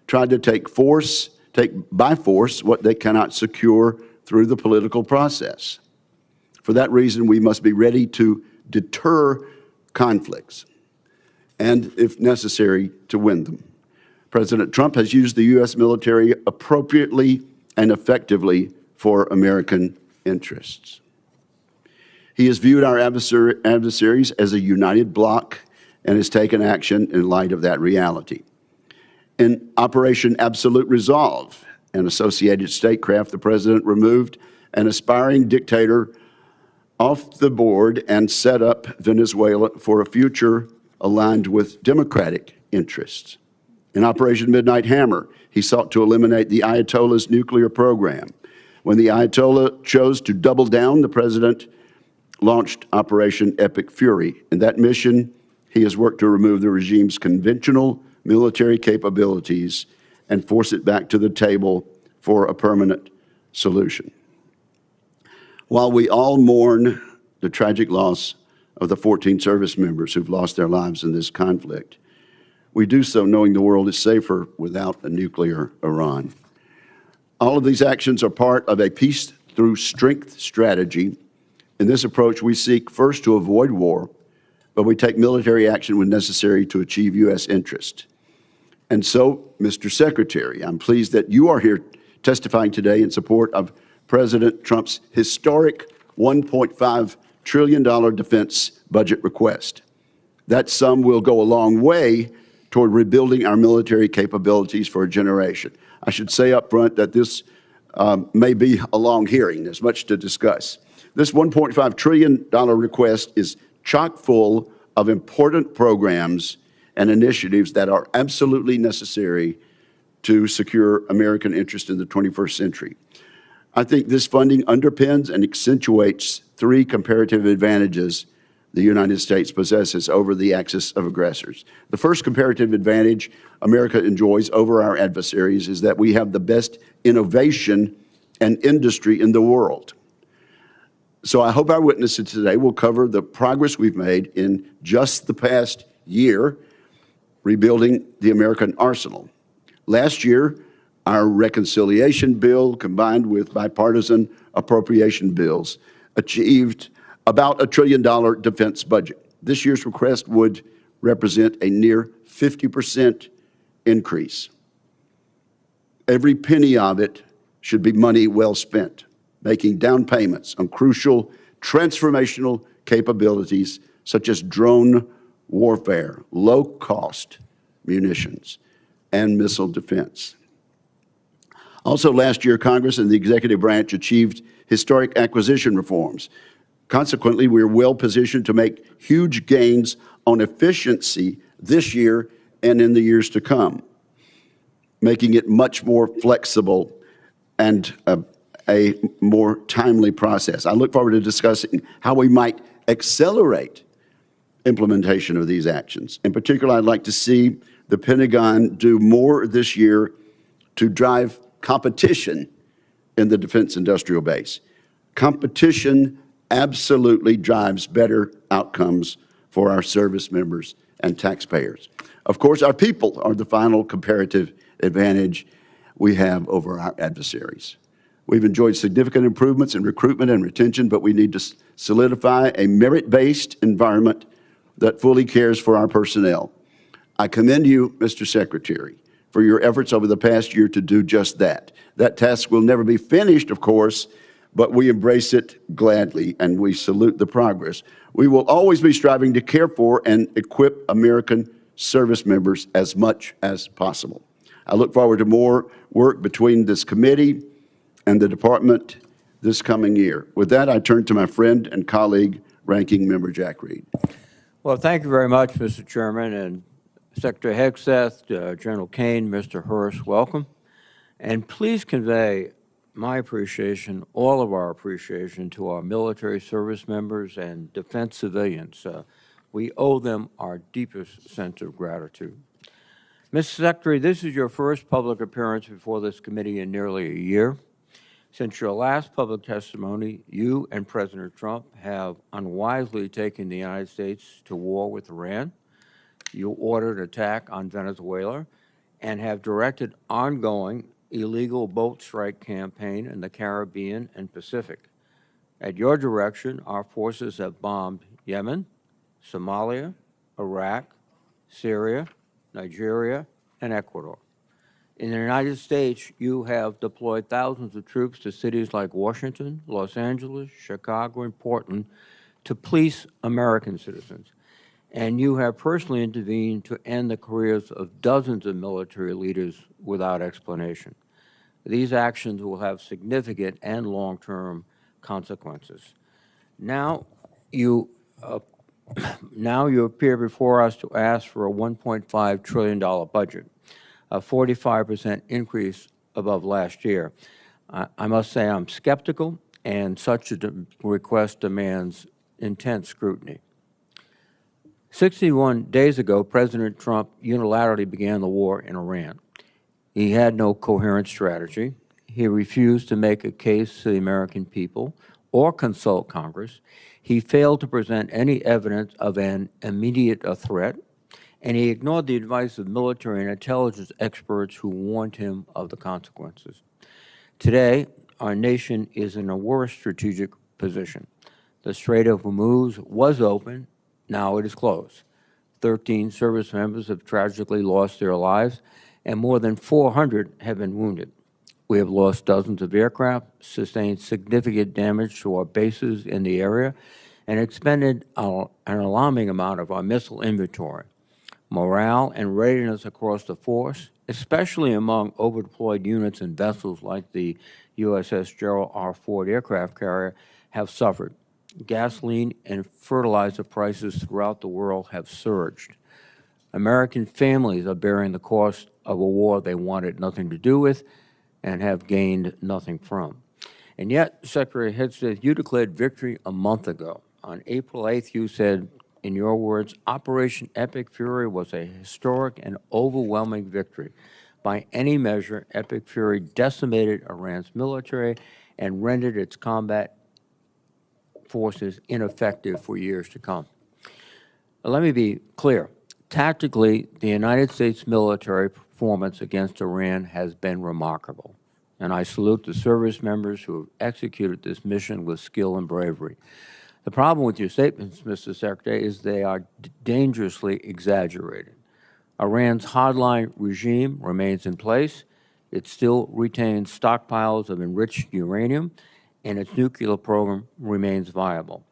tried to take by force what they cannot secure through the political process. For that reason, we must be ready to deter conflicts and, if necessary, to win them. President Trump has used the U.S. military appropriately and effectively for American interests. He has viewed our adversaries as a united bloc and has taken action in light of that reality. In Operation Absolute Resolve and associated statecraft, the president removed an aspiring dictator off the board and set up Venezuela for a future aligned with democratic interests. In Operation Midnight Hammer, he sought to eliminate the Ayatollah's nuclear program. When the Ayatollah chose to double down, the president launched Operation Epic Fury. In that mission, he has worked to remove the regime's conventional military capabilities and force it back to the table for a permanent solution. While we all mourn the tragic loss of the 14 service members who've lost their lives in this conflict, we do so knowing the world is safer without a nuclear Iran. All of these actions are part of a peace through strength strategy. In this approach, we seek first to avoid war, but we take military action when necessary to achieve U.S. interest. And so, Mr. Secretary, I'm pleased that you are here testifying today in support of President Trump's historic $1.5 trillion defense budget request. That sum will go a long way toward rebuilding our military capabilities for a generation. I should say up front that this may be a long hearing. There's much to discuss. This $1.5 trillion request is chock full of important programs and initiatives that are absolutely necessary to secure American interest in the 21st century. I think this funding underpins and accentuates three comparative advantages the United States possesses over the axis of aggressors. The first comparative advantage America enjoys over our adversaries is that we have the best innovation and industry in the world. So I hope our witnesses today will cover the progress we've made in just the past year rebuilding the American arsenal. Last year, our reconciliation bill, combined with bipartisan appropriation bills, achieved about $1 trillion defense budget. This year's request would represent a near 50% increase. Every penny of it should be money well spent, making down payments on crucial transformational capabilities such as drone warfare, low-cost munitions, and missile defense. Also last year, Congress and the executive branch achieved historic acquisition reforms. Consequently, we're well positioned to make huge gains on efficiency this year and in the years to come, making it much more flexible and a more timely process. I look forward to discussing how we might accelerate implementation of these actions. In particular, I'd like to see the Pentagon do more this year to drive competition in the defense industrial base. Competition absolutely drives better outcomes for our service members and taxpayers. Of course, our people are the final comparative advantage we have over our adversaries. We've enjoyed significant improvements in recruitment and retention, but we need to solidify a merit-based environment that fully cares for our personnel. I commend you, Mr. Secretary, for your efforts over the past year to do just that. That task will never be finished, of course, but we embrace it gladly and we salute the progress. We will always be striving to care for and equip American service members as much as possible. I look forward to more work between this committee and the department this coming year. With that, I turn to my friend and colleague, Ranking Member Jack Reed. Well, thank you very much, Mr. Chairman, and Secretary Hegseth, General Caine, Mr. Hurst, welcome. And please convey my appreciation, all of our appreciation, to our military service members and defense civilians. We owe them our deepest sense of gratitude. Mr. Secretary, this is your first public appearance before this committee in nearly a year. Since your last public testimony, you and President Trump have unwisely taken the United States to war with Iran. You ordered an attack on Venezuela, and have directed ongoing illegal boat strike campaign in the Caribbean and Pacific. At your direction, our forces have bombed Yemen, Somalia, Iraq, Syria, Nigeria, and Ecuador. In the United States, you have deployed thousands of troops to cities like Washington, Los Angeles, Chicago, and Portland to police American citizens. And you have personally intervened to end the careers of dozens of military leaders without explanation. These actions will have significant and long-term consequences. Now you appear before us to ask for a $1.5 trillion budget, a 45% increase above last year. I must say I'm skeptical, and such a request demands intense scrutiny. 61 days ago, President Trump unilaterally began the war in Iran. He had no coherent strategy. He refused to make a case to the American people or consult Congress. He failed to present any evidence of an immediate threat, and he ignored the advice of military and intelligence experts who warned him of the consequences. Today, our nation is in a worse strategic position. The Strait of Hormuz was open. Now it is closed. 13 service members have tragically lost their lives, and more than 400 have been wounded. We have lost dozens of aircraft, sustained significant damage to our bases in the area, and expended an alarming amount of our missile inventory. Morale and readiness across the force, especially among overdeployed units and vessels like the USS Gerald R. Ford aircraft carrier, have suffered. Gasoline and fertilizer prices throughout the world have surged. American families are bearing the cost of a war they wanted nothing to do with and have gained nothing from. And yet, Secretary Hegseth, you declared victory a month ago. On April 8th, you said, in your words, Operation Epic Fury was a historic and overwhelming victory. By any measure, Epic Fury decimated Iran's military and rendered its combat forces ineffective for years to come. Let me be clear. Tactically, the United States military performance against Iran has been remarkable, and I salute the service members who have executed this mission with skill and bravery. The problem with your statements, Mr. Secretary, is they are dangerously exaggerated. Iran's hardline regime remains in place. It still retains stockpiles of enriched uranium, and its nuclear program remains viable.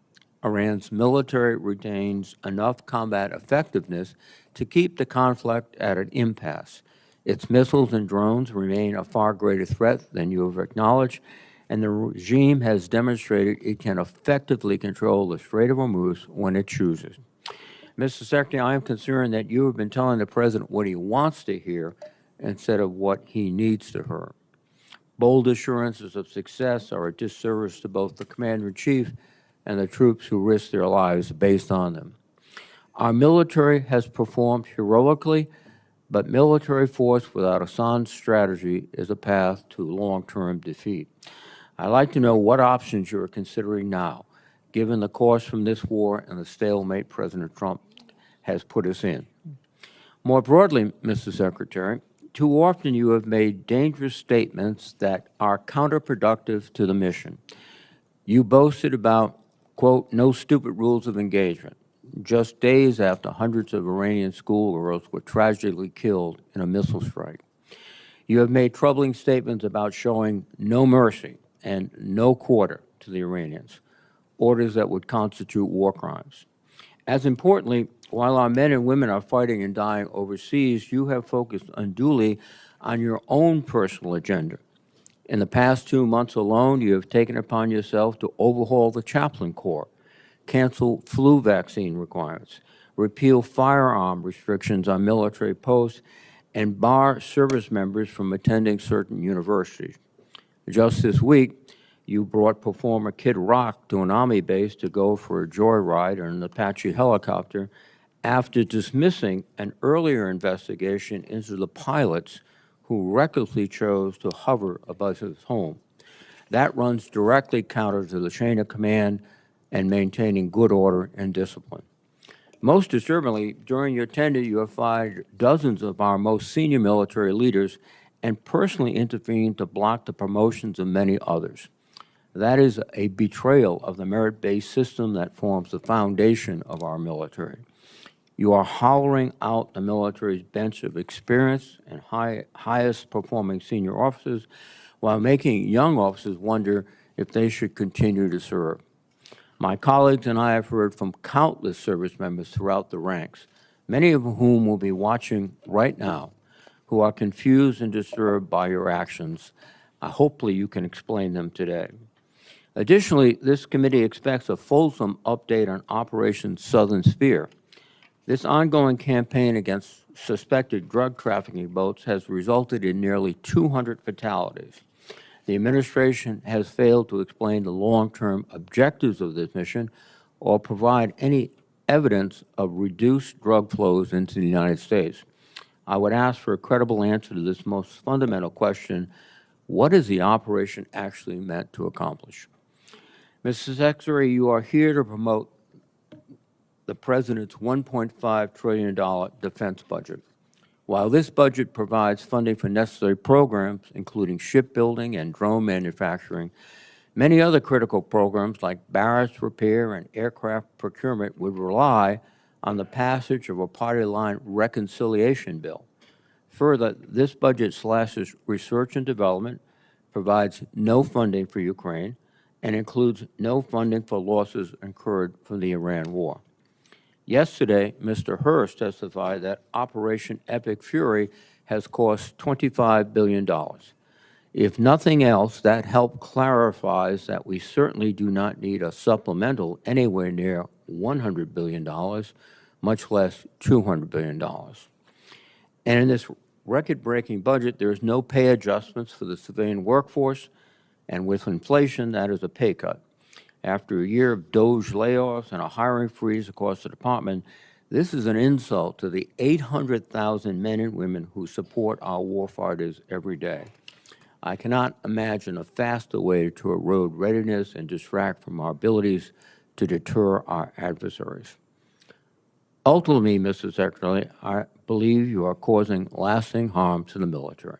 Iran's military retains enough combat effectiveness to keep the conflict at an impasse. Its missiles and drones remain a far greater threat than you have acknowledged, and the regime has demonstrated it can effectively control the Strait of Hormuz when it chooses. Mr. Secretary, I am concerned that you have been telling the President what he wants to hear instead of what he needs to hear. Bold assurances of success are a disservice to both the Commander-in-Chief and the troops who risk their lives based on them. Our military has performed heroically, but military force without a sound strategy is a path to long-term defeat. I'd like to know what options you are considering now, given the course from this war and the stalemate President Trump has put us in. More broadly, Mr. Secretary, too often you have made dangerous statements that are counterproductive to the mission. You boasted about, quote, no stupid rules of engagement, just days after hundreds of Iranian schoolgirls were tragically killed in a missile strike. You have made troubling statements about showing no mercy and no quarter to the Iranians, orders that would constitute war crimes. As importantly, while our men and women are fighting and dying overseas, you have focused unduly on your own personal agenda. In the past 2 months alone, you have taken upon yourself to overhaul the chaplain corps, cancel flu vaccine requirements, repeal firearm restrictions on military posts, and bar service members from attending certain universities. Just this week, you brought performer Kid Rock to an Army base to go for a joyride in an Apache helicopter after dismissing an earlier investigation into the pilots who recklessly chose to hover above his home. That runs directly counter to the chain of command and maintaining good order and discipline. Most disturbingly, during your tenure, you have fired dozens of our most senior military leaders and personally intervened to block the promotions of many others. That is a betrayal of the merit-based system that forms the foundation of our military. You are hollowing out the military's bench of experienced and highest performing senior officers while making young officers wonder if they should continue to serve. My colleagues and I have heard from countless service members throughout the ranks, many of whom will be watching right now, who are confused and disturbed by your actions. Hopefully you can explain them today. Additionally, this committee expects a fulsome update on Operation Southern Sphere. This ongoing campaign against suspected drug trafficking boats has resulted in nearly 200 fatalities. The administration has failed to explain the long-term objectives of this mission or provide any evidence of reduced drug flows into the United States. I would ask for a credible answer to this most fundamental question: what is the operation actually meant to accomplish? Mr. Secretary, you are here to promote the President's $1.5 trillion defense budget. While this budget provides funding for necessary programs, including shipbuilding and drone manufacturing, many other critical programs like barracks repair and aircraft procurement would rely on the passage of a party line reconciliation bill. Further, this budget slashes research and development, provides no funding for Ukraine, and includes no funding for losses incurred from the Iran war. Yesterday, Mr. Hurst testified that Operation Epic Fury has cost $25 billion. If nothing else, that help clarifies that we certainly do not need a supplemental anywhere near $100 billion, much less $200 billion. And in this record-breaking budget, there is no pay adjustments for the civilian workforce, and with inflation, that is a pay cut. After a year of DOGE layoffs and a hiring freeze across the department, this is an insult to the 800,000 men and women who support our warfighters every day. I cannot imagine a faster way to erode readiness and distract from our abilities to deter our adversaries. Ultimately, Mr. Secretary, I believe you are causing lasting harm to the military.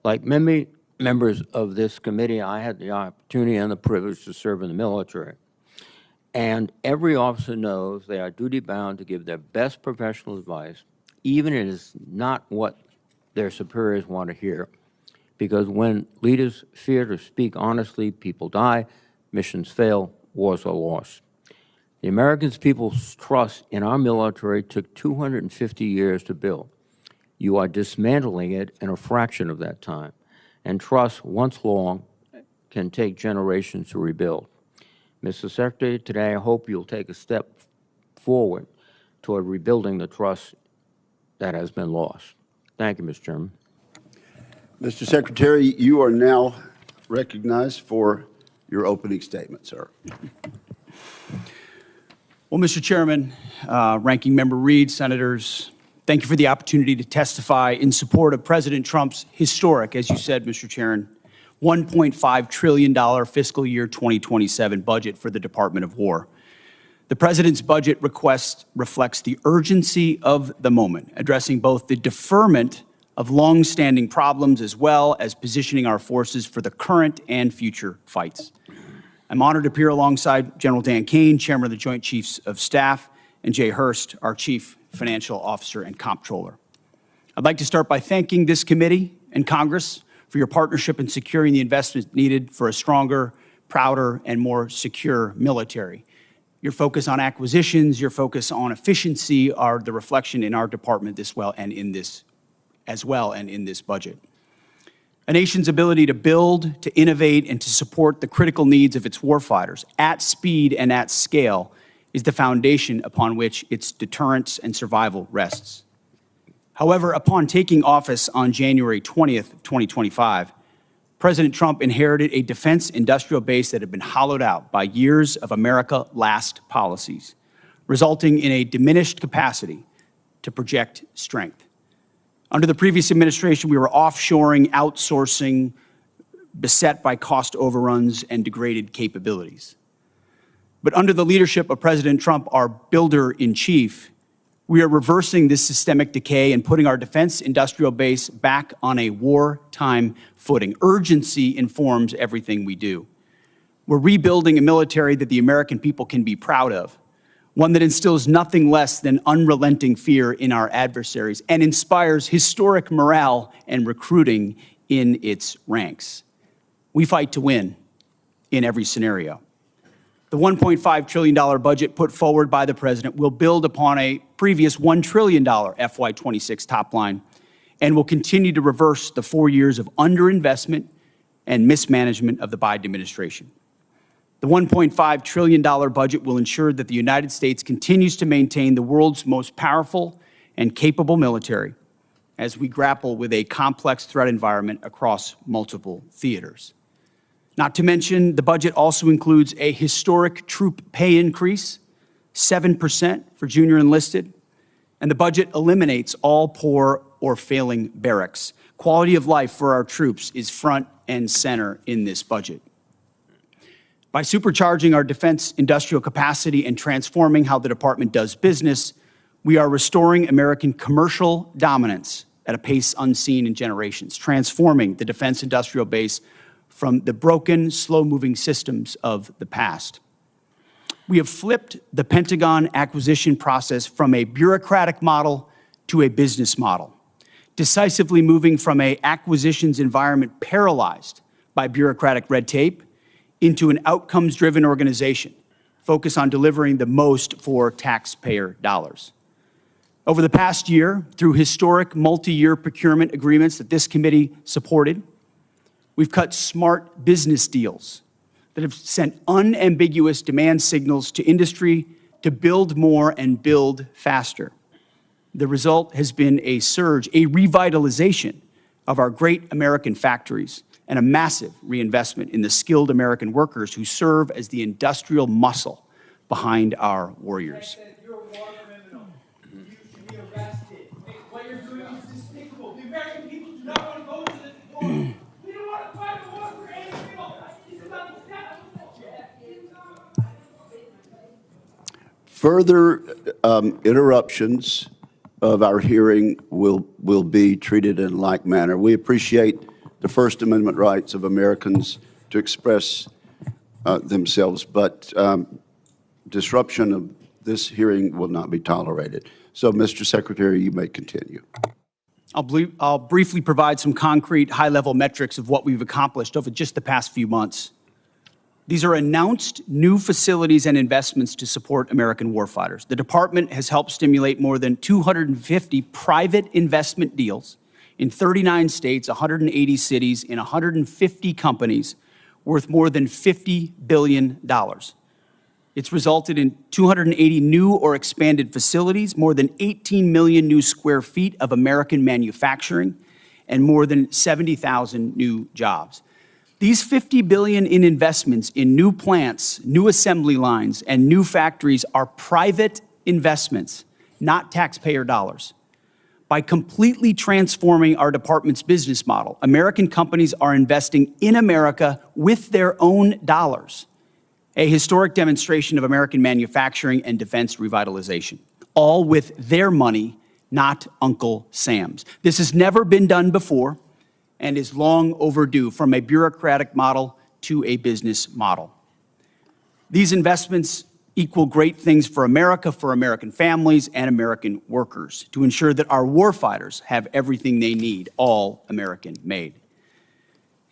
Like many members of this committee, I had the opportunity and the privilege to serve in the military. And every officer knows they are duty-bound to give their best professional advice, even if it is not what their superiors want to hear. Because when leaders fear to speak honestly, people die, missions fail, wars are lost. The American people's trust in our military took 250 years to build. You are dismantling it in a fraction of that time. And trust, once long, can take generations to rebuild. Mr. Secretary, today I hope you'll take a step forward toward rebuilding the trust that has been lost. Thank you, Mr. Chairman. Mr. Secretary, you are now recognized for your opening statement, sir. Well, Mr. Chairman, Ranking Member Reed, Senators, thank you for the opportunity to testify in support of President Trump's historic, as you said, Mr. Chairman, $1.5 trillion fiscal year 2027 budget for the Department of War. The President's budget request reflects the urgency of the moment, addressing both the deferment of long-standing problems as well as positioning our forces for the current and future fights. I'm honored to appear alongside General Dan Caine, Chairman of the Joint Chiefs of Staff, and Jay Hurst, our Chief Financial Officer and Comptroller. I'd like to start by thanking this committee and Congress for your partnership in securing the investment needed for a stronger, prouder, and more secure military. Your focus on acquisitions, your focus on efficiency are the reflection in our department as well and in this budget. A nation's ability to build, to innovate, and to support the critical needs of its warfighters at speed and at scale is the foundation upon which its deterrence and survival rests. However, upon taking office on January 20th, 2025, President Trump inherited a defense industrial base that had been hollowed out by years of America Last policies, resulting in a diminished capacity to project strength. Under the previous administration, we were offshoring, outsourcing, beset by cost overruns and degraded capabilities. But under the leadership of President Trump, our builder-in-chief, we are reversing this systemic decay and putting our defense industrial base back on a wartime footing. Urgency informs everything we do. We're rebuilding a military that the American people can be proud of, one that instills nothing less than unrelenting fear in our adversaries and inspires historic morale and recruiting in its ranks. We fight to win in every scenario. The $1.5 trillion budget put forward by the president will build upon a previous $1 trillion FY26 top line and will continue to reverse the 4 years of underinvestment and mismanagement of the Biden administration. The $1.5 trillion budget will ensure that the United States continues to maintain the world's most powerful and capable military as we grapple with a complex threat environment across multiple theaters. Not to mention, the budget also includes a historic troop pay increase, 7% for junior enlisted, and the budget eliminates all poor or failing barracks. Quality of life for our troops is front and center in this budget. By supercharging our defense industrial capacity and transforming how the department does business, we are restoring American commercial dominance at a pace unseen in generations, transforming the defense industrial base from the broken, slow-moving systems of the past. We have flipped the Pentagon acquisition process from a bureaucratic model to a business model, decisively moving from an acquisitions environment paralyzed by bureaucratic red tape into an outcomes-driven organization focused on delivering the most for taxpayer dollars. Over the past year, through historic multi-year procurement agreements that this committee supported, we've cut smart business deals that have sent unambiguous demand signals to industry to build more and build faster. The result has been a surge, a revitalization of our great American factories and a massive reinvestment in the skilled American workers who serve as the industrial muscle behind our warriors. You're a war criminal. You should be arrested. What you're doing is despicable. The American people do not want to go to this war. We don't want to fight a war for any people. This is unacceptable. Further interruptions of our hearing will be treated in like manner. We appreciate the First Amendment rights of Americans to express themselves, but disruption of this hearing will not be tolerated. So, Mr. Secretary, you may continue. I'll briefly provide some concrete high-level metrics of what we've accomplished over just the past few months. These are announced new facilities and investments to support American warfighters. The department has helped stimulate more than 250 private investment deals in 39 states, 180 cities, in 150 companies worth more than $50 billion. It's resulted in 280 new or expanded facilities, more than 18 million new square feet of American manufacturing, and more than 70,000 new jobs. These $50 billion in investments in new plants, new assembly lines, and new factories are private investments, not taxpayer dollars. By completely transforming our department's business model, American companies are investing in America with their own dollars, a historic demonstration of American manufacturing and defense revitalization, all with their money, not Uncle Sam's. This has never been done before and is long overdue, from a bureaucratic model to a business model. These investments equal great things for America, for American families, and American workers, to ensure that our warfighters have everything they need, all American made.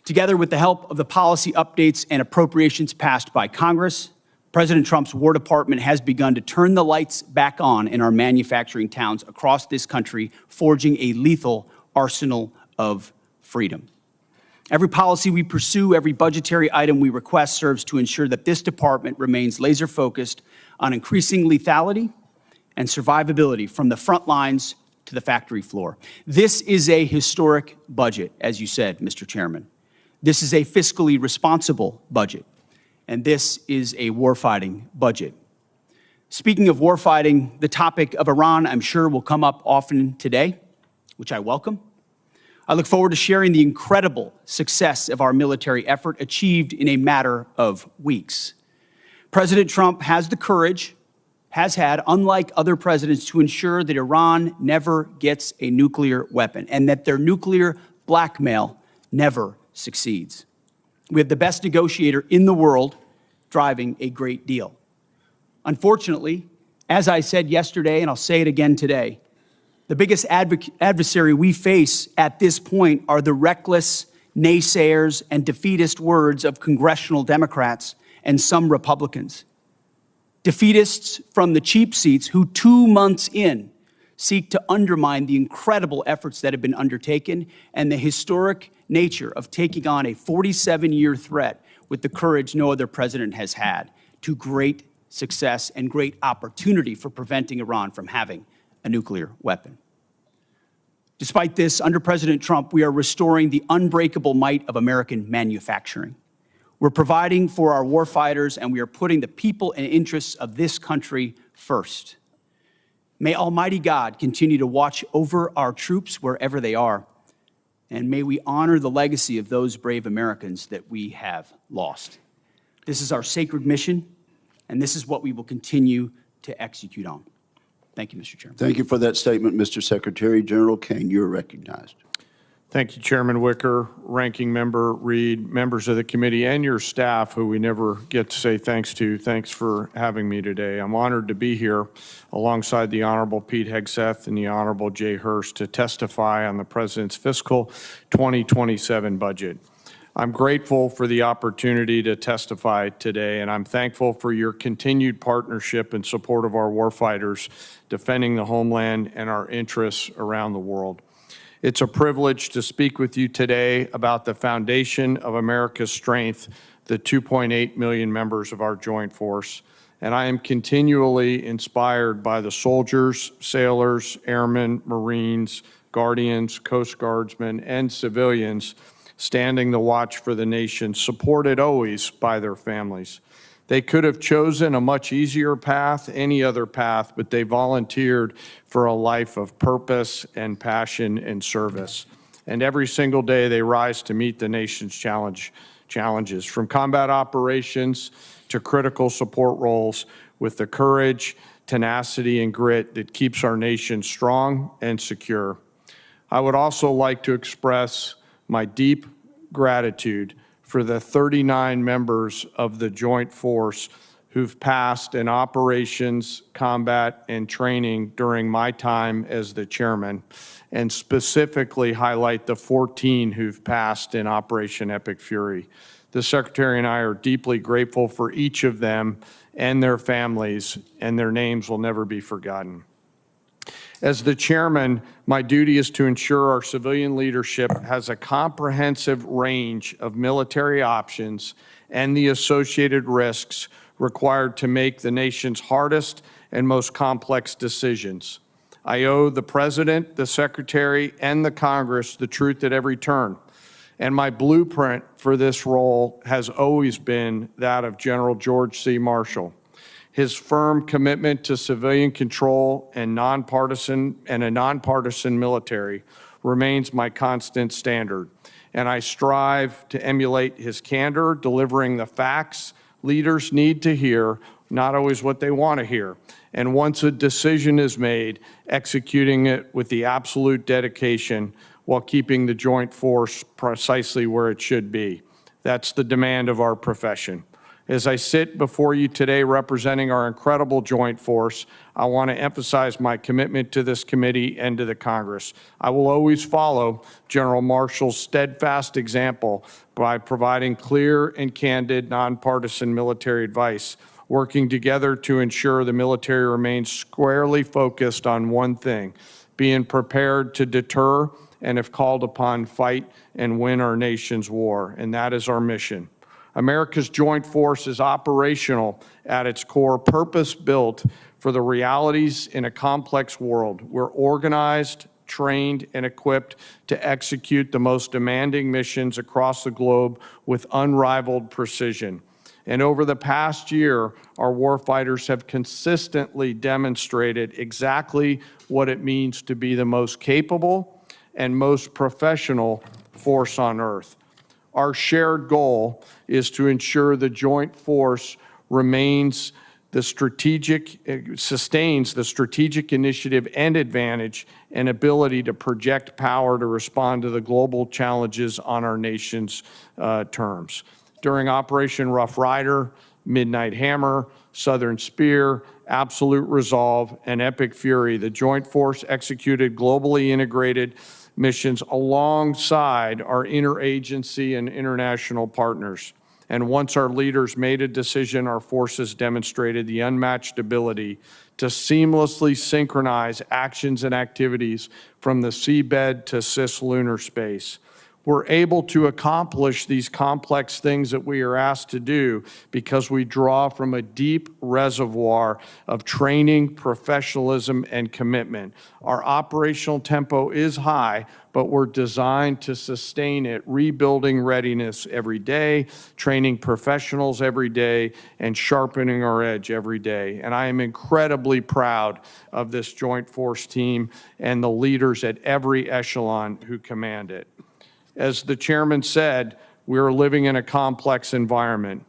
Together with the help of the policy updates and appropriations passed by Congress, President Trump's War Department has begun to turn the lights back on in our manufacturing towns across this country, forging a lethal arsenal of freedom. Every policy we pursue, every budgetary item we request serves to ensure that this department remains laser-focused on increasing lethality and survivability from the front lines to the factory floor. This is a historic budget, as you said, Mr. Chairman. This is a fiscally responsible budget, and this is a warfighting budget. Speaking of warfighting, the topic of Iran, I'm sure, will come up often today, which I welcome. I look forward to sharing the incredible success of our military effort achieved in a matter of weeks. President Trump has the courage, has had, unlike other presidents, to ensure that Iran never gets a nuclear weapon and that their nuclear blackmail never succeeds. We have the best negotiator in the world driving a great deal. Unfortunately, as I said yesterday, and I'll say it again today, the biggest adversary we face at this point are the reckless naysayers and defeatist words of congressional Democrats and some Republicans. Defeatists from the cheap seats who 2 months in seek to undermine the incredible efforts that have been undertaken and the historic nature of taking on a 47-year threat with the courage no other president has had, to great success and great opportunity for preventing Iran from having a nuclear weapon. Despite this, under President Trump, we are restoring the unbreakable might of American manufacturing. We're providing for our warfighters, and we are putting the people and interests of this country first. May Almighty God continue to watch over our troops wherever they are, and may we honor the legacy of those brave Americans that we have lost. This is our sacred mission, and this is what we will continue to execute on. Thank you, Mr. Chairman. Thank you for that statement, Mr. Secretary. General Caine, you're recognized. Thank you, Chairman Wicker, Ranking Member Reed, members of the committee, and your staff, who we never get to say thanks to. Thanks for having me today. I'm honored to be here alongside the Honorable Pete Hegseth and the Honorable Jay Hurst to testify on the President's fiscal 2027 budget. I'm grateful for the opportunity to testify today, and I'm thankful for your continued partnership and support of our warfighters defending the homeland and our interests around the world. It's a privilege to speak with you today about the foundation of America's strength, the 2.8 million members of our joint force. And I am continually inspired by the soldiers, sailors, airmen, Marines, Guardians, Coast Guardsmen, and civilians standing the watch for the nation, supported always by their families. They could have chosen a much easier path, any other path, but they volunteered for a life of purpose and passion and service. And every single day they rise to meet the nation's challenges, from combat operations to critical support roles, with the courage, tenacity, and grit that keeps our nation strong and secure. I would also like to express my deep gratitude for the 39 members of the Joint Force who've passed in operations, combat, and training during my time as the chairman, and specifically highlight the 14 who've passed in Operation Epic Fury. The Secretary and I are deeply grateful for each of them and their families, and their names will never be forgotten. As the chairman, my duty is to ensure our civilian leadership has a comprehensive range of military options and the associated risks required to make the nation's hardest and most complex decisions. I owe the President, the Secretary, and the Congress the truth at every turn. And my blueprint for this role has always been that of General George C. Marshall. His firm commitment to civilian control and a nonpartisan military remains my constant standard. And I strive to emulate his candor, delivering the facts leaders need to hear, not always what they want to hear. And once a decision is made, executing it with the absolute dedication while keeping the joint force precisely where it should be. That's the demand of our profession. As I sit before you today representing our incredible joint force, I want to emphasize my commitment to this committee and to the Congress. I will always follow General Marshall's steadfast example by providing clear and candid nonpartisan military advice, working together to ensure the military remains squarely focused on one thing, being prepared to deter and, if called upon, fight and win our nation's war. And that is our mission. America's joint force is operational at its core, purpose-built for the realities in a complex world. We're organized, trained, and equipped to execute the most demanding missions across the globe with unrivaled precision. And over the past year, our warfighters have consistently demonstrated exactly what it means to be the most capable and most professional force on earth. Our shared goal is to ensure the joint force remains the strategic, sustains the strategic initiative and advantage and ability to project power to respond to the global challenges on our nation's terms. During Operation Rough Rider, Midnight Hammer, Southern Spear, Absolute Resolve, and Epic Fury, the Joint Force executed globally integrated missions alongside our interagency and international partners. And once our leaders made a decision, our forces demonstrated the unmatched ability to seamlessly synchronize actions and activities from the seabed to cislunar space. We're able to accomplish these complex things that we are asked to do because we draw from a deep reservoir of training, professionalism, and commitment. Our operational tempo is high, but we're designed to sustain it, rebuilding readiness every day, training professionals every day, and sharpening our edge every day. And I am incredibly proud of this Joint Force team and the leaders at every echelon who command it. As the chairman said, we are living in a complex environment.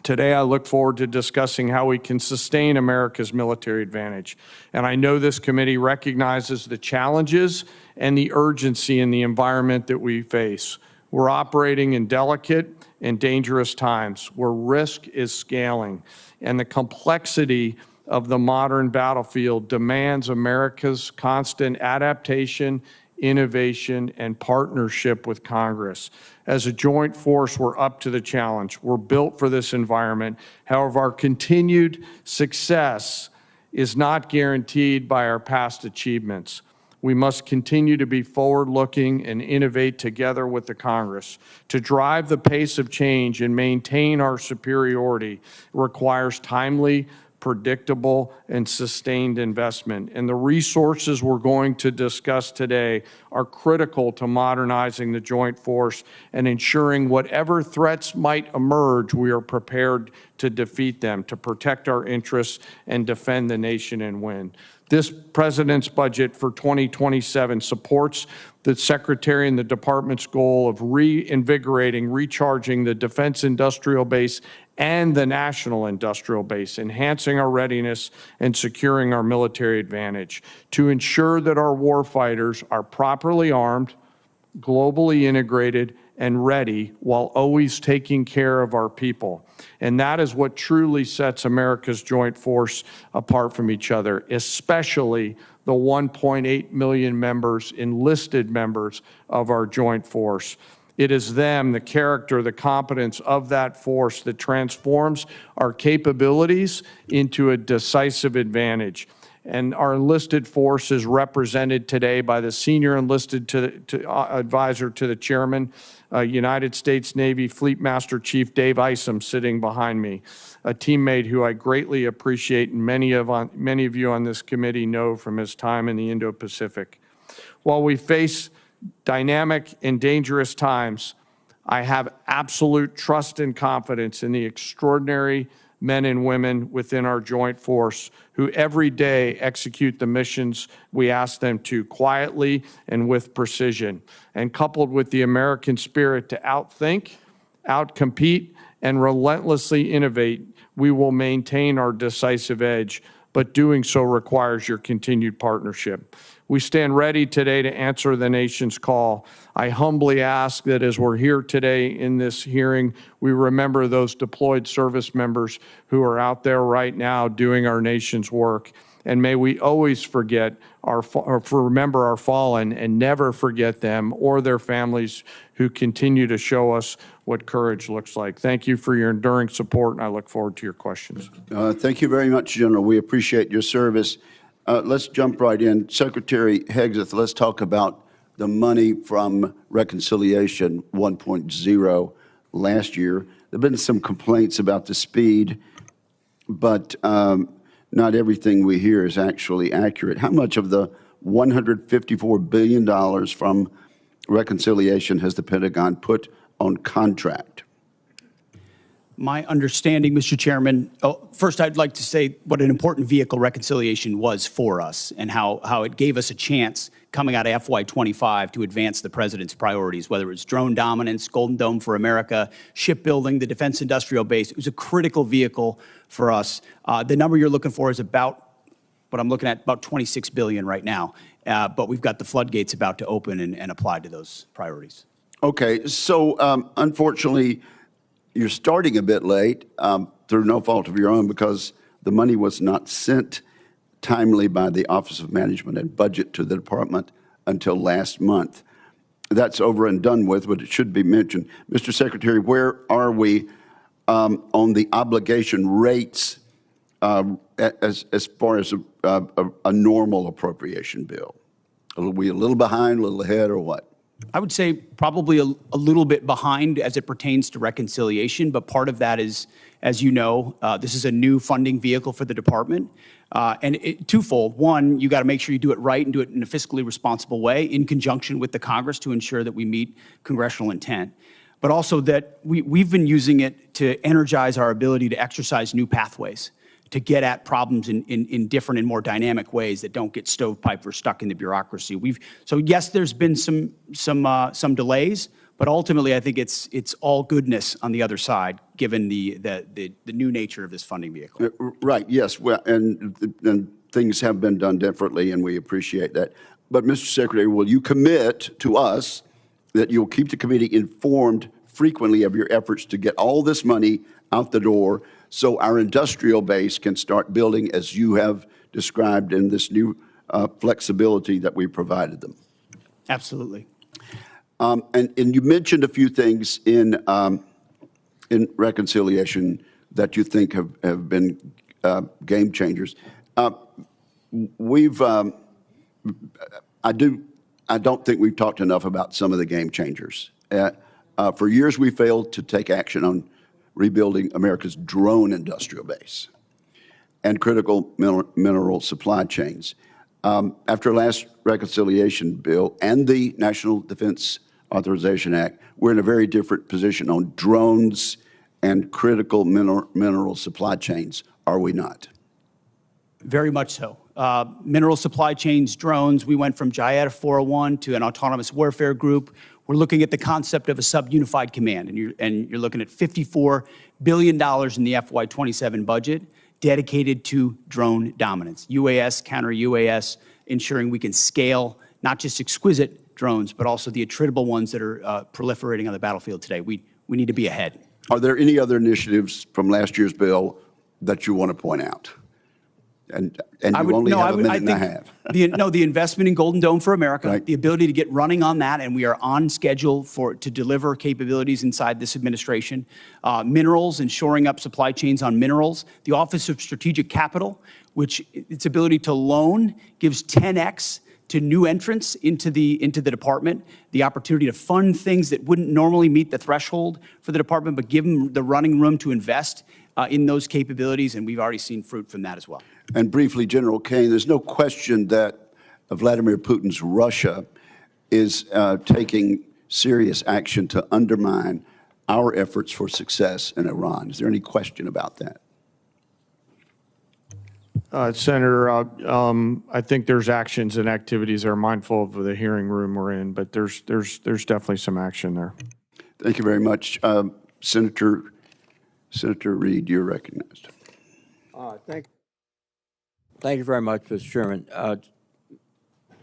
Today, I look forward to discussing how we can sustain America's military advantage. And I know this committee recognizes the challenges and the urgency in the environment that we face. We're operating in delicate and dangerous times where risk is scaling, and the complexity of the modern battlefield demands America's constant adaptation, innovation, and partnership with Congress. As a joint force, we're up to the challenge. We're built for this environment. However, our continued success is not guaranteed by our past achievements. We must continue to be forward-looking and innovate together with the Congress. To drive the pace of change and maintain our superiority requires timely, predictable, and sustained investment. And the resources we're going to discuss today are critical to modernizing the Joint Force and ensuring whatever threats might emerge, we are prepared to defeat them, to protect our interests, and defend the nation and win. This President's budget for 2027 supports the Secretary and the Department's goal of reinvigorating, recharging the defense industrial base and the national industrial base, enhancing our readiness and securing our military advantage to ensure that our warfighters are properly armed, globally integrated, and ready while always taking care of our people. And that is what truly sets America's joint force apart from each other, especially the 1.8 million members, enlisted members of our joint force. It is them, the character, the competence of that force that transforms our capabilities into a decisive advantage. And our enlisted force is represented today by the senior enlisted advisor to the chairman, United States Navy Fleet Master Chief Dave Isom, sitting behind me, a teammate who I greatly appreciate and many of you on this committee know from his time in the Indo-Pacific. While we face dynamic and dangerous times, I have absolute trust and confidence in the extraordinary men and women within our joint force who every day execute the missions we ask them to quietly and with precision. And coupled with the American spirit to outthink, outcompete, and relentlessly innovate, we will maintain our decisive edge, but doing so requires your continued partnership. We stand ready today to answer the nation's call. I humbly ask that as we're here today in this hearing, we remember those deployed service members who are out there right now doing our nation's work. And may we always remember our fallen and never forget them or their families who continue to show us what courage looks like. Thank you for your enduring support, and I look forward to your questions. Thank you very much, General. We appreciate your service. Let's jump right in. Secretary Hegseth, let's talk about the money from Reconciliation 1.0 last year. There have been some complaints about the speed, but not everything we hear is actually accurate. How much of the $154 billion from Reconciliation has the Pentagon put on contract? My understanding, Mr. Chairman, first I'd like to say what an important vehicle reconciliation was for us and how it gave us a chance coming out of FY25 to advance the president's priorities, whether it's drone dominance, Golden Dome for America, shipbuilding, the defense industrial base. It was a critical vehicle for us. The number you're looking for is about, what I'm looking at, about $26 billion right now. But we've got the floodgates about to open and apply to those priorities. Okay, so unfortunately, you're starting a bit late through no fault of your own because the money was not sent timely by the Office of Management and Budget to the department until last month. That's over and done with, but it should be mentioned. Mr. Secretary, where are we on the obligation rates as far as a normal appropriation bill? Are we a little behind, a little ahead, or what? I would say probably a little bit behind as it pertains to reconciliation, but part of that is, as you know, this is a new funding vehicle for the department. And twofold. One, you got to make sure you do it right and do it in a fiscally responsible way in conjunction with the Congress to ensure that we meet congressional intent. But also that we've been using it to energize our ability to exercise new pathways, to get at problems in different and more dynamic ways that don't get stovepiped or stuck in the bureaucracy. So yes, there's been some delays, but ultimately I think it's all goodness on the other side, given the new nature of this funding vehicle. Right, yes, well, and things have been done differently, and we appreciate that. But Mr. Secretary, will you commit to us that you'll keep the committee informed frequently of your efforts to get all this money out the door so our industrial base can start building as you have described in this new flexibility that we provided them? Absolutely. And you mentioned a few things in reconciliation that you think have been game changers. I don't think we've talked enough about some of the game changers. For years, we failed to take action on rebuilding America's drone industrial base and critical mineral supply chains. After last reconciliation bill and the National Defense Authorization Act, we're in a very different position on drones and critical mineral supply chains, are we not? Very much so. Mineral supply chains, drones, we went from JIATA 401 to an autonomous warfare group. We're looking at the concept of a sub-unified command, and you're looking at $54 billion in the FY27 budget dedicated to drone dominance, UAS, counter-UAS, ensuring we can scale not just exquisite drones, but also the attritable ones that are proliferating on the battlefield today. We need to be ahead. Are there any other initiatives from last year's bill that you want to point out? And you only have a minute and a half. The investment in Golden Dome for America, Right. the ability to get running on that, and we are on schedule to deliver capabilities inside this administration. Minerals and shoring up supply chains on minerals. The Office of Strategic Capital, which its ability to loan gives 10x to new entrants into the department, the opportunity to fund things that wouldn't normally meet the threshold for the department, but give them the running room to invest in those capabilities, and we've already seen fruit from that as well. And briefly, General Caine, there's no question that Vladimir Putin's Russia is taking serious action to undermine our efforts for success in Iran. Is there any question about that? Senator, I think there's actions and activities that are mindful of the hearing room we're in, but there's definitely some action there. Thank you very much. Senator Reid, you're recognized. Thank you very much, Mr. Chairman.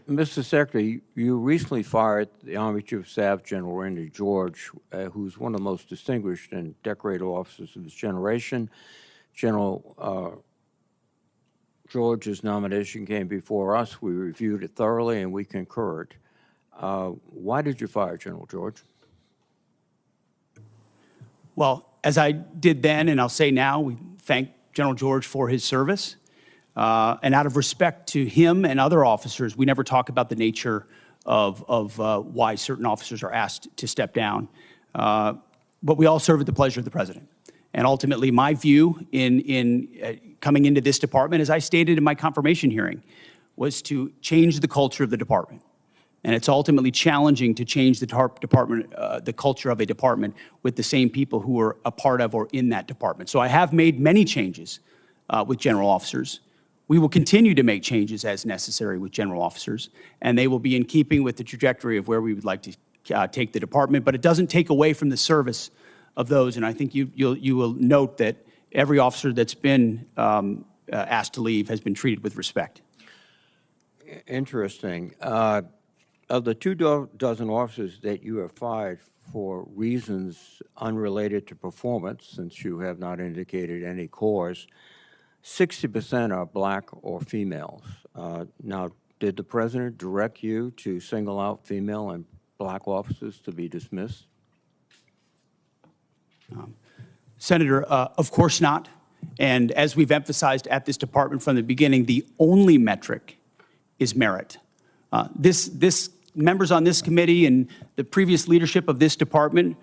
Mr. Secretary, you recently fired the Army Chief of Staff, General Randy George, who's one of the most distinguished and decorated officers of his generation. General George's nomination came before us. We reviewed it thoroughly, and we concurred. Why did you fire General George? Well, as I did then, and I'll say now, we thank General George for his service. And out of respect to him and other officers, we never talk about the nature of why certain officers are asked to step down. But we all serve at the pleasure of the president. And ultimately, my view in coming into this department, as I stated in my confirmation hearing, was to change the culture of the department. And it's ultimately challenging to change the culture of a department with the same people who are a part of or in that department. So I have made many changes with general officers. We will continue to make changes as necessary with general officers, and they will be in keeping with the trajectory of where we would like to take the department. But it doesn't take away from the service of those, and I think you will note that every officer that's been asked to leave has been treated with respect. Interesting. Of the 24 officers that you have fired for reasons unrelated to performance, since you have not indicated any cause, 60% are black or females. Now, did the president direct you to single out female and black officers to be dismissed? Senator, of course not. And as we've emphasized at this department from the beginning, the only metric is merit. Members on this committee and the previous leadership of this department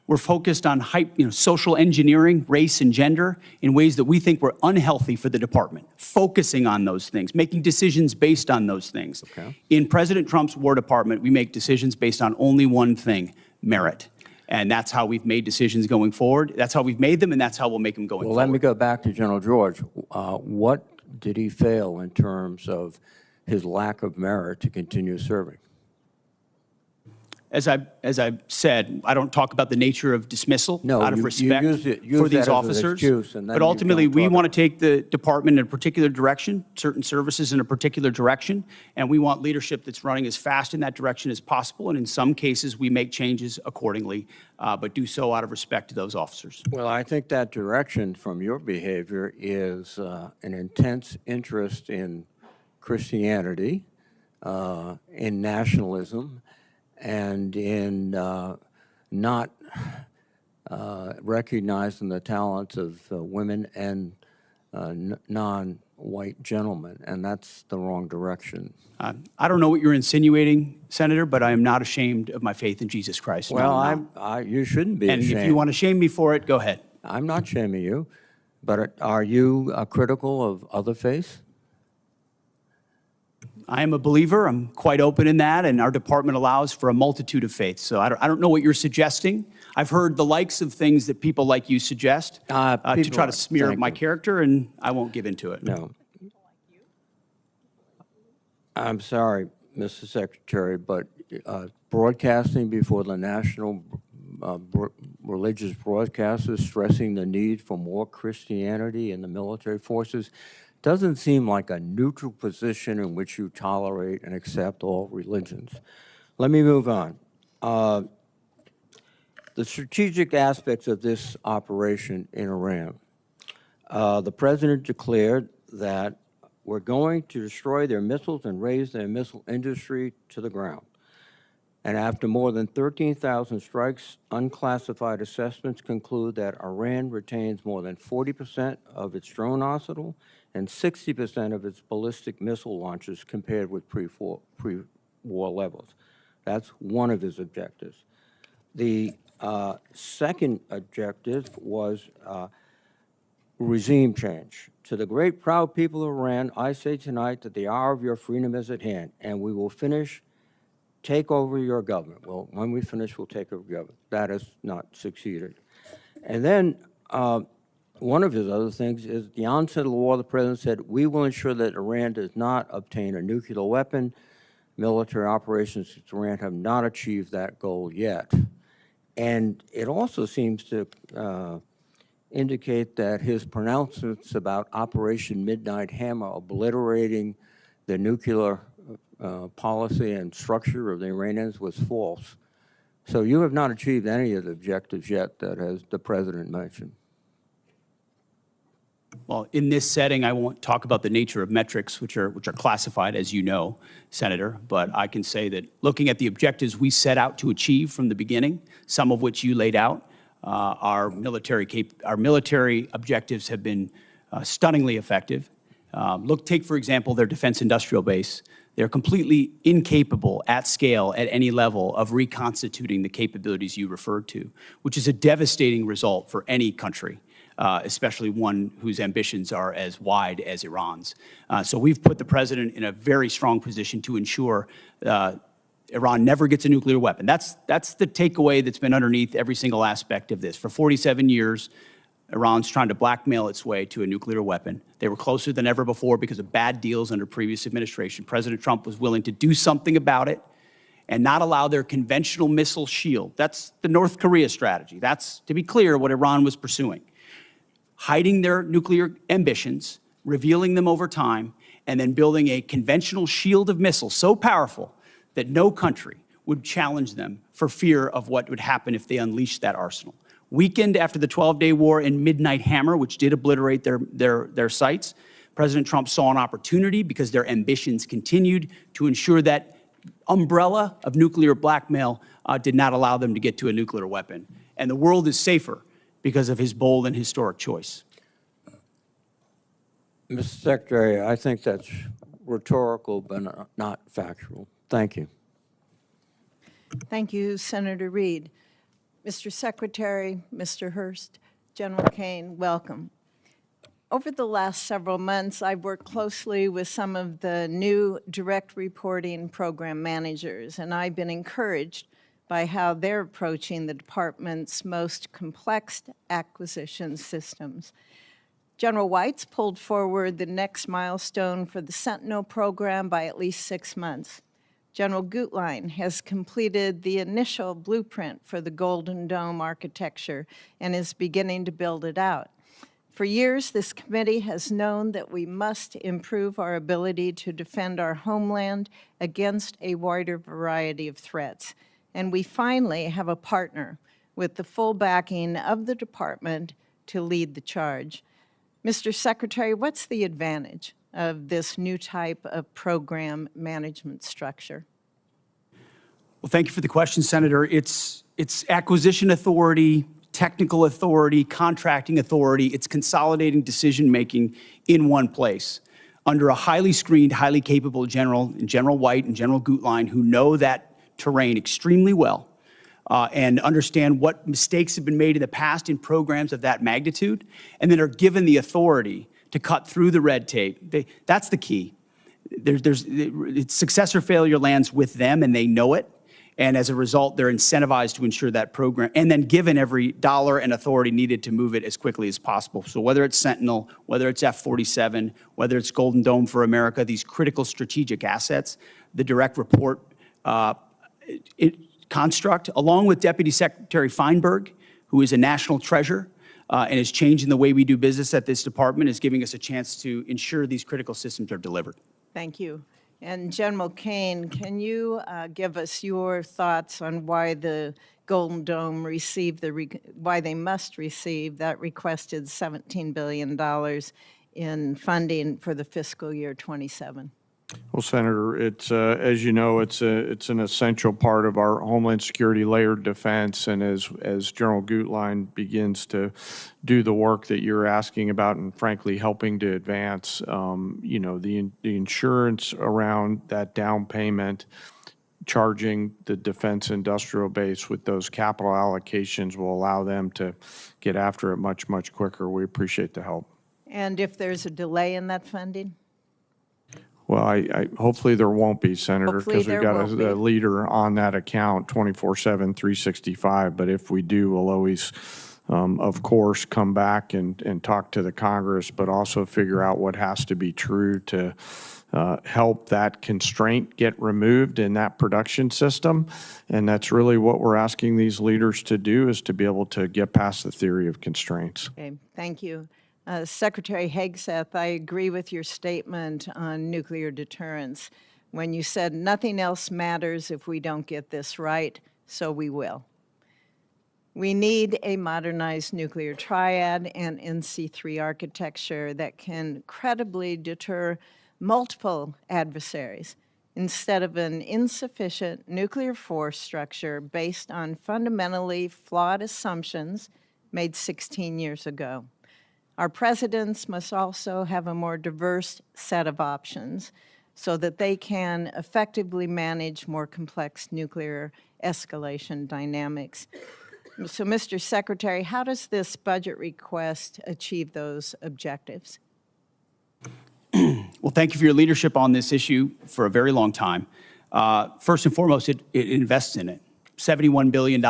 were focused on social engineering, race and gender in ways that we think were unhealthy for the department, focusing on those things, making decisions based on those things. Okay. In President Trump's War Department, we make decisions based on only one thing, merit. And that's how we've made decisions going forward. That's how we've made them, and that's how we'll make them going forward. Well, let me go back to General George. What did he fail in terms of his lack of merit to continue serving? As I said, I don't talk about the nature of dismissal out of respect for these officers. But ultimately, we want to take the department in a particular direction, certain services in a particular direction, and we want leadership that's running as fast in that direction as possible. And in some cases, we make changes accordingly, but do so out of respect to those officers. Well, I think that direction from your behavior is an intense interest in Christianity, in nationalism, and in not recognizing the talents of women and non-white gentlemen, and that's the wrong direction. I don't know what you're insinuating, Senator, but I am not ashamed of my faith in Jesus Christ. Well, you shouldn't be ashamed. And if you want to shame me for it, go ahead. I'm not shaming you, but are you critical of other faiths? I am a believer. I'm quite open in that, and our department allows for a multitude of faiths. So I don't know what you're suggesting. I've heard the likes of things that people like you suggest to try to smear my character, and I won't give into it. No. I'm sorry, Mr. Secretary, but broadcasting before the national religious broadcasters stressing the need for more Christianity in the military forces doesn't seem like a neutral position in which you tolerate and accept all religions. Let me move on. The strategic aspects of this operation in Iran. The president declared that we're going to destroy their missiles and raise their missile industry to the ground. And after more than 13,000 strikes, unclassified assessments conclude that Iran retains more than 40% of its drone arsenal and 60% of its ballistic missile launches compared with pre-war levels. That's one of his objectives. The second objective was regime change. To the great proud people of Iran, I say tonight that the hour of your freedom is at hand, and we will take over your government. Well, when we finish, we'll take over government. That has not succeeded. And then one of his other things is at the onset of the war, the president said, we will ensure that Iran does not obtain a nuclear weapon. Military operations in Iran have not achieved that goal yet. And it also seems to indicate that his pronouncements about Operation Midnight Hammer, obliterating the nuclear policy and structure of the Iranians, was false. So you have not achieved any of the objectives yet that has the president mentioned. Well, in this setting, I won't talk about the nature of metrics, which are classified, as you know, Senator. But I can say that looking at the objectives we set out to achieve from the beginning, some of which you laid out, our military objectives have been stunningly effective. Take, for example, their defense industrial base. They're completely incapable at scale at any level of reconstituting the capabilities you referred to, which is a devastating result for any country, especially one whose ambitions are as wide as Iran's. So we've put the president in a very strong position to ensure Iran never gets a nuclear weapon. That's the takeaway that's been underneath every single aspect of this. For 47 years, Iran's trying to blackmail its way to a nuclear weapon. They were closer than ever before because of bad deals under previous administration. President Trump was willing to do something about it and not allow their conventional missile shield. That's the North Korea strategy. That's, to be clear, what Iran was pursuing. Hiding their nuclear ambitions, revealing them over time, and then building a conventional shield of missiles so powerful that no country would challenge them for fear of what would happen if they unleashed that arsenal. Weakened after the 12-day war and Midnight Hammer, which did obliterate their sites, President Trump saw an opportunity because their ambitions continued to ensure that umbrella of nuclear blackmail did not allow them to get to a nuclear weapon. And the world is safer because of his bold and historic choice. Mr. Secretary, I think that's rhetorical but not factual. Thank you. Thank you, Senator Reid. Mr. Secretary, Mr. Hurst, General Caine, welcome. Over the last several months, I've worked closely with some of the new direct reporting program managers, and I've been encouraged by how they're approaching the department's most complex acquisition systems. General White's pulled forward the next milestone for the Sentinel program by at least 6 months. General Gutlein has completed the initial blueprint for the Golden Dome architecture and is beginning to build it out. For years, this committee has known that we must improve our ability to defend our homeland against a wider variety of threats. And we finally have a partner with the full backing of the department to lead the charge. Mr. Secretary, what's the advantage of this new type of program management structure? Well, thank you for the question, Senator. It's acquisition authority, technical authority, contracting authority. It's consolidating decision-making in one place under a highly screened, highly capable General White and General Gutlein, who know that terrain extremely well and understand what mistakes have been made in the past in programs of that magnitude, and then are given the authority to cut through the red tape. That's the key. Success or failure lands with them, and they know it. And as a result, they're incentivized to ensure that program, and then given every dollar and authority needed to move it as quickly as possible. So whether it's Sentinel, whether it's F-47, whether it's Golden Dome for America, these critical strategic assets, the direct report construct, along with Deputy Secretary Feinberg, who is a national treasure and is changing the way we do business at this department, is giving us a chance to ensure these critical systems are delivered. Thank you. And General Caine, can you give us your thoughts on why the Golden Dome received why they must receive that requested $17 billion in funding for the fiscal year 27? Well, Senator, it's as you know, it's an essential part of our Homeland Security layered defense, and as General Gutlein begins to do the work that you're asking about, and frankly helping to advance, you know, the insurance around that down payment, charging the defense industrial base with those capital allocations will allow them to get after it much quicker. We appreciate the help. And if there's a delay in that funding? Well, I hopefully there won't be, Senator, because we've got a leader on that account 24/7, 365. But if we do, we'll always, of course, come back and talk to the Congress, but also figure out what has to be true to help that constraint get removed in that production system. And that's really what we're asking these leaders to do, is to be able to get past the theory of constraints. Okay, thank you. Secretary Hegseth, I agree with your statement on nuclear deterrence when you said nothing else matters if we don't get this right, so we will. We need a modernized nuclear triad and NC3 architecture that can credibly deter multiple adversaries instead of an insufficient nuclear force structure based on fundamentally flawed assumptions made 16 years ago. Our presidents must also have a more diverse set of options so that they can effectively manage more complex nuclear escalation dynamics. So, Mr. Secretary, how does this budget request achieve those objectives? Well, thank you for your leadership on this issue for a very long time. First and foremost, it invests in it. $71 billion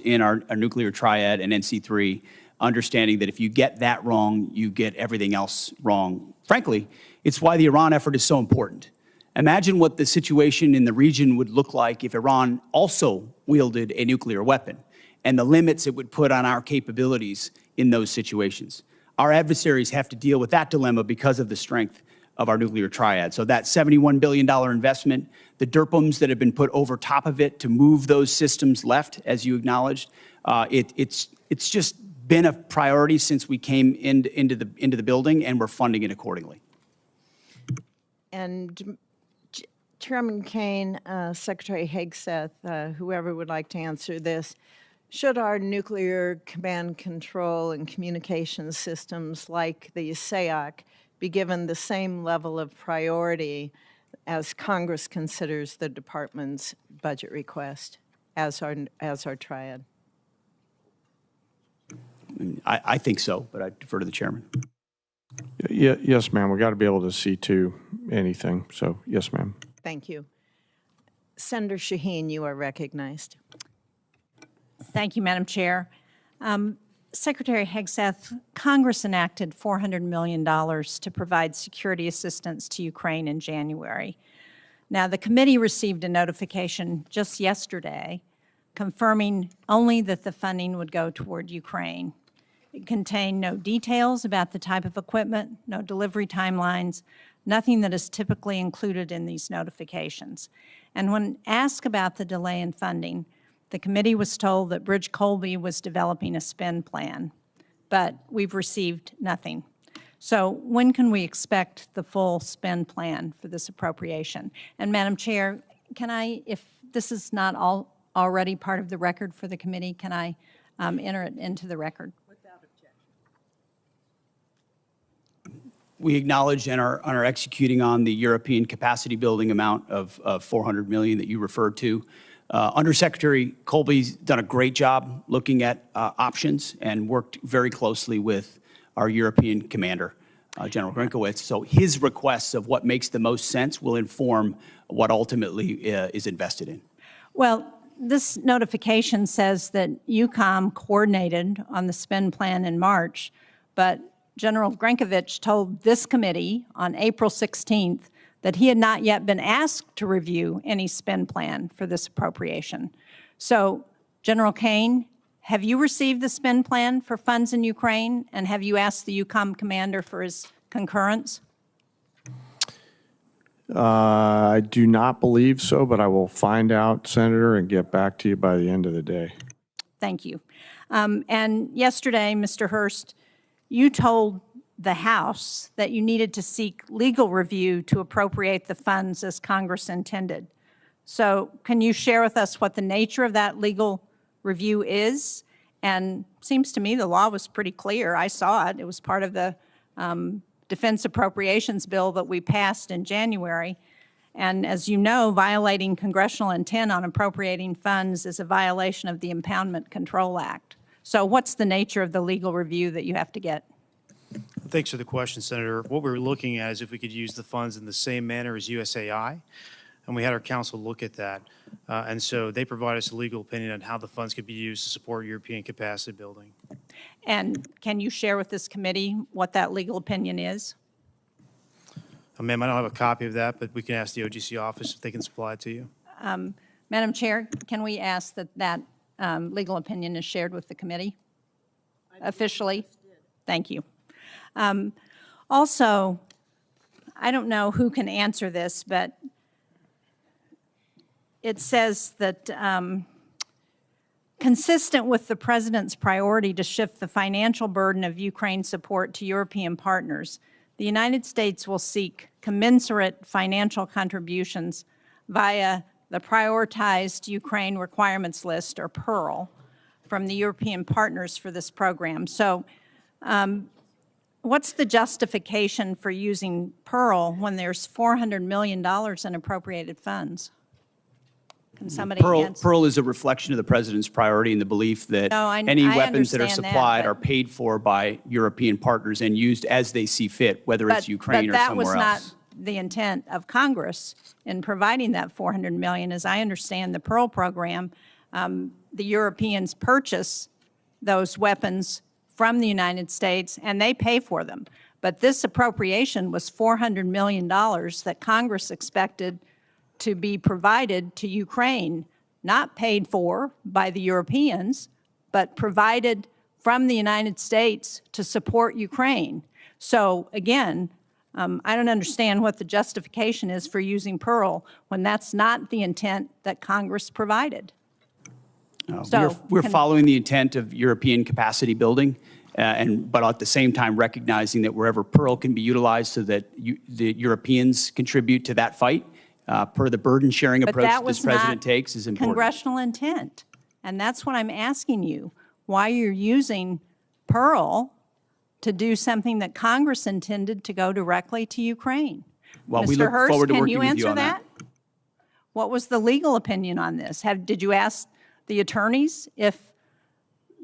in our nuclear triad and NC3, understanding that if you get that wrong, you get everything else wrong. Frankly, it's why the Iran effort is so important. Imagine what the situation in the region would look like if Iran also wielded a nuclear weapon and the limits it would put on our capabilities in those situations. Our adversaries have to deal with that dilemma because of the strength of our nuclear triad. So that $71 billion investment, the DERPMs that have been put over top of it to move those systems left, as you acknowledged, it's just been a priority since we came into the building, and we're funding it accordingly. And Chairman Caine, Secretary Hegseth, whoever would like to answer this, should our nuclear command control and communication systems like the SAOC be given the same level of priority as Congress considers the department's budget request as our triad? I think so, but I defer to the chairman. Yes, ma'am. We got to be able to see to anything. So, yes, ma'am. Thank you. Senator Shaheen, you are recognized. Thank you, Madam Chair. Secretary Hegseth, Congress enacted $400 million to provide security assistance to Ukraine in January. Now, the committee received a notification just yesterday confirming only that the funding would go toward Ukraine. It contained no details about the type of equipment, no delivery timelines, nothing that is typically included in these notifications. And when asked about the delay in funding, the committee was told that Bridge Colby was developing a spend plan, but we've received nothing. So when can we expect the full spend plan for this appropriation? And Madam Chair, can I, if this is not already part of the record for the committee, can I enter it into the record? Without objection. We acknowledge and are executing on the European capacity building amount of $400 million that you referred to. Undersecretary Colby's done a great job looking at options and worked very closely with our European commander, General Grinkowitz. So his requests of what makes the most sense will inform what ultimately is invested in. Well, this notification says that EUCOM coordinated on the spend plan in March, but General Grinkowitz told this committee on April 16th that he had not yet been asked to review any spend plan for this appropriation. So, General Caine, have you received the spend plan for funds in Ukraine, and have you asked the EUCOM commander for his concurrence? I do not believe so, but I will find out, Senator, and get back to you by the end of the day. Thank you. And yesterday, Mr. Hurst, you told the House that you needed to seek legal review to appropriate the funds as Congress intended. So can you share with us what the nature of that legal review is? And seems to me the law was pretty clear. I saw it. It was part of the defense appropriations bill that we passed in January. And as you know, violating congressional intent on appropriating funds is a violation of the Impoundment Control Act. So what's the nature of the legal review that you have to get? Thanks for the question, Senator. What we were looking at is if we could use the funds in the same manner as USAI, and we had our counsel look at that. And so they provided us a legal opinion on how the funds could be used to support European capacity building. And can you share with this committee what that legal opinion is? Ma'am, I don't have a copy of that, but we can ask the OGC office if they can supply it to you. Madam Chair, can we ask that that legal opinion is shared with the committee officially? Thank you. Also, I don't know who can answer this, but it says that consistent with the President's priority to shift the financial burden of Ukraine support to European partners, the United States will seek commensurate financial contributions via the Prioritized Ukraine Requirements List, or PEARL, from the European partners for this program. So what's the justification for using PEARL when there's $400 million in appropriated funds? Can somebody answer? PEARL is a reflection of the President's priority and the belief that any weapons that are supplied are paid for by European partners and used as they see fit, whether it's Ukraine or somewhere else. the intent of Congress in providing that $400 million. As I understand the Pearl program, the Europeans purchase those weapons from the United States, and they pay for them. But this appropriation was $400 million that Congress expected to be provided to Ukraine, not paid for by the Europeans, but provided from the United States to support Ukraine. So again, I don't understand what the justification is for using Pearl when that's not the intent that Congress provided. We're following the intent of European capacity building, but at the same time recognizing that wherever Pearl can be utilized so that the Europeans contribute to that fight, per the burden sharing But approach that this was president not takes is important. congressional intent. And that's what I'm asking you, why you're using Pearl to do something that Congress intended to go directly to Ukraine. Well, we Mr. look Hurst, forward to can working you with you answer on that. What was the legal opinion on this? Did you ask the attorneys if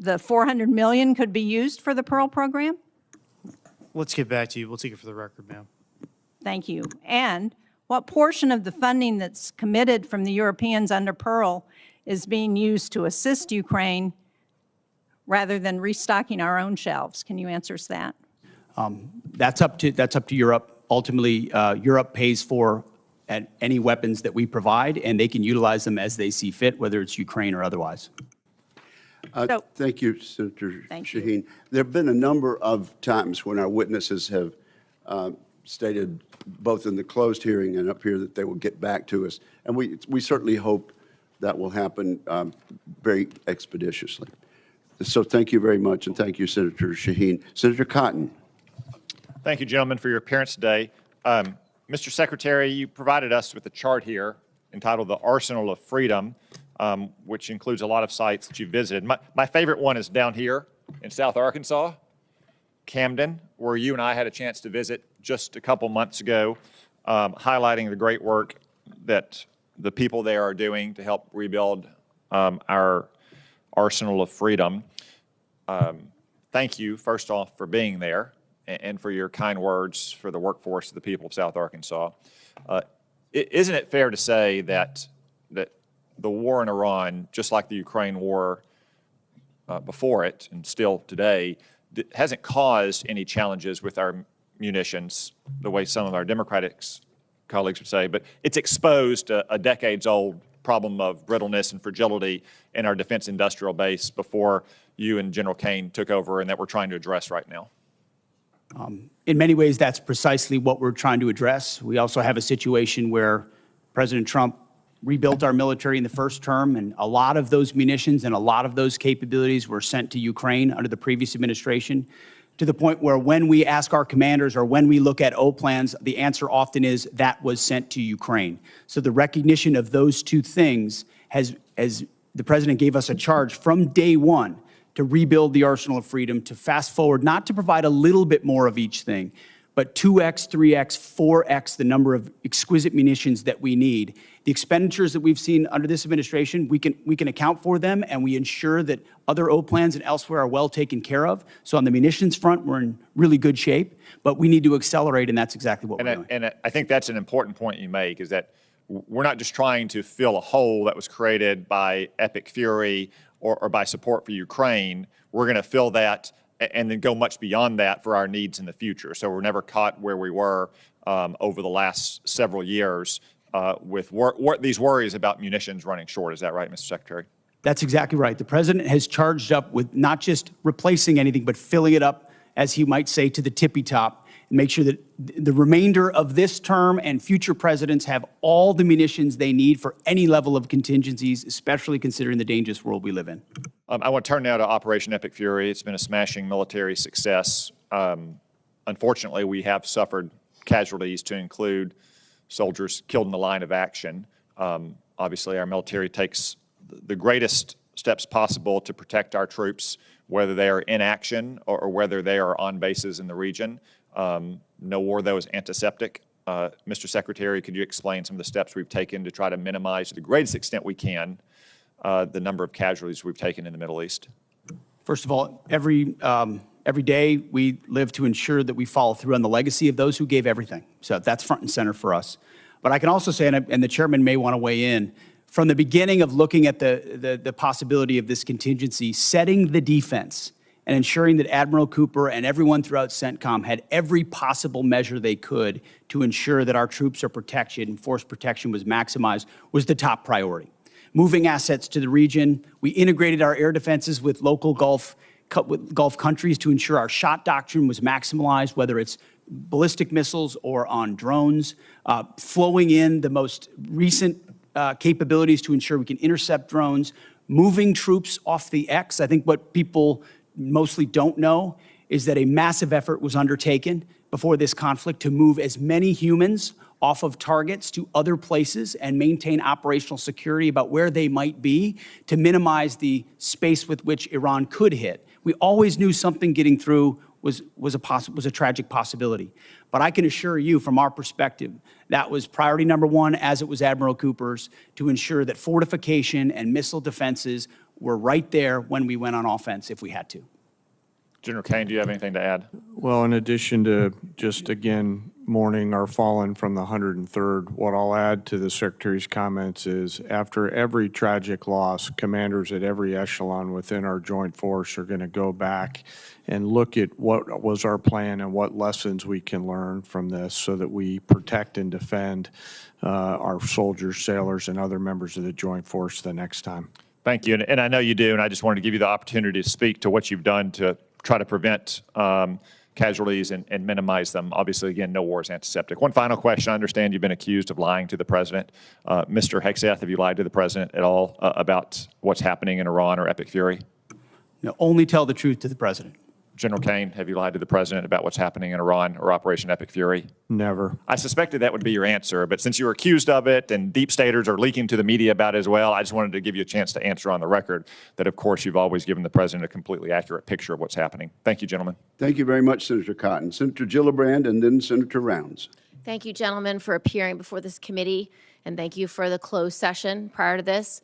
the $400 million could be used for the Pearl program? Let's get back to you. We'll take it for the record, ma'am. Thank you. And what portion of the funding that's committed from the Europeans under Pearl is being used to assist Ukraine rather than restocking our own shelves? Can you answer us that? That's up to Europe. Ultimately, Europe pays for any weapons that we provide, and they can utilize them as they see fit, whether it's Ukraine or otherwise. Thank you, Senator Thank you. Shaheen. There have been a number of times when our witnesses have stated, both in the closed hearing and up here, that they will get back to us. And we certainly hope that will happen very expeditiously. So thank you very much, and thank you, Senator Shaheen. Senator Cotton. Thank you, gentlemen, for your appearance today. Mr. Secretary, you provided us with a chart here entitled The Arsenal of Freedom, which includes a lot of sites that you visited. My favorite one is down here in South Arkansas, Camden, where you and I had a chance to visit just a couple months ago, highlighting the great work that the people there are doing to help rebuild our arsenal of freedom. Thank you, first off, for being there and for your kind words for the workforce of the people of South Arkansas. Isn't it fair to say that the war in Iran, just like the Ukraine war before it and still today, hasn't caused any challenges with our munitions the way some of our Democratic colleagues would say, but it's exposed a decades-old problem of brittleness and fragility in our defense industrial base before you and General Caine took over, and that we're trying to address right now? In many ways, that's precisely what we're trying to address. We also have a situation where President Trump rebuilt our military in the first term, and a lot of those munitions and a lot of those capabilities were sent to Ukraine under the previous administration, to the point where when we ask our commanders or when we look at O plans, the answer often is that was sent to Ukraine. So the recognition of those two things has, as the president gave us a charge from day one to rebuild the arsenal of freedom, to fast forward, not to provide a little bit more of each thing, but 2x, 3x, 4x the number of exquisite munitions that we need. The expenditures that we've seen under this administration, we can account for them, and we ensure that other O plans and elsewhere are well taken care of. So on the munitions front, we're in really good shape, but we need to accelerate, and that's exactly what we're doing. And I think that's an important point you make, is that we're not just trying to fill a hole that was created by epic fury or by support for Ukraine. We're going to fill that and then go much beyond that for our needs in the future. So we're never caught where we were over the last several years with these worries about munitions running short. Is that right, Mr. Secretary? That's exactly right. The president has charged up with not just replacing anything, but filling it up, as he might say, to the tippy top, and make sure that the remainder of this term and future presidents have all the munitions they need for any level of contingencies, especially considering the dangerous world we live in. I want to turn now to Operation Epic Fury. It's been a smashing military success. Unfortunately, we have suffered casualties, to include soldiers killed in the line of action. Obviously, our military takes the greatest steps possible to protect our troops, whether they are in action or whether they are on bases in the region. No war, though, is antiseptic. Mr. Secretary, could you explain some of the steps we've taken to try to minimize, to the greatest extent we can, the number of casualties we've taken in the Middle East? First of all, every Every day, we live to ensure that we follow through on the legacy of those who gave everything. So that's front and center for us. But I can also say, and the chairman may want to weigh in, from the beginning of looking at the possibility of this contingency, setting the defense and ensuring that Admiral Cooper and everyone throughout CENTCOM had every possible measure they could to ensure that our troops are protected and force protection was maximized was the top priority. Moving assets to the region, we integrated our air defenses with local Gulf countries to ensure our shot doctrine was maximized, whether it's ballistic missiles or on drones, flowing in the most recent capabilities to ensure we can intercept drones, moving troops off the X. I think what people mostly don't know is that a massive effort was undertaken before this conflict to move as many humans off of targets to other places and maintain operational security about where they might be to minimize the space with which Iran could hit. We always knew something getting through was a tragic possibility. But I can assure you, from our perspective, that was priority number one, as it was Admiral Cooper's, to ensure that fortification and missile defenses were right there when we went on offense if we had to. General Caine, do you have anything to add? Well, in addition to just, again, mourning our fallen from the 103rd, what I'll add to the Secretary's comments is after every tragic loss, commanders at every echelon within our joint force are going to go back and look at what was our plan and what lessons we can learn from this so that we protect and defend our soldiers, sailors, and other members of the joint force the next time. Thank you. And I know you do, and I just wanted to give you the opportunity to speak to what you've done to try to prevent casualties and minimize them. Obviously, again, no war is antiseptic. One final question. I understand you've been accused of lying to the president. Mr. Hegseth, have you lied to the president at all about what's happening in Iran or Epic Fury? No, only tell the truth to the president. General Caine, have you lied to the president about what's happening in Iran or Operation Epic Fury? Never. I suspected that would be your answer, but since you were accused of it and deep staters are leaking to the media about it as well, I just wanted to give you a chance to answer on the record that, of course, you've always given the president a completely accurate picture of what's happening. Thank you, gentlemen. Thank you very much, Senator Cotton. Senator Gillibrand and then Senator Rounds. Thank you, gentlemen, for appearing before this committee, and thank you for the closed session prior to this.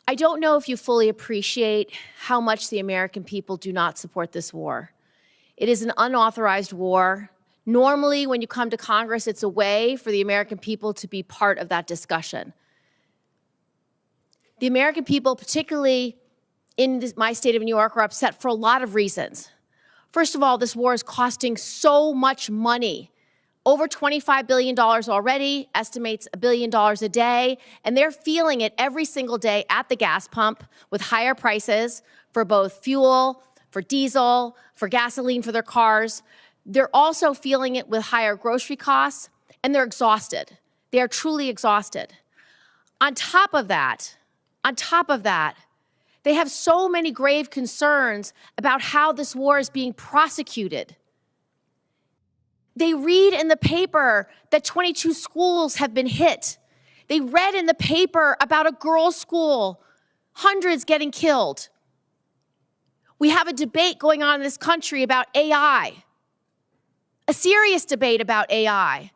I don't know if you fully appreciate how much the American people do not support this war. It is an unauthorized war. Normally, when you come to Congress, it's a way for the American people to be part of that discussion. The American people, particularly in my state of New York, are upset for a lot of reasons. First of all, this war is costing so much money. Over $25 billion already, estimates $1 billion a day, and they're feeling it every single day at the gas pump with higher prices for both fuel, for diesel, for gasoline for their cars. They're also feeling it with higher grocery costs, and they're exhausted. They are truly exhausted. On top of that, they have so many grave concerns about how this war is being prosecuted. They read in the paper that 22 schools have been hit. They read in the paper about a girls' school, hundreds getting killed. We have a debate going on in this country about AI, a serious debate about AI.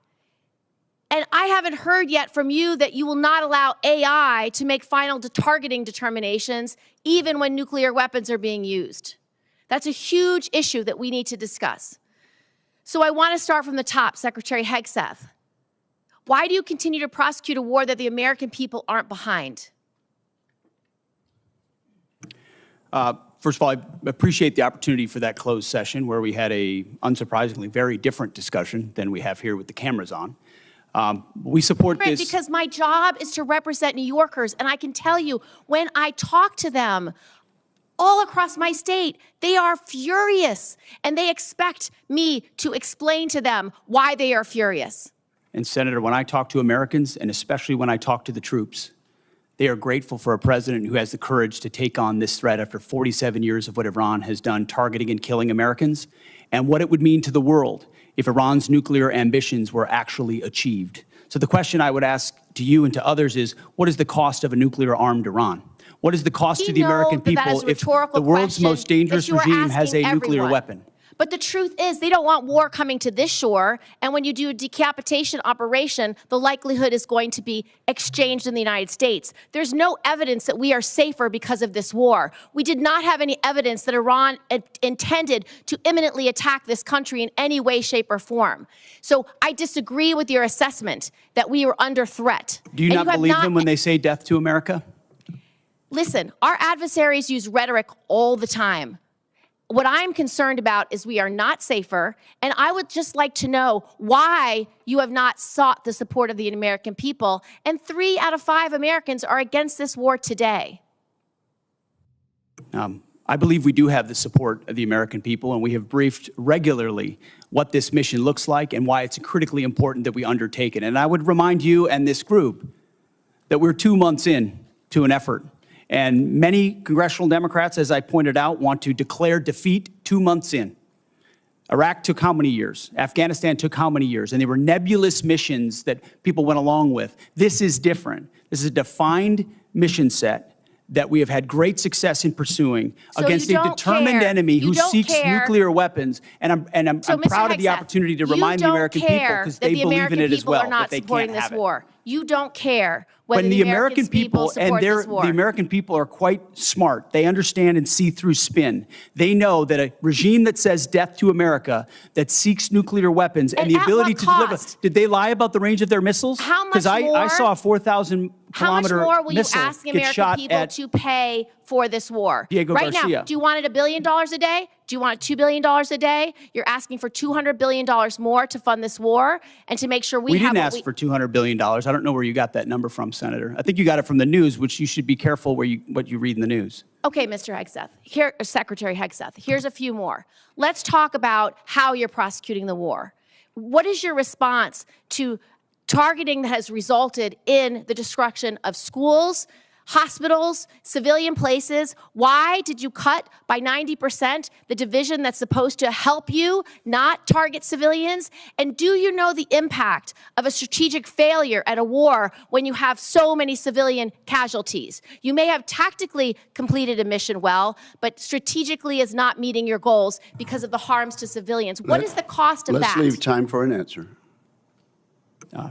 And I haven't heard yet from you that you will not allow AI to make final targeting determinations, even when nuclear weapons are being used. That's a huge issue that we need to discuss. So I want to start from the top, Secretary Hegseth. Why do you continue to prosecute a war that the American people aren't behind? First of all, I appreciate the opportunity for that closed session where we had a, unsurprisingly, very different discussion than we have here with the cameras on. We support this. Because my job is to represent New Yorkers, and I can tell you, when I talk to them all across my state, they are furious, and they expect me to explain to them why they are furious. And Senator, when I talk to Americans, and especially when I talk to the troops, they are grateful for a president who has the courage to take on this threat after 47 years of what Iran has done, targeting and killing Americans, and what it would mean to the world if Iran's nuclear ambitions were actually achieved. So the question I would ask to you and to others is, what is the cost of a nuclear-armed Iran? What is the cost to the American people if the world's most dangerous regime has a nuclear weapon? But the truth is, they don't want war coming to this shore. And when you do a decapitation operation, the likelihood is going to be exchanged in the United States. There's no evidence that we are safer because of this war. We did not have any evidence that Iran intended to imminently attack this country in any way, shape, or form. So I disagree with your assessment that we were under threat. Do you not believe them when they say death to America? Listen, our adversaries use rhetoric all the time. What I'm concerned about is we are not safer, and I would just like to know why you have not sought the support of the American people, and 3 out of 5 Americans are against this war today. I believe we do have the support of the American people, and we have briefed regularly what this mission looks like and why it's critically important that we undertake it. And I would remind you and this group that we're 2 months in to an effort. And many congressional Democrats, as I pointed out, want to declare defeat 2 months in. Iraq took how many years? Afghanistan took how many years? And they were nebulous missions that people went along with. This is different. This is a defined mission set that we have had great success in pursuing against a determined enemy who seeks nuclear weapons. And I'm proud of the opportunity to remind the American people, because they believe in it as well, that they can't have it. You don't care whether the American people support this war. The American people are quite smart. They understand and see through spin. They know that a regime that says death to America, that seeks nuclear weapons and the ability to deliver. Did they lie about the range of their missiles? How much Because I saw a 4,000 How much kilometer more will you missile ask the get American shot people at to pay for this war? Diego right Garcia. now, do you want it $1 billion a day? Do you want it $2 billion a day? You're asking for $200 billion more to fund this war and to make sure we have didn't ask for $200 billion. I don't know where you got that number from, Senator. I think you got it from the news, which you should be careful what you read in the news. Okay, Mr. Hegseth, Secretary Hegseth, here's a few more. Let's talk about how you're prosecuting the war. What is your response to targeting that has resulted in the destruction of schools, hospitals, civilian places? Why did you cut by 90% the division that's supposed to help you not target civilians? And do you know the impact of a strategic failure at a war when you have so many civilian casualties? You may have tactically completed a mission well, but strategically is not meeting your goals because of the harms to civilians. What is the cost of that? Let's leave time for an answer.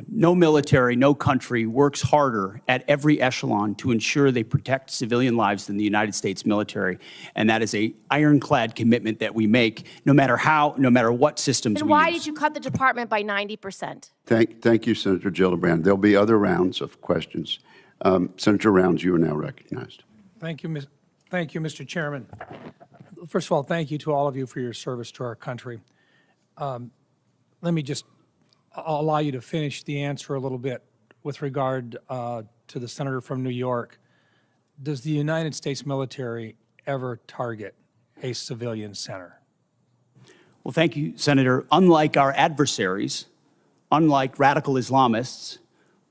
No military, no country works harder at every echelon to ensure they protect civilian lives than the United States military. And that is a ironclad commitment that we make, no matter what systems we use. And why did you cut the department by 90%? Thank you, Senator Gillibrand. There'll be other rounds of questions. Senator Rounds, you are now recognized. Thank you, Mr. Chairman. First of all, thank you to all of you for your service to our country. Let me just I'll allow you to finish the answer a little bit with regard to the senator from New York. Does the United States military ever target a civilian center? Well, thank you, Senator. Unlike our adversaries, unlike radical Islamists,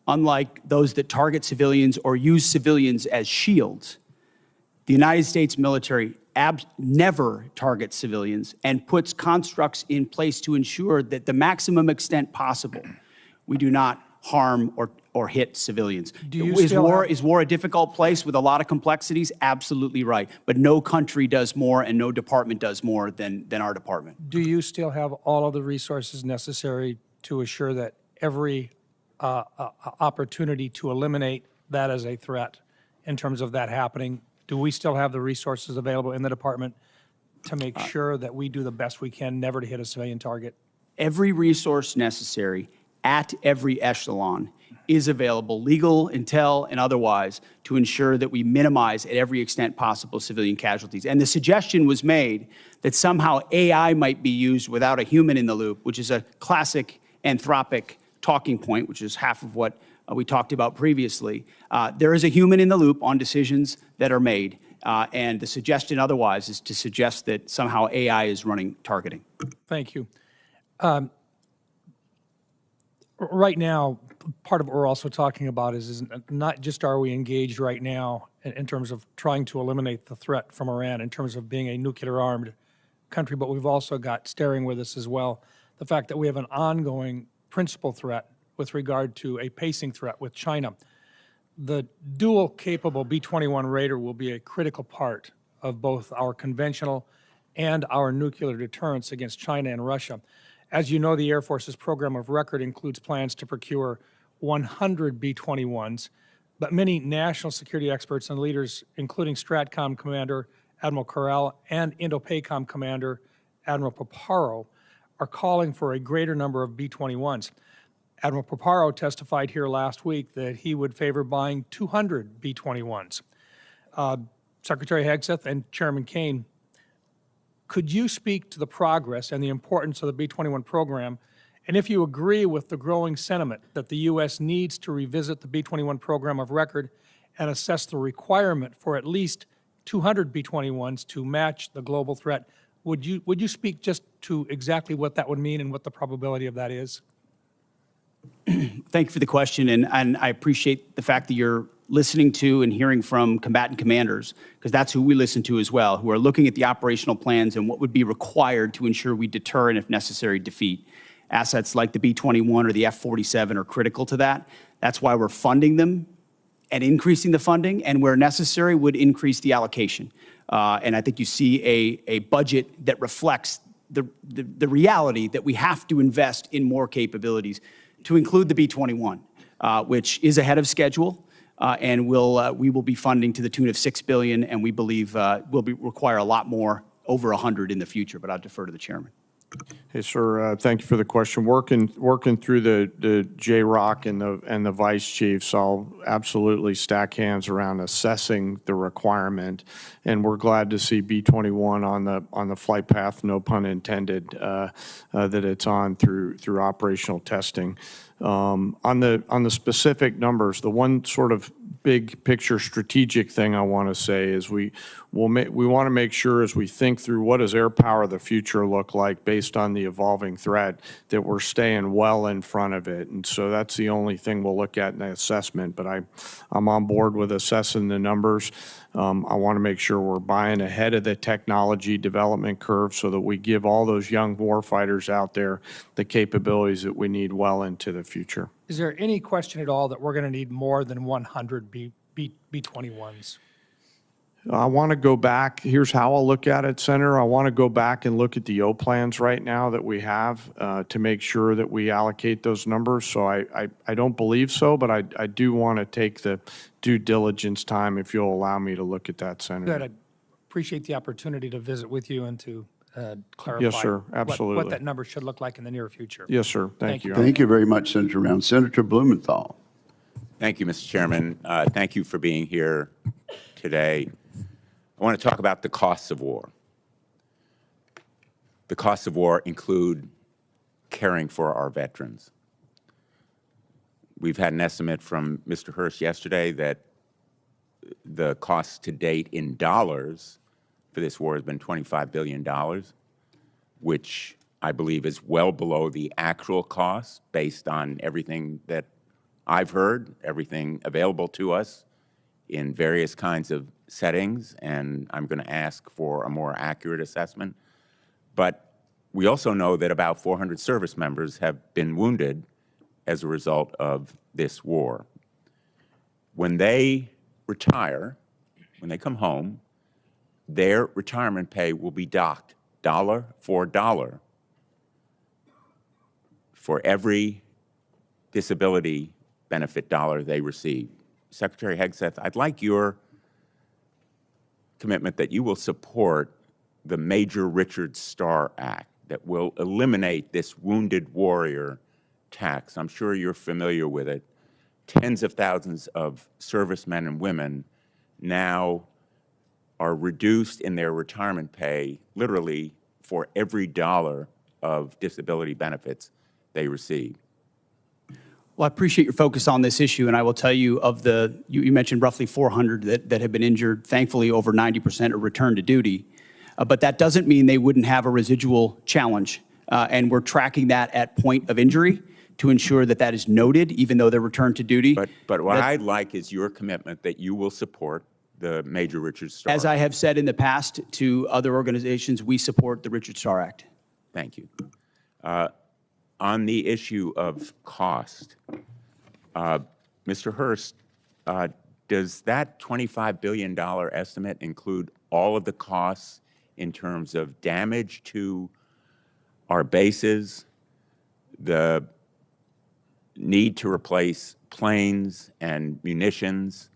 unlike those that target civilians or use civilians as shields, the United States military never targets civilians and puts constructs in place to ensure that the maximum extent possible, we do not harm or hit civilians. Is war a difficult place with a lot of complexities? Absolutely right. But no country does more and no department does more than our department. Do you still have all of the resources necessary to assure that every opportunity to eliminate that as a threat in terms of that happening? Do we still have the resources available in the department to make sure that we do the best we can never to hit a civilian target? Every resource necessary at every echelon is available, legal, intel, and otherwise, to ensure that we minimize at every extent possible civilian casualties. And the suggestion was made that somehow AI might be used without a human in the loop, which is a classic Anthropic talking point, which is half of what we talked about previously. There is a human in the loop on decisions that are made, and the suggestion otherwise is to suggest that somehow AI is running targeting. Thank you. Right now, part of what we're also talking about is not just are we engaged right now in terms of trying to eliminate the threat from Iran in terms of being a nuclear-armed country, but we've also got staring with us as well the fact that we have an ongoing principal threat with regard to a pacing threat with China. The dual-capable B-21 Raider will be a critical part of both our conventional and our nuclear deterrence against China and Russia. As you know, the Air Force's program of record includes plans to procure 100 B-21s, but many national security experts and leaders, including STRATCOM Commander Admiral Corral and INDOPACOM Commander Admiral Paparo, are calling for a greater number of B-21s. Admiral Paparo testified here last week that he would favor buying 200 B-21s. Secretary Hegseth and Chairman Caine, could you speak to the progress and the importance of the B-21 program, and if you agree with the growing sentiment that the U.S. needs to revisit the B-21 program of record and assess the requirement for at least 200 B-21s to match the global threat, would you speak just to exactly what that would mean and what the probability of that is? Thank you for the question, and I appreciate the fact that you're listening to and hearing from combatant commanders, because that's who we listen to as well, who are looking at the operational plans and what would be required to ensure we deter and, if necessary, defeat. Assets like the B-21 or the F-47 are critical to that. That's why we're funding them and increasing the funding, and where necessary would increase the allocation. And I think you see a budget that reflects the reality that we have to invest in more capabilities to include the B-21, which is ahead of schedule. And we will be funding to the tune of $6 billion, and we believe will require a lot more, over 100 in the future. But I'll defer to the chairman. Hey, sir, thank you for the question. Working through the JROC and the vice chiefs, I'll absolutely stack hands around assessing the requirement, and we're glad to see B-21 on the flight path, no pun intended, that it's on through operational testing. On the specific numbers, the one sort of big picture strategic thing I want to say is we want to make sure, as we think through what does air power of the future look like based on the evolving threat, that we're staying well in front of it. And so that's the only thing we'll look at in the assessment. But I'm on board with assessing the numbers. I want to make sure we're buying ahead of the technology development curve so that we give all those young warfighters out there the capabilities that we need well into the future. Is there any question at all that we're going to need more than 100 B-21s? I want to go back. Here's how I'll look at it, Senator. I want to go back and look at the O plans right now that we have to make sure that we allocate those numbers. So I don't believe so, but I do want to take the due diligence time, if you'll allow me to look at that, Senator. Good. I appreciate the opportunity to visit with you and to clarify Yes, sir. Absolutely. what that number should look like in the near future. Yes, sir. Thank you. Thank you very much, Senator Brown. Senator Blumenthal. Thank you, Mr. Chairman. Thank you for being here today. I want to talk about the costs of war. The costs of war include caring for our veterans. We've had an estimate from Mr. Hurst yesterday that the cost to date in dollars for this war has been $25 billion, which I believe is well below the actual cost based on everything that I've heard, everything available to us in various kinds of settings, and I'm going to ask for a more accurate assessment. But we also know that about 400 service members have been wounded as a result of this war. When they retire, when they come home, their retirement pay will be docked dollar for dollar for every disability benefit dollar they receive. Secretary Hegseth, I'd like your commitment that you will support the Major Richard Starr Act that will eliminate this wounded warrior tax. I'm sure you're familiar with it. Tens of thousands of servicemen and women now are reduced in their retirement pay literally for every dollar of disability benefits they receive. Well, I appreciate your focus on this issue, and I will tell you you mentioned roughly 400 that have been injured. Thankfully, over 90% are returned to duty. But that doesn't mean they wouldn't have a residual challenge. And we're tracking that at point of injury to ensure that that is noted, even though they're returned to duty. But what I'd like is your commitment that you will support the Major Richard Starr. As I have said in the past to other organizations, we support the Richard Starr Act. Thank you. On the issue of cost, Mr. Hurst, does that $25 billion estimate include all of the costs in terms of damage to our bases, the need to replace planes and munitions,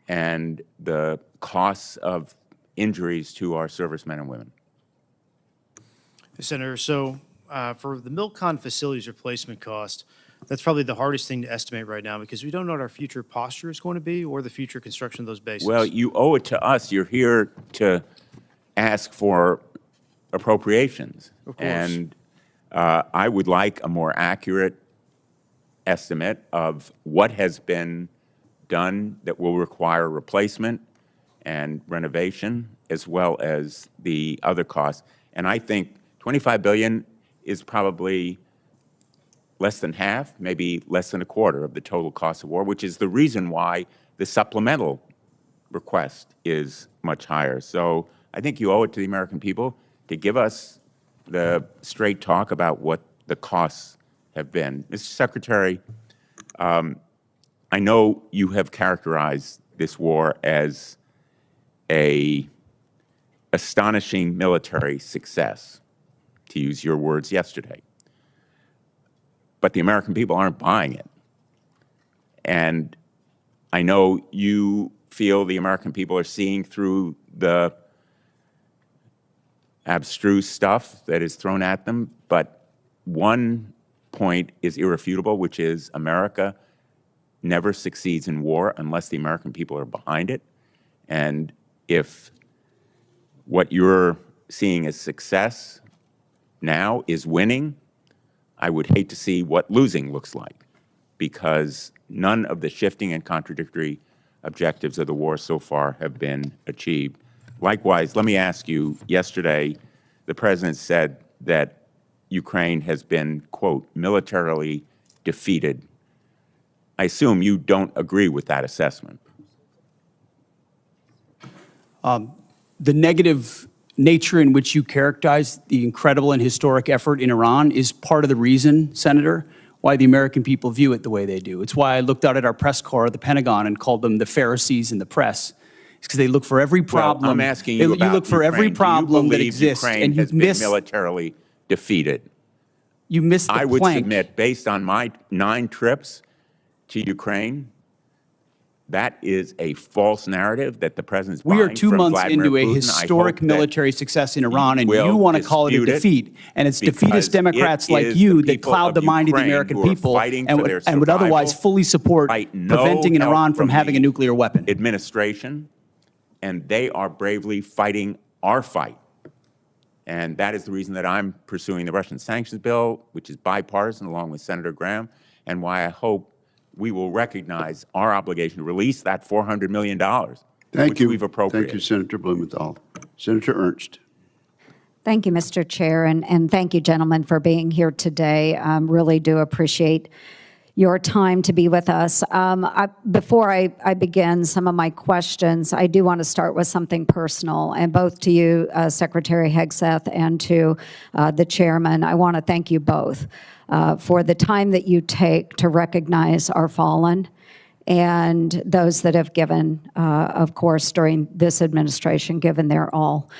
and the costs of injuries to our servicemen and women. Senator, so for the MilCon facilities replacement cost, that's probably the hardest thing to estimate right now because we don't know what our future posture is going to be or the future construction of those bases. Well, you owe it to us. You're here to ask for appropriations. Of course. And I would like a more accurate estimate of what has been done that will require replacement and renovation, as well as the other costs. And I think $25 billion is probably less than half, maybe less than a quarter of the total cost of war, which is the reason why the supplemental request is much higher. So I think you owe it to the American people to give us the straight talk about what the costs have been. Mr. Secretary, I know you have characterized this war as an astonishing military success, to use your words yesterday. But the American people aren't buying it. And I know you feel the American people are seeing through the abstruse stuff that is thrown at them, but one point is irrefutable, which is America never succeeds in war unless the American people are behind it. And if what you're seeing as success now is winning, I would hate to see what losing looks like, because none of the shifting and contradictory objectives of the war so far have been achieved. Likewise, let me ask you, yesterday, the President said that Ukraine has been, quote, militarily defeated. I assume you don't agree with that assessment. The negative nature in which you characterize the incredible and historic effort in Iran is part of the reason, Senator, why the American people view it the way they do. It's why I looked out at our press corps at the Pentagon and called them the Pharisees in the press. It's because they look for every problem. Well, I'm asking you about you look for every Ukraine. problem that Do you believe exists, Ukraine and you has been miss. militarily defeated? You missed the I would plank. submit, based on my 9 trips to Ukraine, that is a false narrative that the President's We are buying 2 from months Vladimir into a Putin. I historic hope that military success in Iran, and will you want to call it a dispute it, defeat. And it's because defeatist Democrats it like is you the that people cloud the of mind of the Ukraine American who are people fighting and for their would otherwise survival, fully support fight no preventing help Iran from having the a nuclear weapon. Administration, and they are bravely fighting our fight. And that is the reason that I'm pursuing the Russian sanctions bill, which is bipartisan, along with Senator Graham, and why I hope we will recognize our obligation to release that $400 million, which we've appropriated. Thank you, Senator Blumenthal. Senator Ernst. Thank you, Mr. Chair, and thank you, gentlemen, for being here today. Really do appreciate your time to be with us. Before I begin some of my questions, I do want to start with something personal, and both to you, Secretary Hegseth, and to the chairman. I want to thank you both for the time that you take to recognize our fallen and those that have given, of course, during this administration, given their all.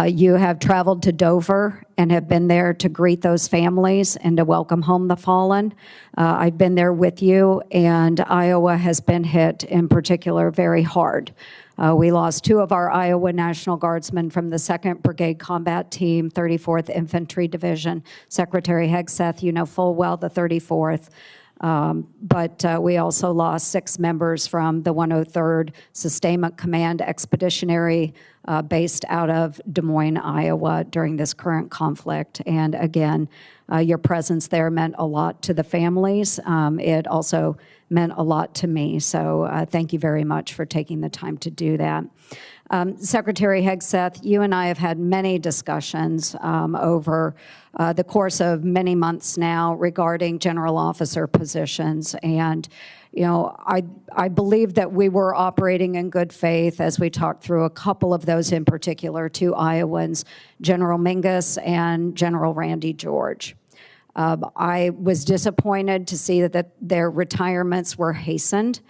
You have traveled to Dover and have been there to greet those families and to welcome home the fallen. I've been there with you, and Iowa has been hit in particular very hard. We lost 2 of our Iowa National Guardsmen from the 2nd Brigade Combat Team, 34th Infantry Division. Secretary Hegseth, you know full well the 34th. But we also lost 6 members from the 103rd Sustainment Command Expeditionary based out of Des Moines, Iowa during this current conflict. And again, your presence there meant a lot to the families. It also meant a lot to me. So thank you very much for taking the time to do that. Secretary Hegseth, you and I have had many discussions over the course of many months now regarding general officer positions. And, you know, I believe that we were operating in good faith as we talked through a couple of those in particular, 2 Iowans, General Mingus and General Randy George. I was disappointed to see that their retirements were hastened.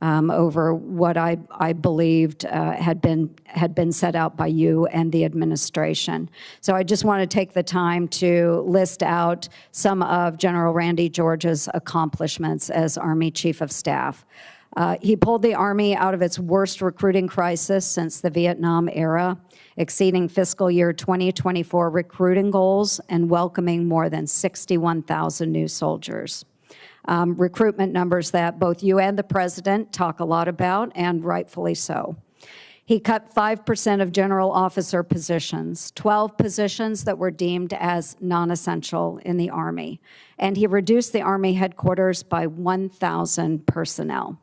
over what I believed had been set out by you and the administration. So I just want to take the time to list out some of General Randy George's accomplishments as Army Chief of Staff. He pulled the Army out of its worst recruiting crisis since the Vietnam era, exceeding fiscal year 2024 recruiting goals and welcoming more than 61,000 new soldiers. Recruitment numbers that both you and the President talk a lot about, and rightfully so. He cut 5% of general officer positions, 12 positions that were deemed as non-essential in the Army, and he reduced the Army headquarters by 1,000 personnel.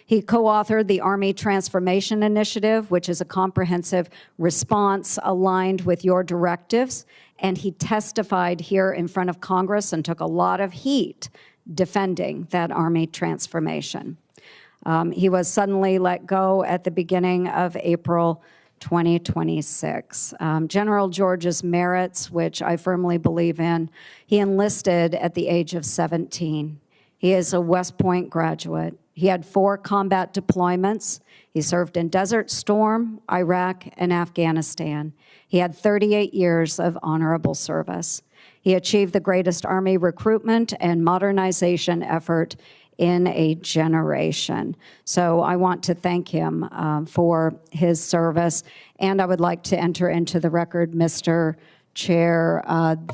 He co-authored the Army Transformation Initiative, which is a comprehensive response aligned with your directives, and he testified here in front of Congress and took a lot of heat defending that Army transformation. He was suddenly let go at the beginning of April 2026. General George's merits, which I firmly believe in, he enlisted at the age of 17. He is a West Point graduate. He had 4 combat deployments. He served in Desert Storm, Iraq, and Afghanistan. He had 38 years of honorable service. He achieved the greatest Army recruitment and modernization effort in a generation. So I want to thank him for his service. And I would like to enter into the record, Mr. Chair,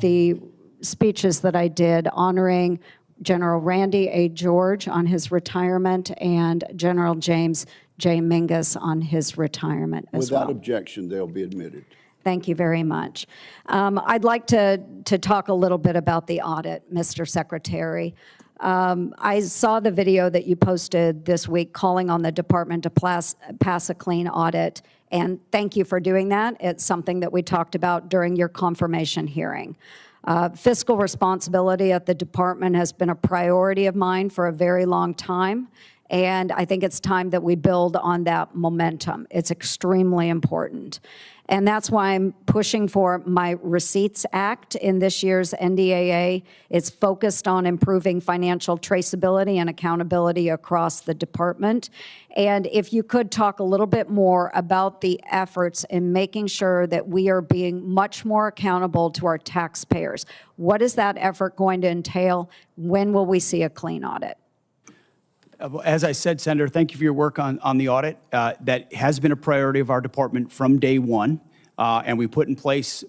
the speeches that I did honoring General Randy A. George on his retirement and General James J. Mingus on his retirement as well. Without objection, they'll be admitted. Thank you very much. I'd like to talk a little bit about the audit, Mr. Secretary. I saw the video that you posted this week calling on the department to pass a clean audit, and thank you for doing that. It's something that we talked about during your confirmation hearing. Fiscal responsibility at the department has been a priority of mine for a very long time, and I think it's time that we build on that momentum. It's extremely important. And that's why I'm pushing for my Receipts Act in this year's NDAA. It's focused on improving financial traceability and accountability across the department. And if you could talk a little bit more about the efforts in making sure that we are being much more accountable to our taxpayers. What is that effort going to entail? When will we see a clean audit? As I said, Senator, thank you for your work on the audit. That has been a priority of our department from day one. And we put in place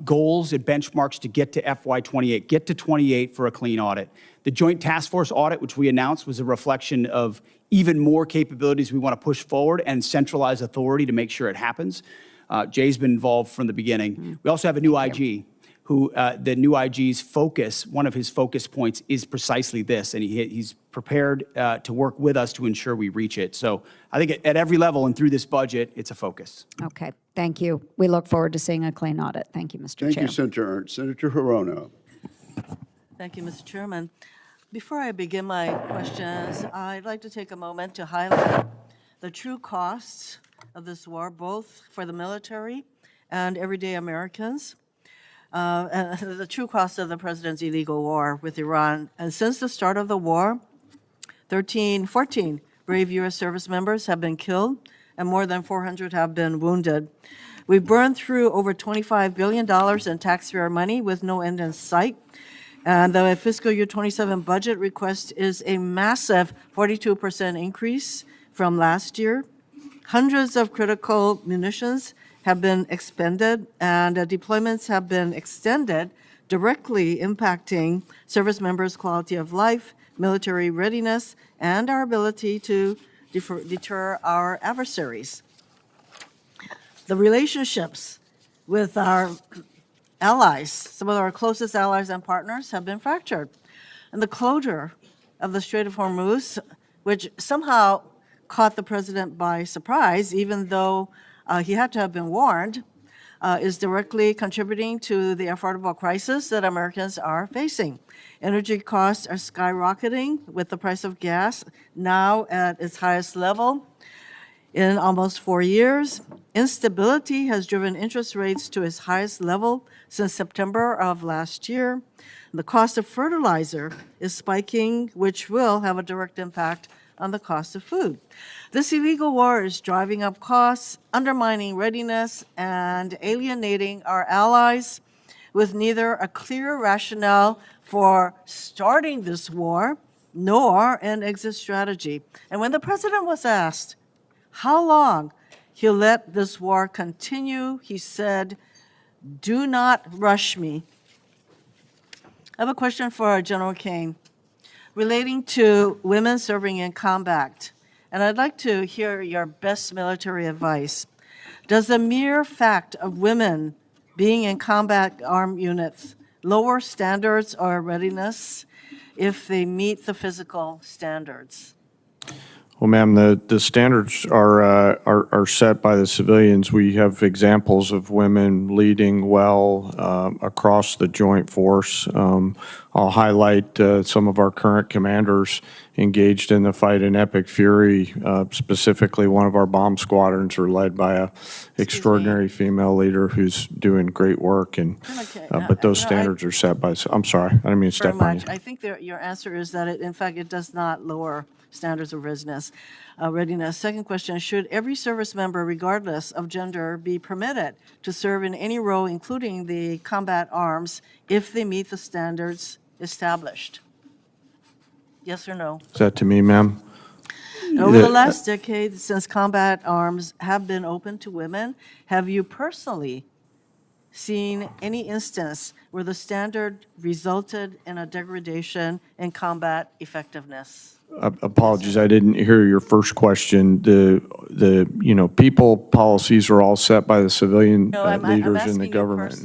goals and benchmarks to get to FY28, get to 28 for a clean audit. The Joint Task Force audit, which we announced, was a reflection of even more capabilities we want to push forward and centralize authority to make sure it happens. Jay's been involved from the beginning. We also have a new IG. Who the new IG's focus, one of his focus points is precisely this, and he's prepared to work with us to ensure we reach it. So I think at every level and through this budget, it's a focus. Okay, thank you. We look forward to seeing a clean audit. Thank you, Mr. Chair. Thank you, Senator Ernst. Senator Hirono. Thank you, Mr. Chairman. Before I begin my questions, I'd like to take a moment to highlight the true costs of this war, both for the military and everyday Americans. The true cost of the president's illegal war with Iran. And since the start of the war, 14 brave U.S. service members have been killed and more than 400 have been wounded. We've burned through over $25 billion in taxpayer money with no end in sight. And the fiscal year 27 budget request is a massive 42% increase from last year. Hundreds of critical munitions have been expended, and deployments have been extended, directly impacting service members' quality of life, military readiness, and our ability to deter our adversaries. The relationships with our allies, some of our closest allies and partners, have been fractured. And the closure of the Strait of Hormuz, which somehow caught the president by surprise, even though he had to have been warned, is directly contributing to the affordable crisis that Americans are facing. Energy costs are skyrocketing with the price of gas now at its highest level in almost 4 years. Instability has driven interest rates to its highest level since September of last year. The cost of fertilizer is spiking, which will have a direct impact on the cost of food. This illegal war is driving up costs, undermining readiness, and alienating our allies with neither a clear rationale for starting this war nor an exit strategy. And when the president was asked how long he'll let this war continue, he said, "Do not rush me." I have a question for General Caine relating to women serving in combat, and I'd like to hear your best military advice. Does the mere fact of women being in combat armed units lower standards or readiness if they meet the physical standards? Well, ma'am, the standards are set by the civilians. We have examples of women leading well across the joint force. I'll highlight some of our current commanders engaged in the fight in Epic Fury. Specifically, one of our bomb squadrons are led by an extraordinary female leader who's doing great work. And but those standards are set by. I'm sorry, I didn't mean to step on you. I think your answer is that in fact it does not lower standards of readiness. Second question, should every service member, regardless of gender, be permitted to serve in any role, including the combat arms, if they meet the standards established? Yes or no? Is that to me, ma'am? Over the last decade, since combat arms have been open to women, have you personally seen any instance where the standard resulted in a degradation in combat effectiveness? Apologies, I didn't hear your first question. The people policies are all set by the civilian leaders in the government.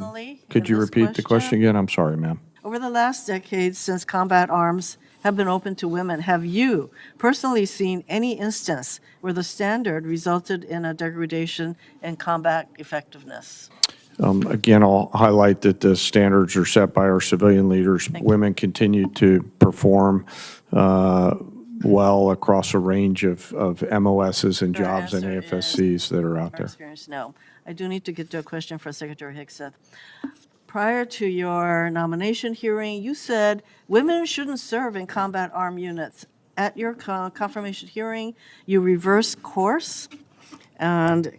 Could you repeat the question again? I'm sorry, ma'am. Over the last decade, since combat arms have been open to women, have you personally seen any instance where the standard resulted in a degradation in combat effectiveness? Again, I'll highlight that the standards are set by our civilian leaders. Women continue to perform well across a range of MOSs and jobs and AFSCs that are out there. No. I do need to get to a question for Secretary Hegseth. Prior to your nomination hearing, you said women shouldn't serve in combat armed units. At your confirmation hearing, you reversed course, and,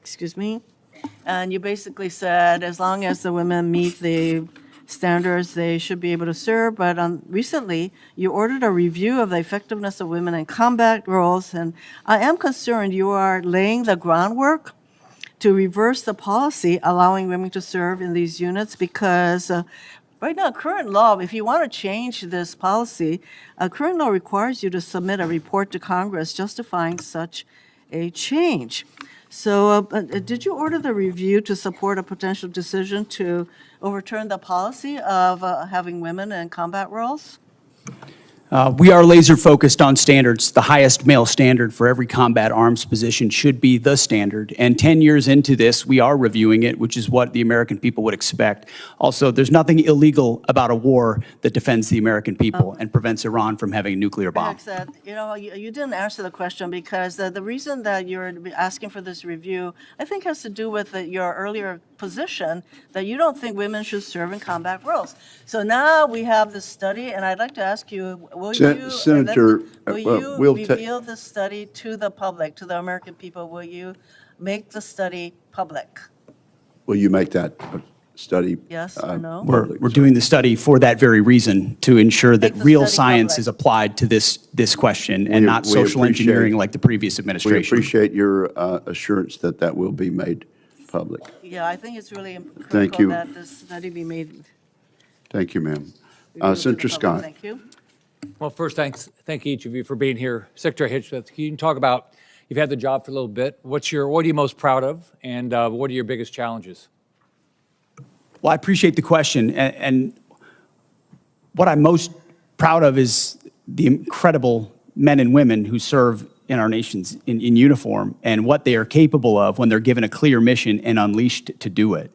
and you basically said as long as the women meet the standards, they should be able to serve. But recently, you ordered a review of the effectiveness of women in combat roles, and I am concerned you are laying the groundwork to reverse the policy allowing women to serve in these units, because right now, current law, if you want to change this policy, current law requires you to submit a report to Congress justifying such a change. So did you order the review to support a potential decision to overturn the policy of having women in combat roles? We are laser focused on standards. The highest male standard for every combat arms position should be the standard. And 10 years into this, we are reviewing it, which is what the American people would expect. Also, there's nothing illegal about a war that defends the American people and prevents Iran from having a nuclear bomb. You didn't answer the question, because the reason that you're asking for this review, I think, has to do with your earlier position that you don't think women should serve in combat roles. So now we have this study, and I'd like to ask you, will Senator, you reveal the study to the public, to the American people? Will you make the study public? Will you make that study? Yes or no? We're doing the study for that very reason, to ensure that real science is applied to this question and not social engineering like the previous administration. We appreciate your assurance that that will be made public. Yeah, I think it's really critical that this study be made. Thank you, ma'am. Senator Scott. Thank you. Well, first, thank each of you for being here. Secretary Hegseth, can you talk about, you've had the job for a little bit. What are you most proud of, and what are your biggest challenges? Well, I appreciate the question. And what I'm most proud of is the incredible men and women who serve in our nations in uniform, and what they are capable of when they're given a clear mission and unleashed to do it.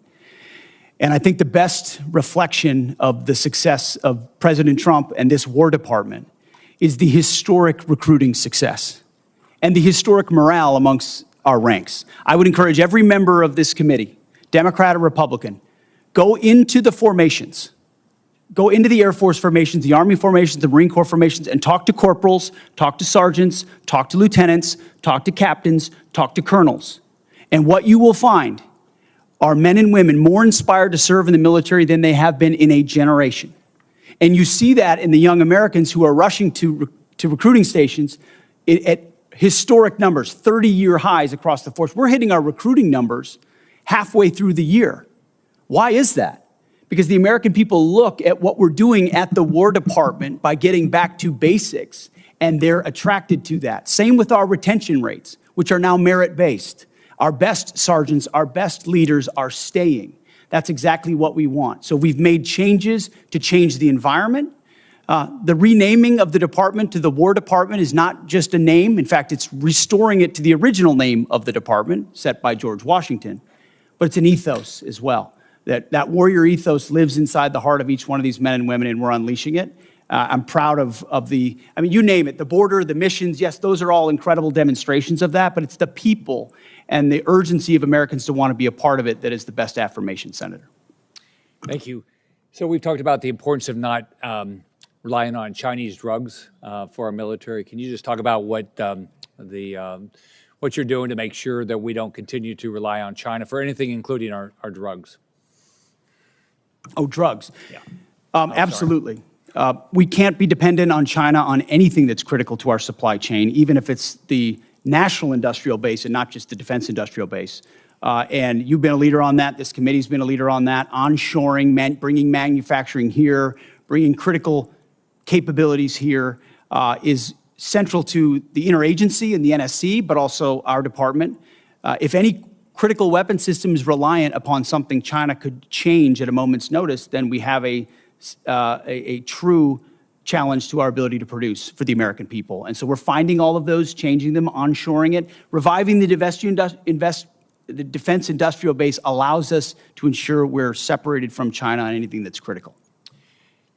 And I think the best reflection of the success of President Trump and this War Department is the historic recruiting success and the historic morale amongst our ranks. I would encourage every member of this committee, Democrat or Republican, go into the formations, go into the Air Force formations, the Army formations, the Marine Corps formations, and talk to corporals, talk to sergeants, talk to lieutenants, talk to captains, talk to colonels. And what you will find are men and women more inspired to serve in the military than they have been in a generation. And you see that in the young Americans who are rushing to recruiting stations at historic numbers, 30-year highs across the force. We're hitting our recruiting numbers halfway through the year. Why is that? Because the American people look at what we're doing at the War Department by getting back to basics, and they're attracted to that. Same with our retention rates, which are now merit-based. Our best sergeants, our best leaders are staying. That's exactly what we want. So we've made changes to change the environment. The renaming of the department to the War Department is not just a name. In fact, it's restoring it to the original name of the department set by George Washington. But it's an ethos as well. That warrior ethos lives inside the heart of each one of these men and women, and we're unleashing it. I'm proud of the, I mean, you name it, the border, the missions, yes, those are all incredible demonstrations of that, but it's the people and the urgency of Americans to want to be a part of it that is the best affirmation, Senator. Thank you. So we've talked about the importance of not relying on Chinese drugs for our military. Can you just talk about what you're doing to make sure that we don't continue to rely on China for anything, including our drugs? Oh, drugs. Yeah. Absolutely. We can't be dependent on China on anything that's critical to our supply chain, even if it's the national industrial base and not just the defense industrial base. And you've been a leader on that. This committee's been a leader on that. Onshoring, bringing manufacturing here, bringing critical capabilities here is central to the interagency and the NSC, but also our department. If any critical weapon system is reliant upon something China could change at a moment's notice, then we have a true challenge to our ability to produce for the American people. And so we're finding all of those, changing them, onshoring it. Reviving the defense industrial base allows us to ensure we're separated from China on anything that's critical.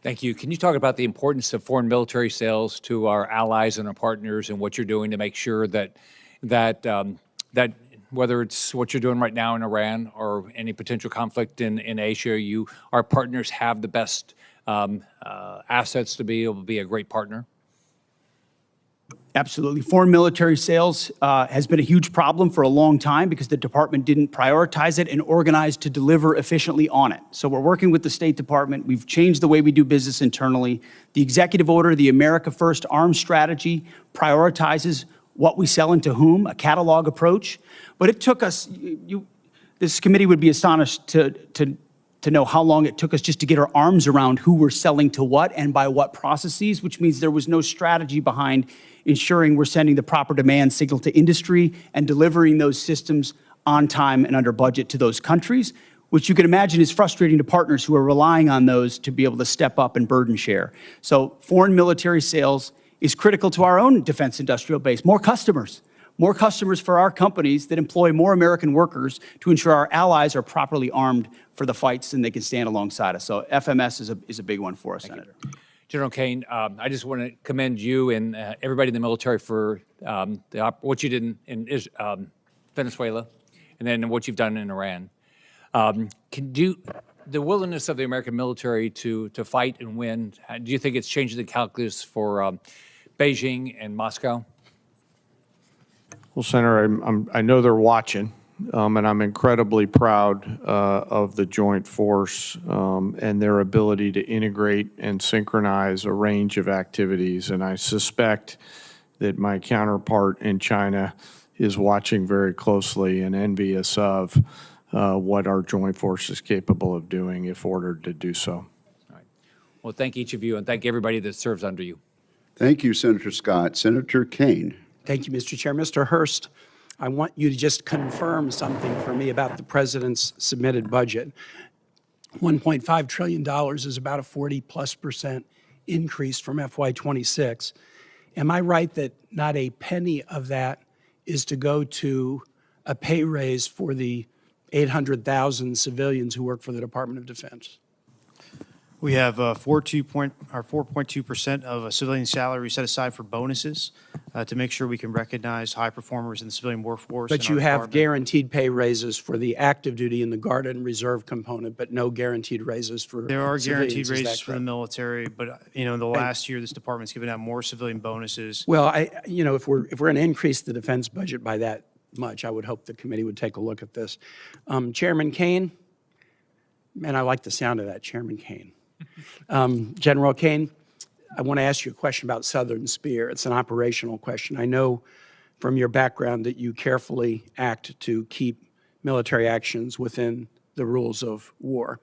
Thank you. Can you talk about the importance of foreign military sales to our allies and our partners, and what you're doing to make sure that whether it's what you're doing right now in Iran or any potential conflict in Asia, our partners have the best assets to be able to be a great partner? Absolutely. Foreign military sales has been a huge problem for a long time because the department didn't prioritize it and organize to deliver efficiently on it. So we're working with the State Department. We've changed the way we do business internally. The executive order, the America First Arms Strategy, prioritizes what we sell and to whom, a catalog approach. But it took us, this committee would be astonished to know how long it took us just to get our arms around who we're selling to what and by what processes, which means there was no strategy behind ensuring we're sending the proper demand signal to industry and delivering those systems on time and under budget to those countries, which you can imagine is frustrating to partners who are relying on those to be able to step up and burden share. So foreign military sales is critical to our own defense industrial base. More customers for our companies that employ more American workers to ensure our allies are properly armed for the fights and they can stand alongside us. So FMS is a big one for us, Senator. General Caine, I just want to commend you and everybody in the military for what you did in Venezuela and then what you've done in Iran. The willingness of the American military to fight and win, do you think it's changing the calculus for Beijing and Moscow? Well, Senator, I know they're watching, and I'm incredibly proud of the joint force and their ability to integrate and synchronize a range of activities. And I suspect that my counterpart in China is watching very closely and envious of what our joint force is capable of doing if ordered to do so. All right. Well, thank each of you, and thank everybody that serves under you. Thank you, Senator Scott. Senator Caine. Thank you, Mr. Chair. Mr. Hurst, I want you to just confirm something for me about the president's submitted budget. $1.5 trillion is about a 40+% increase from FY26. Am I right that not a penny of that is to go to a pay raise for the 800,000 civilians who work for the Department of Defense? We have 4.2% of a civilian salary set aside for bonuses to make sure we can recognize high performers in the civilian workforce. But in you our have department. guaranteed pay raises for the active duty and the Guard and Reserve component, but no guaranteed raises for There are guaranteed civilians, is that raises for the correct? military, but in the last year, this department's given out more civilian bonuses. Well, if we're going to increase the defense budget by that much, I would hope the committee would take a look at this. Chairman Caine, man, I like the sound of that, Chairman Caine. General Caine, I want to ask you a question about Southern Spear. It's an operational question. I know from your background that you carefully act to keep military actions within the rules of war.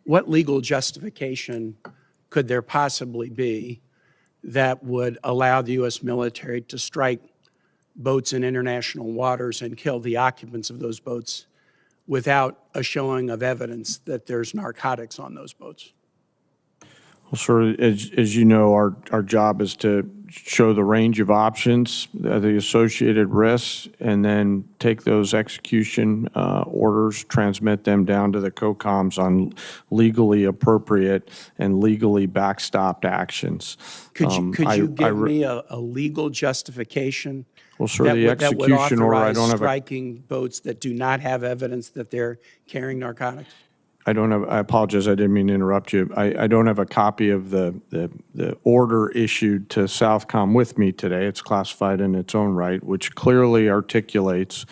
What legal justification could there possibly be that would allow the U.S. military to strike boats in international waters and kill the occupants of those boats without a showing of evidence that there's narcotics on those boats? Well, sir, as you know, our job is to show the range of options, the associated risks, and then take those execution orders, transmit them down to the COCOMs on legally appropriate and legally backstopped actions. Could you give me a legal justification? Well, sir, the execution order, I don't have striking boats that do not have evidence that they're carrying narcotics? I apologize, I didn't mean to interrupt you. I don't have a copy of the order issued to Southcom with me today. It's classified in its own right, which clearly articulates,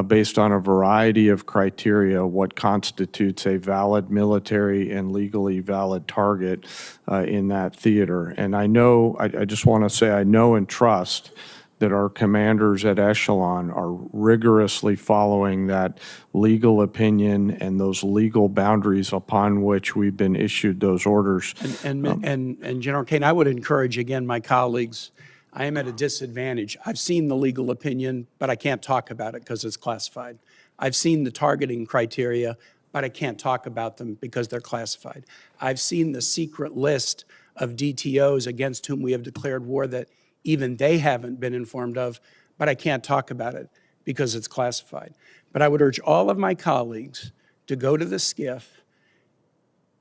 based on a variety of criteria, what constitutes a valid military and legally valid target in that theater. And I know, I just want to say I know and trust that our commanders at echelon are rigorously following that legal opinion and those legal boundaries upon which we've been issued those orders. And General Caine, I would encourage, again, my colleagues, I am at a disadvantage. I've seen the legal opinion, but I can't talk about it because it's classified. I've seen the targeting criteria, but I can't talk about them because they're classified. I've seen the secret list of DTOs against whom we have declared war that even they haven't been informed of, but I can't talk about it because it's classified. But I would urge all of my colleagues to go to the SCIF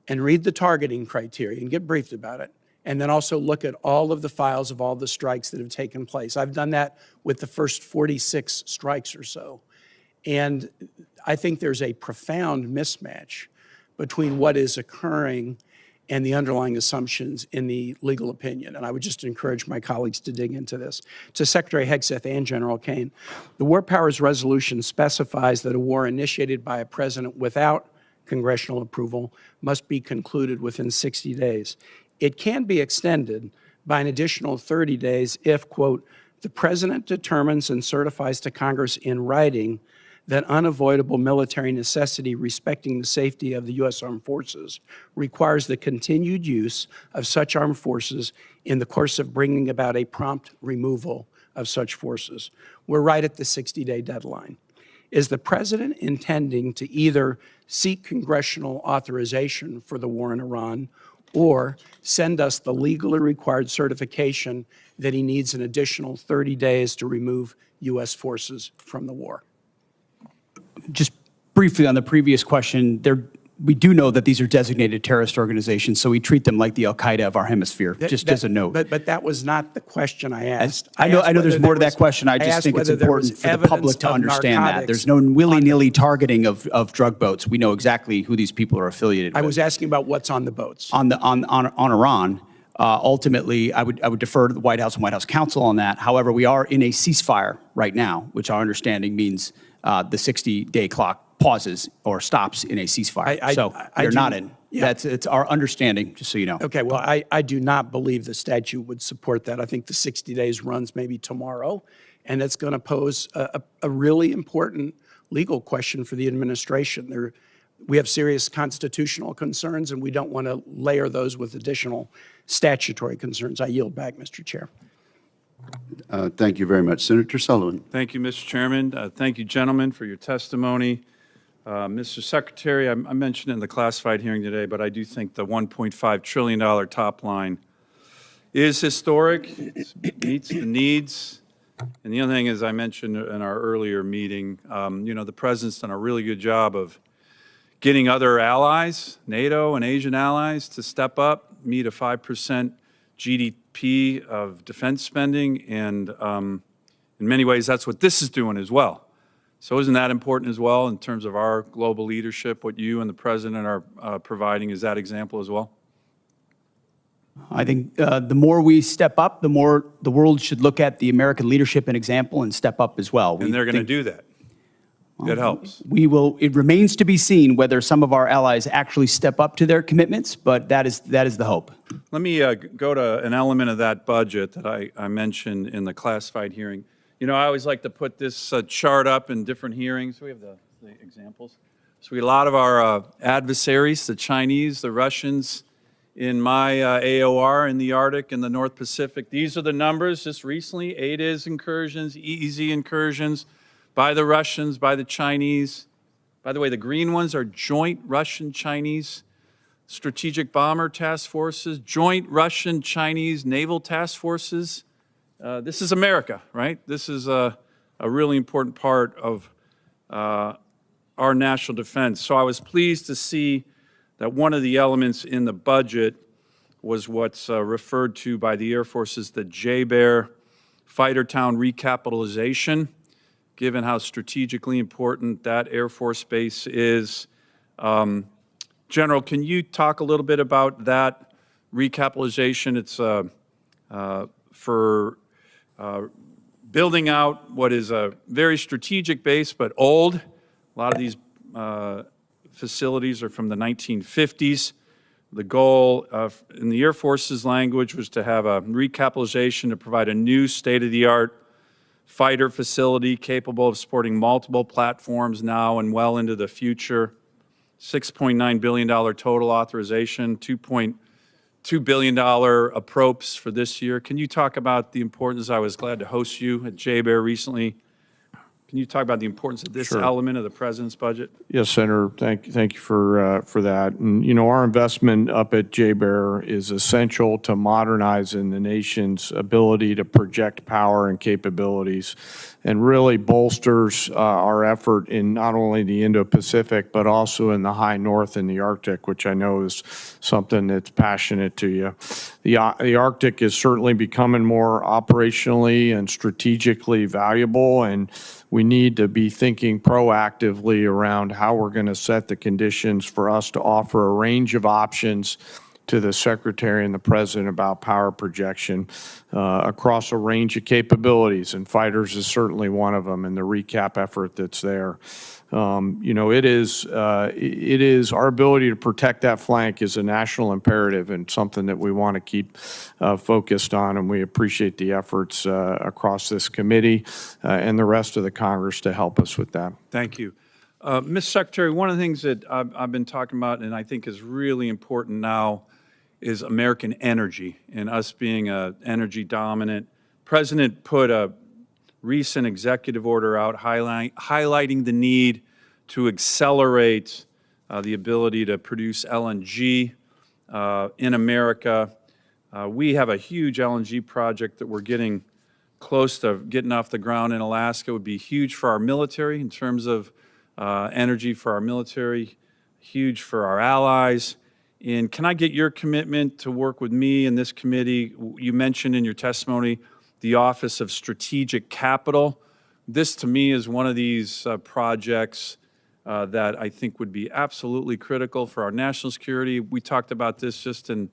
and read the targeting criteria and get briefed about it, and then also look at all of the files of all the strikes that have taken place. I've done that with the first 46 strikes or so. And I think there's a profound mismatch between what is occurring and the underlying assumptions in the legal opinion. And I would just encourage my colleagues to dig into this. To Secretary Hegseth and General Caine, the War Powers Resolution specifies that a war initiated by a president without congressional approval must be concluded within 60 days. It can be extended by an additional 30 days if, quote, the president determines and certifies to Congress in writing that unavoidable military necessity respecting the safety of the U.S. Armed Forces requires the continued use of such armed forces in the course of bringing about a prompt removal of such forces. We're right at the 60-day deadline. Is the president intending to either seek congressional authorization for the war in Iran or send us the legally required certification that he needs an additional 30 days to remove U.S. forces from the war? Just briefly on the previous question, we do know that these are designated terrorist organizations, so we treat them like the Al-Qaeda of our hemisphere, just as a note. But that was not the question I asked. I know there's more to that question. I just think it's important for the public to understand that. There's no willy-nilly targeting of drug boats. We know exactly who these people are affiliated with. I was asking about what's on the boats. On Iran, ultimately, I would defer to the White House and White House counsel on that. However, we are in a ceasefire right now, which our understanding means the 60-day clock pauses or stops in a ceasefire. So you're not in. Yeah. It's our understanding, just so you know. Okay, well, I do not believe the statute would support that. I think the 60 days runs maybe tomorrow, and that's going to pose a really important legal question for the administration. We have serious constitutional concerns, and we don't want to layer those with additional statutory concerns. I yield back, Mr. Chair. Thank you very much. Senator Sullivan. Thank you, Mr. Chairman. Thank you, gentlemen, for your testimony. Mr. Secretary, I mentioned in the classified hearing today, but I do think the $1.5 trillion top line is historic, it meets the needs. And the other thing, as I mentioned in our earlier meeting, the President's done a really good job of getting other allies, NATO and Asian allies, to step up, meet a 5% GDP of defense spending, and in many ways, that's what this is doing as well. So isn't that important as well in terms of our global leadership, what you and the President are providing? Is that example as well? I think the more we step up, the more the world should look at the American leadership and example and step up as well. And they're going to do that. It helps. It remains to be seen whether some of our allies actually step up to their commitments, but that is the hope. Let me go to an element of that budget that I mentioned in the classified hearing. You know, I always like to put this chart up in different hearings. We have the examples. So we have a lot of our adversaries, the Chinese, the Russians, in my AOR in the Arctic and the North Pacific. These are the numbers just recently: ADIZ incursions, EEZ incursions by the Russians, by the Chinese. By the way, the green ones are joint Russian-Chinese strategic bomber task forces, joint Russian-Chinese naval task forces. This is America, right? This is a really important part of our national defense. So I was pleased to see that one of the elements in the budget was what's referred to by the Air Force as the JBER Fighter Town recapitalization, given how strategically important that Air Force base is. General, can you talk a little bit about that recapitalization? It's for building out what is a very strategic base, but old. A lot of these facilities are from the 1950s. The goal in the Air Force's language was to have a recapitalization to provide a new state-of-the-art fighter facility capable of supporting multiple platforms now and well into the future. $6.9 billion total authorization, $2.2 billion appropes for this year. Can you talk about the importance? I was glad to host you at JBER recently. Can you talk about the importance of this element of the President's budget? Yes, Senator. Thank you for that. And you know, our investment up at JBER is essential to modernizing the nation's ability to project power and capabilities, and really bolsters our effort in not only the Indo-Pacific but also in the high north and the Arctic, which I know is something that's passionate to you. The Arctic is certainly becoming more operationally and strategically valuable, and we need to be thinking proactively around how we're going to set the conditions for us to offer a range of options to the Secretary and the President about power projection across a range of capabilities, and fighters is certainly one of them, and the recap effort that's there. You know, it is our ability to protect that flank is a national imperative and something that we want to keep focused on, and we appreciate the efforts across this committee and the rest of the Congress to help us with that. Thank you. Ms. Secretary, one of the things that I've been talking about and I think is really important now is American energy and us being energy dominant. President put a recent executive order out highlighting the need to accelerate the ability to produce LNG in America. We have a huge LNG project that we're getting close to getting off the ground in Alaska. It would be huge for our military in terms of energy for our military, huge for our allies. And can I get your commitment to work with me and this committee? You mentioned in your testimony the Office of Strategic Capital. This, to me, is one of these projects that I think would be absolutely critical for our national security. We talked about this just in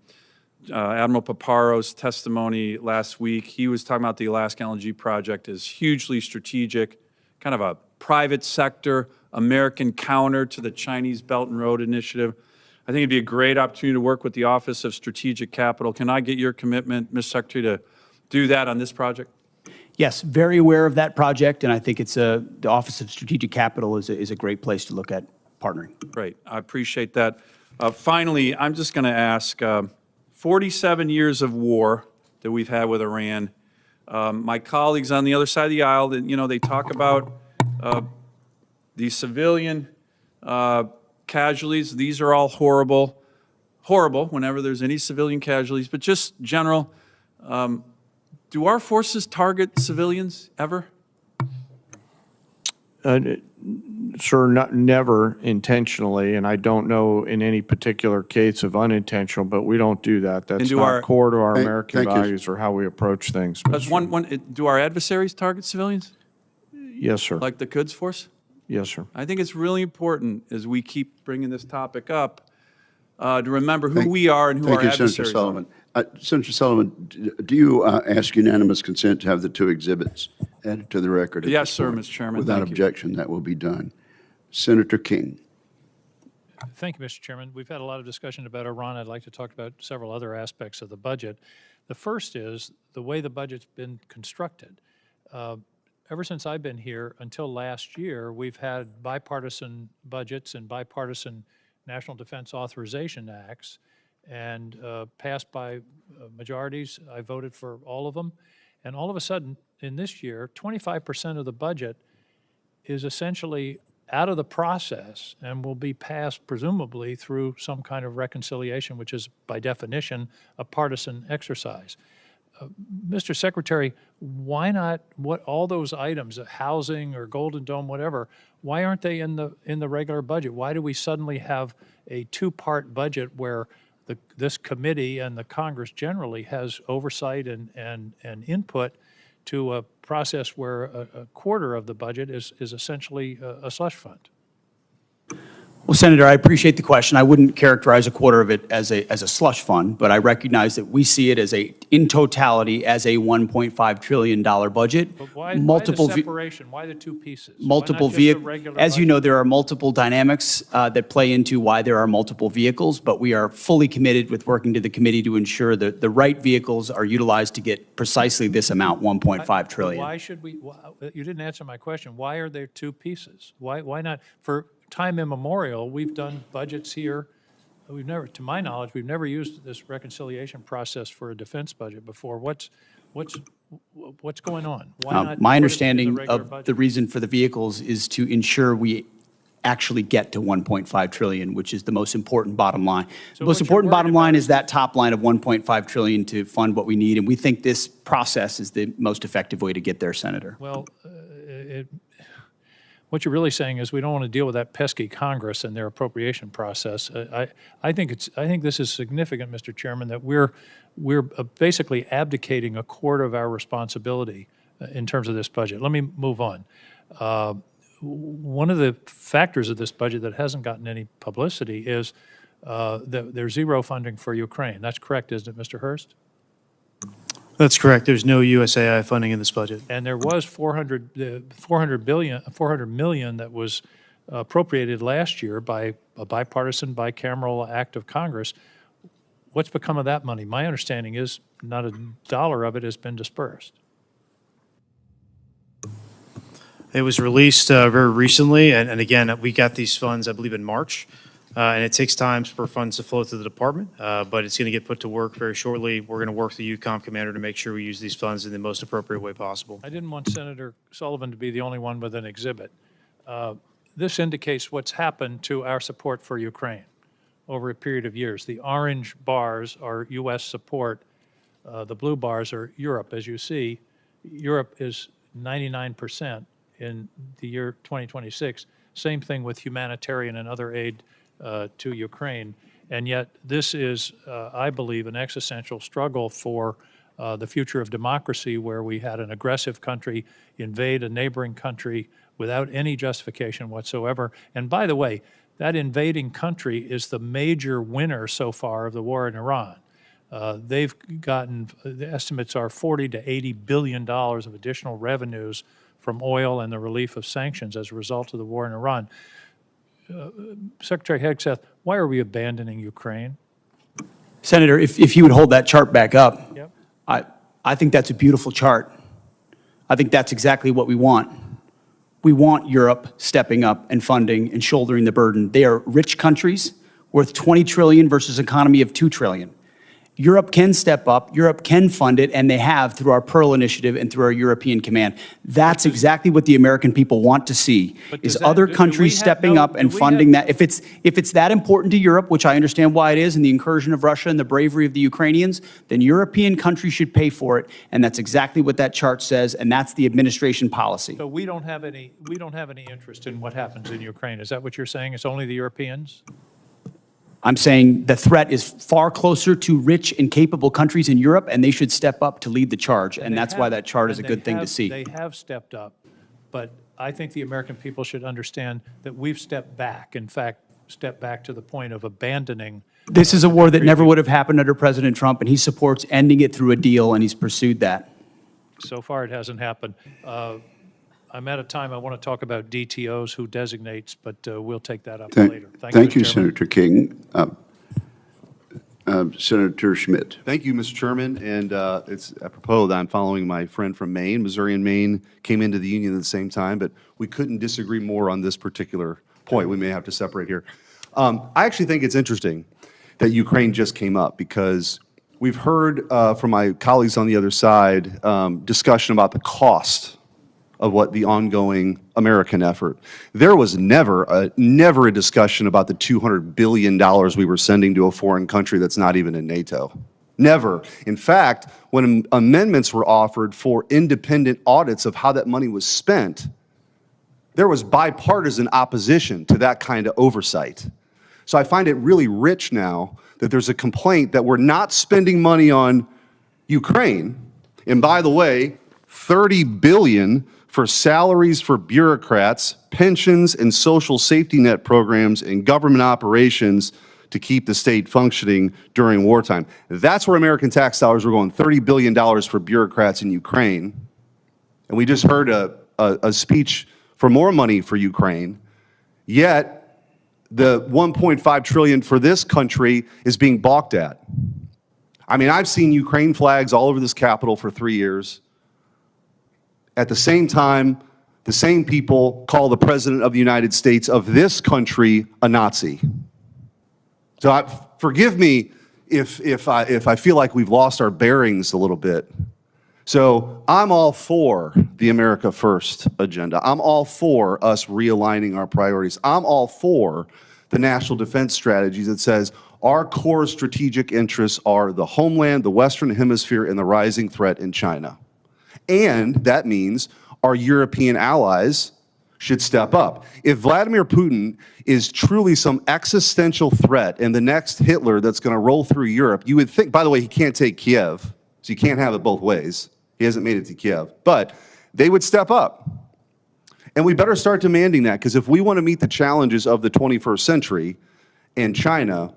Admiral Paparo's testimony last week. He was talking about the Alaska LNG project as hugely strategic, kind of a private sector, American counter to the Chinese Belt and Road Initiative. I think it'd be a great opportunity to work with the Office of Strategic Capital. Can I get your commitment, Ms. Secretary, to do that on this project? Yes, very aware of that project, and I think it's the Office of Strategic Capital is a great place to look at partnering. Great, I appreciate that. Finally, I'm just going to ask, 47 years of war that we've had with Iran. My colleagues on the other side of the aisle, you know, they talk about the civilian casualties. These are all horrible whenever there's any civilian casualties. But just general, do our forces target civilians ever? Sir, never intentionally, and I don't know in any particular case of unintentional, but we don't do that. That's do not our- core to our Thank- American thank you. values or how we approach things. Does Mr. do our adversaries target civilians, Yes, sir. like the Quds Force? Yes, sir. I think it's really important, as we keep bringing this topic up, to remember who we are and who our Thank you, Senator adversaries are. Sullivan. Senator Sullivan, do you ask unanimous consent to have the two exhibits added to the record? at Yes, this sir, point? Mr. Chairman. Without Thank you. objection, that will be done. Senator King. Thank you, Mr. Chairman. We've had a lot of discussion about Iran. I'd like to talk about several other aspects of the budget. The first is the way the budget's been constructed. Ever since I've been here until last year, we've had bipartisan budgets and bipartisan National Defense Authorization Acts, and passed by majorities. I voted for all of them. And all of a sudden, in this year, 25% of the budget is essentially out of the process and will be passed presumably through some kind of reconciliation, which is by definition a partisan exercise. Mr. Secretary, why not all those items, housing or Golden Dome, whatever, why aren't they in the regular budget? Why do we suddenly have a two-part budget where this committee and the Congress generally has oversight and input to a process where a quarter of the budget is essentially a slush fund? Well, Senator, I appreciate the question. I wouldn't characterize a quarter of it as a slush fund, but I recognize that we see it as in totality, as a $1.5 trillion budget. But why the separation? Why the two pieces? Multiple Why not just a vehicles. regular As you budget? know, there are multiple dynamics that play into why there are multiple vehicles, but we are fully committed with working to the committee to ensure that the right vehicles are utilized to get precisely this amount, $1.5 trillion. Why should we, you didn't answer my question. Why are there two pieces? Why not? For time immemorial, we've done budgets here. We've never, to my knowledge, we've never used this reconciliation process for a defense budget before. What's going on? Why not My put it in the understanding regular of budget? the reason for the vehicles is to ensure we actually get to 1.5 trillion, which is the most important bottom line. The most what you're important worried bottom line is that top line of 1.5 trillion to fund what we need, and we think this process is the most effective way to get there, Senator. Well, what you're really saying is we don't want to deal with that pesky Congress and their appropriation process. I think this is significant, Mr. Chairman, that we're basically abdicating a quarter of our responsibility in terms of this budget. Let me move on. One of the factors of this budget that hasn't gotten any publicity is that there's zero funding for Ukraine. That's correct, isn't it, Mr. Hurst? That's correct. There's no USAI funding in this budget. And there was 400 million that was appropriated last year by a bipartisan, bicameral act of Congress. What's become of that money? My understanding is not a dollar of it has been dispersed. It was released very recently, and again, we got these funds, I believe, in March. And it takes time for funds to flow through the department, but it's going to get put to work very shortly. We're going to work with the UCOM commander to make sure we use these funds in the most appropriate way possible. I didn't want Senator Sullivan to be the only one with an exhibit. This indicates what's happened to our support for Ukraine over a period of years. The orange bars are U.S. support. The blue bars are Europe. As you see, Europe is 99% in the year 2026. Same thing with humanitarian and other aid to Ukraine. And yet this is, I believe, an existential struggle for the future of democracy, where we had an aggressive country invade a neighboring country without any justification whatsoever. And by the way, that invading country is the major winner so far of the war in Iran. They've gotten, the estimates are $40 to $80 billion of additional revenues from oil and the relief of sanctions as a result of the war in Iran. Secretary Hegseth, why are we abandoning Ukraine? Senator, if you would hold that chart back up, Yep. I think that's a beautiful chart. I think that's exactly what we want. We want Europe stepping up and funding and shouldering the burden. They are rich countries worth $20 trillion versus an economy of $2 trillion. Europe can step up, Europe can fund it, and they have through our Pearl Initiative and through our European Command. That's exactly what the American people want to see, is other countries stepping up and funding that. If it's that important to Europe, which I understand why it is, and the incursion of Russia and the bravery of the Ukrainians, then European countries should pay for it, and that's exactly what that chart says, and that's the administration policy. So we don't have any interest in what happens in Ukraine. Is that what you're saying? It's only the Europeans? I'm saying the threat is far closer to rich and capable countries in Europe, and they should step up to lead the charge, and that's why that chart is a good thing to see. They have stepped up, but I think the American people should understand that we've stepped back, in fact, stepped back to the point of abandoning. This is a war that never would have happened under President Trump, and he supports ending it through a deal, and he's pursued that. So far, it hasn't happened. I'm out of time. I want to talk about DTOs, who designates, but we'll take that up later. Thank you, Senator King. Senator Schmidt. Thank you, Mr. Chairman. And it's apropos that I'm following my friend from Maine. Missouri and Maine came into the union at the same time, but we couldn't disagree more on this particular point. We may have to separate here. I actually think it's interesting that Ukraine just came up, because we've heard from my colleagues on the other side discussion about the cost of what the ongoing American effort. There was never a discussion about the $200 billion we were sending to a foreign country that's not even in NATO. Never. In fact, when amendments were offered for independent audits of how that money was spent, there was bipartisan opposition to that kind of oversight. So I find it really rich now that there's a complaint that we're not spending money on Ukraine. And by the way, $30 billion for salaries for bureaucrats, pensions, and social safety net programs and government operations to keep the state functioning during wartime. That's where American tax dollars were going, $30 billion for bureaucrats in Ukraine. And we just heard a speech for more money for Ukraine, yet the $1.5 trillion for this country is being balked at. I mean, I've seen Ukraine flags all over this Capitol for 3 years. At the same time, the same people call the President of the United States of this country a Nazi. So forgive me if I feel like we've lost our bearings a little bit. So I'm all for the America First agenda. I'm all for us realigning our priorities. I'm all for the national defense strategies that says our core strategic interests are the homeland, the Western Hemisphere, and the rising threat in China. And that means our European allies should step up. If Vladimir Putin is truly some existential threat and the next Hitler that's going to roll through Europe, you would think, by the way, he can't take Kiev, so you can't have it both ways. He hasn't made it to Kiev. But they would step up. And we better start demanding that, because if we want to meet the challenges of the 21st century and China,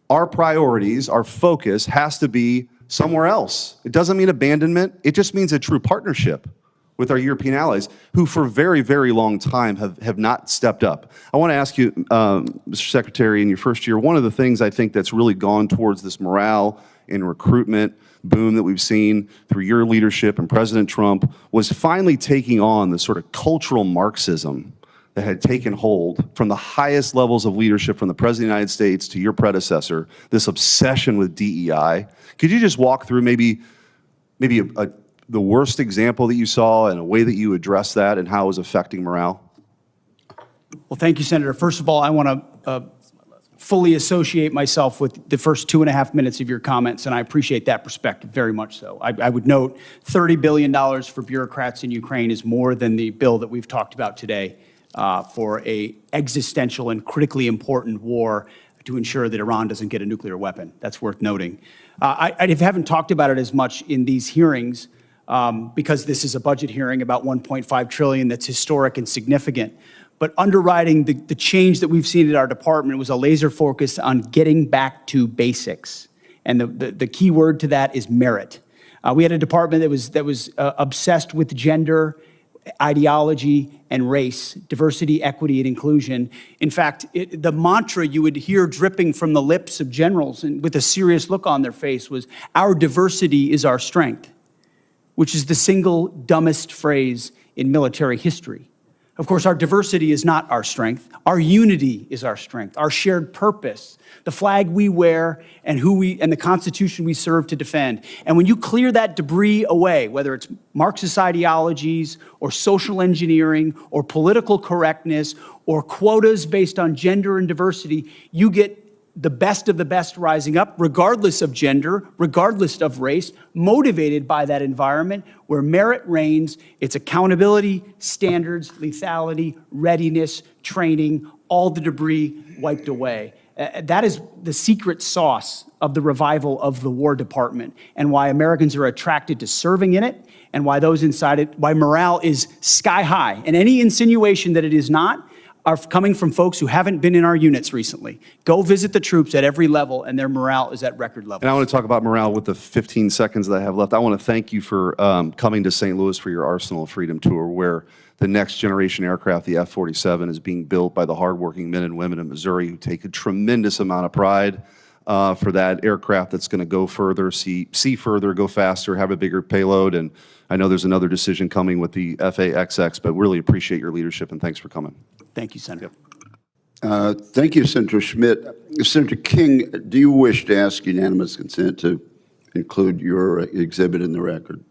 our priorities, our focus has to be somewhere else. It doesn't mean abandonment. It just means a true partnership with our European allies, who for a very, very long time have not stepped up. I want to ask you, Mr. Secretary, in your first year, one of the things I think that's really gone towards this morale and recruitment boom that we've seen through your leadership and President Trump was finally taking on the sort of cultural Marxism that had taken hold from the highest levels of leadership, from the President of the United States to your predecessor, this obsession with DEI. Could you just walk through maybe the worst example that you saw and a way that you addressed that and how it was affecting morale? Well, thank you, Senator. First of all, I want to fully associate myself with the first 2.5 minutes of your comments, and I appreciate that perspective very much so. I would note $30 billion for bureaucrats in Ukraine is more than the bill that we've talked about today for a existential and critically important war to ensure that Iran doesn't get a nuclear weapon. That's worth noting. I haven't talked about it as much in these hearings because this is a budget hearing about $1.5 trillion that's historic and significant. But underwriting the change that we've seen at our department was a laser focus on getting back to basics. And the key word to that is merit. We had a department that was obsessed with gender, ideology, and race, diversity, equity, and inclusion. In fact, the mantra you would hear dripping from the lips of generals and with a serious look on their face was, "Our diversity is our strength," which is the single dumbest phrase in military history. Of course, our diversity is not our strength. Our unity is our strength, our shared purpose, the flag we wear, and the Constitution we serve to defend. And when you clear that debris away, whether it's Marxist ideologies or social engineering or political correctness or quotas based on gender and diversity, you get the best of the best rising up, regardless of gender, regardless of race, motivated by that environment where merit reigns. It's accountability, standards, lethality, readiness, training, all the debris wiped away. That is the secret sauce of the revival of the War Department and why Americans are attracted to serving in it and why those inside it, why morale is sky high. And any insinuation that it is not are coming from folks who haven't been in our units recently. Go visit the troops at every level, and their morale is at record levels. And I want to talk about morale with the 15 seconds that I have left. I want to thank you for coming to St. Louis for your Arsenal of Freedom tour, where the next generation aircraft, the F-47, is being built by the hardworking men and women in Missouri who take a tremendous amount of pride for that aircraft that's going to go further, see further, go faster, have a bigger payload. And I know there's another decision coming with the FA-XX, but really appreciate your leadership, and thanks for coming. Thank you, Senator. Thank you, Senator Schmidt. Senator King, do you wish to ask unanimous consent to include your exhibit in the record?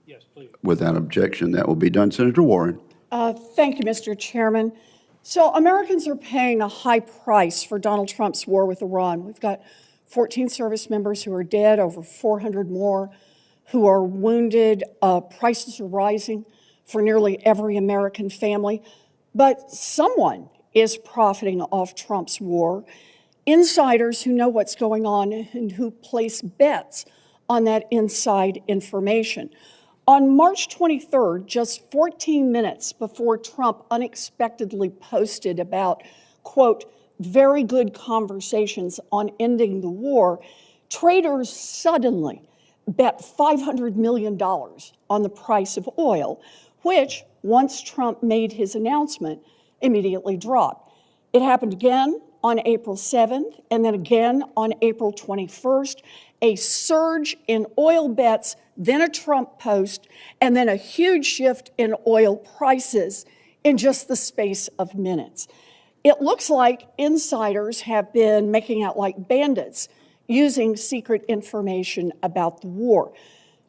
Yes, please. Without objection, that will be done. Senator Warren. Thank you, Mr. Chairman. So Americans are paying a high price for Donald Trump's war with Iran. We've got 14 service members who are dead, over 400 more who are wounded. Prices are rising for nearly every American family. But someone is profiting off Trump's war. Insiders who know what's going on and who place bets on that inside information. On March 23rd, just 14 minutes before Trump unexpectedly posted about, quote, very good conversations on ending the war, traders suddenly bet $500 million on the price of oil, which, once Trump made his announcement, immediately dropped. It happened again on April 7th, and then again on April 21st, a surge in oil bets, then a Trump post, and then a huge shift in oil prices in just the space of minutes. It looks like insiders have been making out like bandits, using secret information about the war.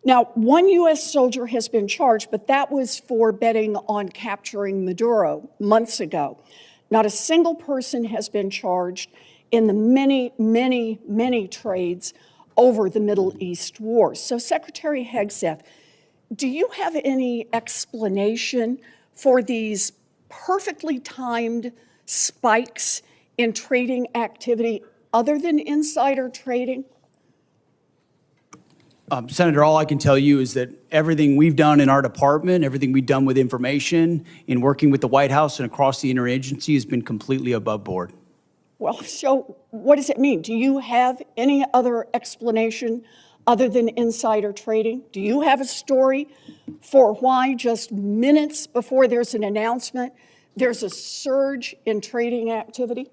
Now, one U.S. soldier has been charged, but that was for betting on capturing Maduro months ago. Not a single person has been charged in the many, many, many trades over the Middle East war. So, Secretary Hegseth, do you have any explanation for these perfectly timed spikes in trading activity other than insider trading? Senator, all I can tell you is that everything we've done in our department, everything we've done with information, in working with the White House and across the interagency has been completely above board. Well, so what does it mean? Do you have any other explanation other than insider trading? Do you have a story for why just minutes before there's an announcement, there's a surge in trading activity?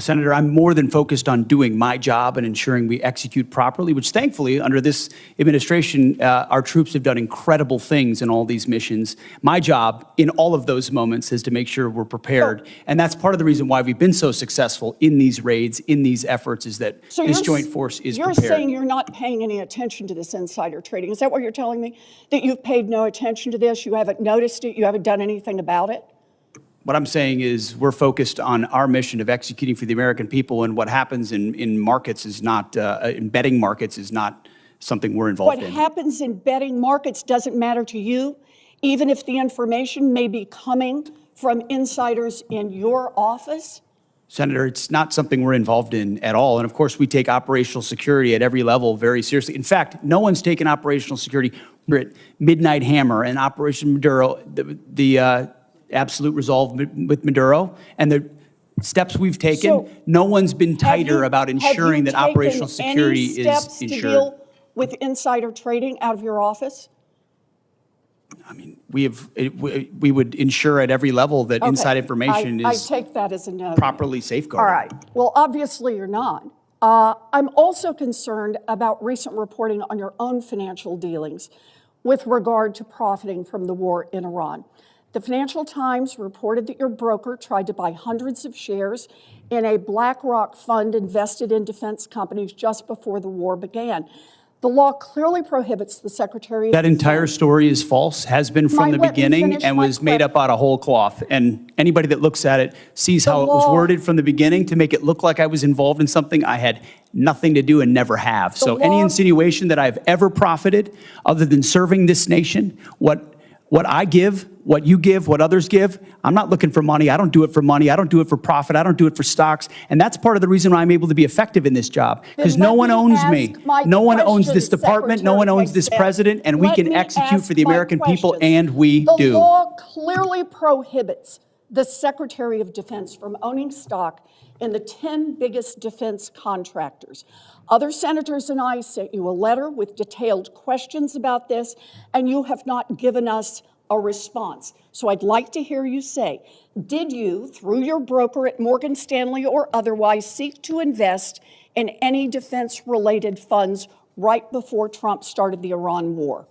Senator, I'm more than focused on doing my job and ensuring we execute properly, which thankfully, under this administration, our troops have done incredible things in all these missions. My job in all of those moments is to make sure we're prepared. And that's part of the reason why we've been so successful in these raids, in these efforts, is that this joint force is prepared. You're saying you're not paying any attention to this insider trading. Is that what you're telling me? That you've paid no attention to this? You haven't noticed it? You haven't done anything about it? What I'm saying is we're focused on our mission of executing for the American people, and what happens in markets is not, in betting markets is not something we're involved in. What happens in betting markets doesn't matter to you, even if the information may be coming from insiders in your office? Senator, it's not something we're involved in at all. And of course, we take operational security at every level very seriously. In fact, no one's taken operational security at Midnight Hammer and Operation Maduro, the absolute resolve with Maduro, and the steps we've taken, so no one's been tighter about ensuring that operational security is ensured. Have you taken any steps to deal with insider trading out of your office? I mean, we would ensure at every level that inside information is I take that as a no. Properly safeguarded. All right. Well, obviously you're not. I'm also concerned about recent reporting on your own financial dealings with regard to profiting from the war in Iran. The Financial Times reported that your broker tried to buy hundreds of shares in a BlackRock fund invested in defense companies just before the war began. The law clearly prohibits the Secretary of That entire Defense. story is false, has been from the Let me beginning, finish and my was made up out of whole cloth. And anybody that looks at it sees how it was law- worded from the beginning to make it look like I was involved in something I had nothing to do and never have. So any law- insinuation that I've ever profited, other than serving this nation, what I give, what you give, what others give, I'm not looking for money. I don't do it for money. I don't do it for profit. I don't do it for stocks. And that's part of the reason why I'm able to be effective in this job, because Then no let one me owns me. ask my No one owns question, this department. No one owns this Secretary president, and we Let can me execute ask for the my American people, questions. and we do. The law clearly prohibits the Secretary of Defense from owning stock in the 10 biggest defense contractors. Other senators and I sent you a letter with detailed questions about this, and you have not given us a response. So I'd like to hear you say, did you, through your broker at Morgan Stanley or otherwise, seek to invest in any defense-related funds right before Trump started the Iran war?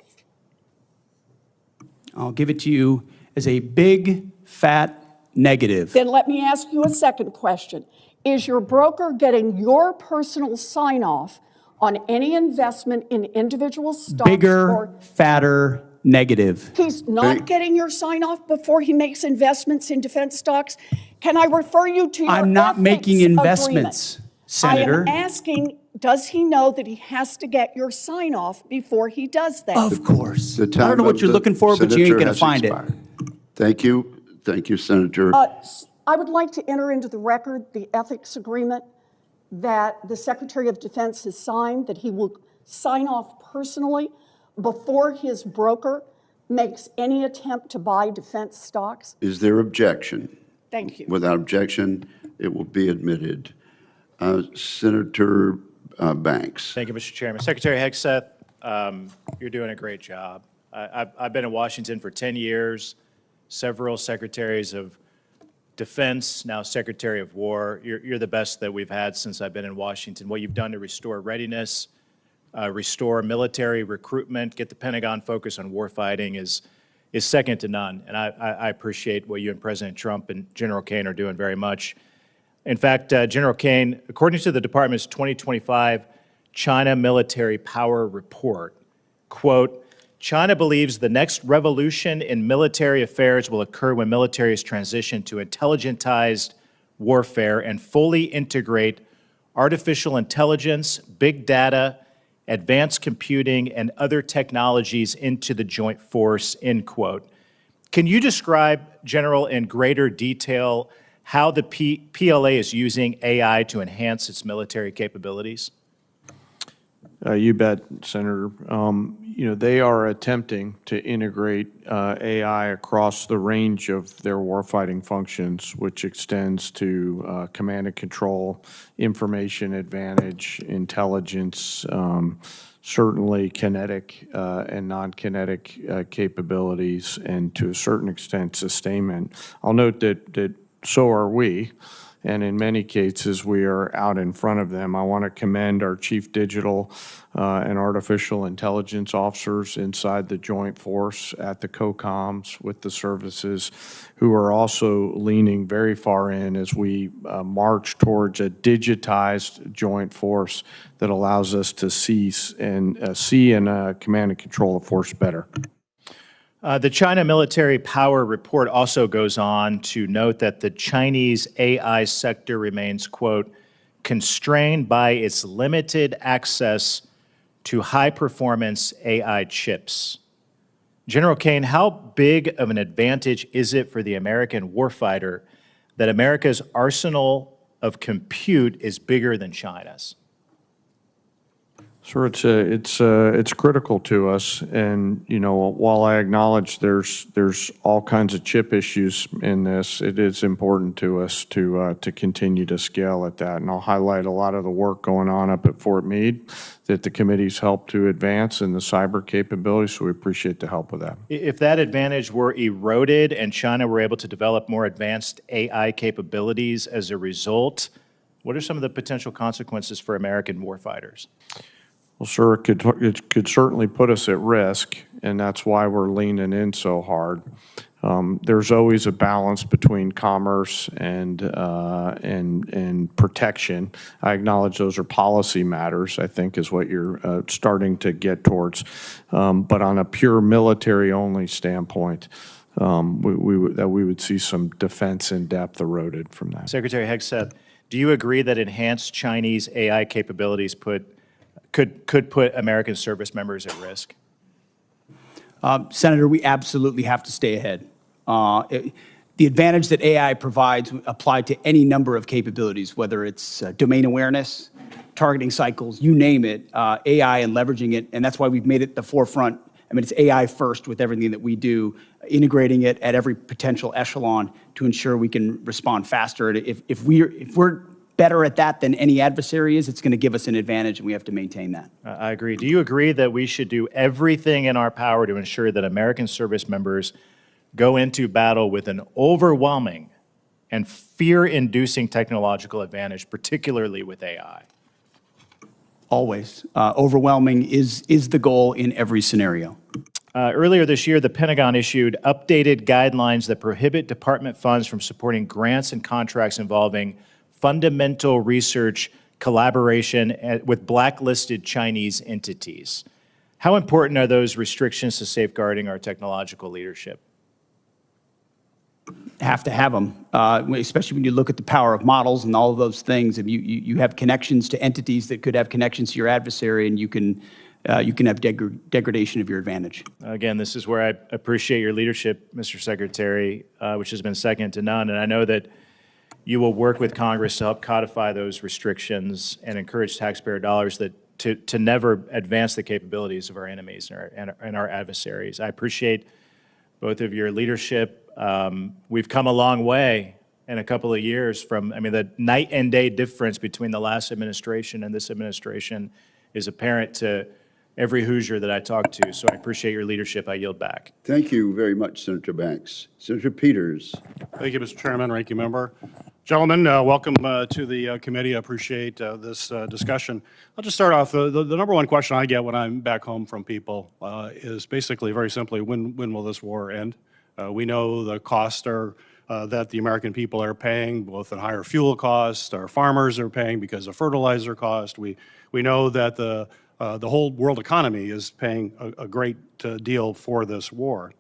I'll give it to you as a big, fat negative. Then let me ask you a second question. Is your broker getting your personal sign-off on any investment in individual stocks? Bigger, fatter, negative. He's not getting your sign-off before he makes investments in defense stocks? Can I refer you to your I'm not making ethics investments, agreement? Senator. I am asking, does he know that he has to get your sign-off before he does that? Of course. The I don't know time what of you're the looking for, but you ain't senator going to has find expired. it. Thank you. Thank you, Senator. I would like to enter into the record the ethics agreement that the Secretary of Defense has signed, that he will sign off personally before his broker makes any attempt to buy defense stocks. Is there objection? Thank you. Without objection, it will be admitted. Senator Banks. Thank you, Mr. Chairman. Secretary Hegseth, you're doing a great job. I've been in Washington for 10 years, several secretaries of defense, now Secretary of War. You're the best that we've had since I've been in Washington. What you've done to restore readiness, restore military recruitment, get the Pentagon focused on warfighting is second to none. And I appreciate what you and President Trump and General Caine are doing very much. In fact, General Caine, according to the Department's 2025 China Military Power Report, quote, China believes the next revolution in military affairs will occur when militaries transition to intelligentized warfare and fully integrate artificial intelligence, big data, advanced computing, and other technologies into the joint force, end quote. Can you describe, General, in greater detail how the PLA is using AI to enhance its military capabilities? You bet, Senator. They are attempting to integrate AI across the range of their warfighting functions, which extends to command and control, information advantage, intelligence, certainly kinetic and non-kinetic capabilities, and to a certain extent, sustainment. I'll note that so are we. And in many cases, we are out in front of them. I want to commend our chief digital and artificial intelligence officers inside the joint force at the COCOMs with the services, who are also leaning very far in as we march towards a digitized joint force that allows us to see and command and control the force better. The China Military Power Report also goes on to note that the Chinese AI sector remains, quote, constrained by its limited access to high-performance AI chips. General Caine, how big of an advantage is it for the American warfighter that America's arsenal of compute is bigger than China's? Sure, it's critical to us, and while I acknowledge there's all kinds of chip issues in this, it is important to us to continue to scale at that. And I'll highlight a lot of the work going on up at Fort Meade that the committee's helped to advance in the cyber capabilities. So we appreciate the help with that. If that advantage were eroded and China were able to develop more advanced AI capabilities as a result, what are some of the potential consequences for American warfighters? Well, sir, it could certainly put us at risk, and that's why we're leaning in so hard. There's always a balance between commerce and protection. I acknowledge those are policy matters, I think, is what you're starting to get towards. But on a pure military-only standpoint, we would see some defense in depth eroded from that. Secretary Hegseth, do you agree that enhanced Chinese AI capabilities could put American service members at risk? Senator, we absolutely have to stay ahead. The advantage that AI provides apply to any number of capabilities, whether it's domain awareness, targeting cycles, you name it, AI and leveraging it, and that's why we've made it the forefront. I mean, it's AI first with everything that we do, integrating it at every potential echelon to ensure we can respond faster. If we're better at that than any adversary is, it's going to give us an advantage, and we have to maintain that. I agree. Do you agree that we should do everything in our power to ensure that American service members go into battle with an overwhelming and fear-inducing technological advantage, particularly with AI? Always. Overwhelming is the goal in every scenario. Earlier this year, the Pentagon issued updated guidelines that prohibit department funds from supporting grants and contracts involving fundamental research collaboration with blacklisted Chinese entities. How important are those restrictions to safeguarding our technological leadership? Have to have them, especially when you look at the power of models and all of those things. And you have connections to entities that could have connections to your adversary, and you can have degradation of your advantage. Again, this is where I appreciate your leadership, Mr. Secretary, which has been second to none. And I know that you will work with Congress to help codify those restrictions and encourage taxpayer dollars to never advance the capabilities of our enemies and our adversaries. I appreciate both of your leadership. We've come a long way in a couple of years from, I mean, the night and day difference between the last administration and this administration is apparent to every Hoosier that I talk to. So I appreciate your leadership. I yield back. Thank you very much, Senator Banks. Senator Peters. Thank you, Mr. Chairman, Ranking Member. Gentlemen, welcome to the committee. I appreciate this discussion. I'll just start off. The number one question I get when I'm back home from people is basically, very simply, when will this war end? We know the costs are that the American people are paying, both in higher fuel costs, our farmers are paying because of fertilizer cost. We know that the whole world economy is paying a great deal for this war.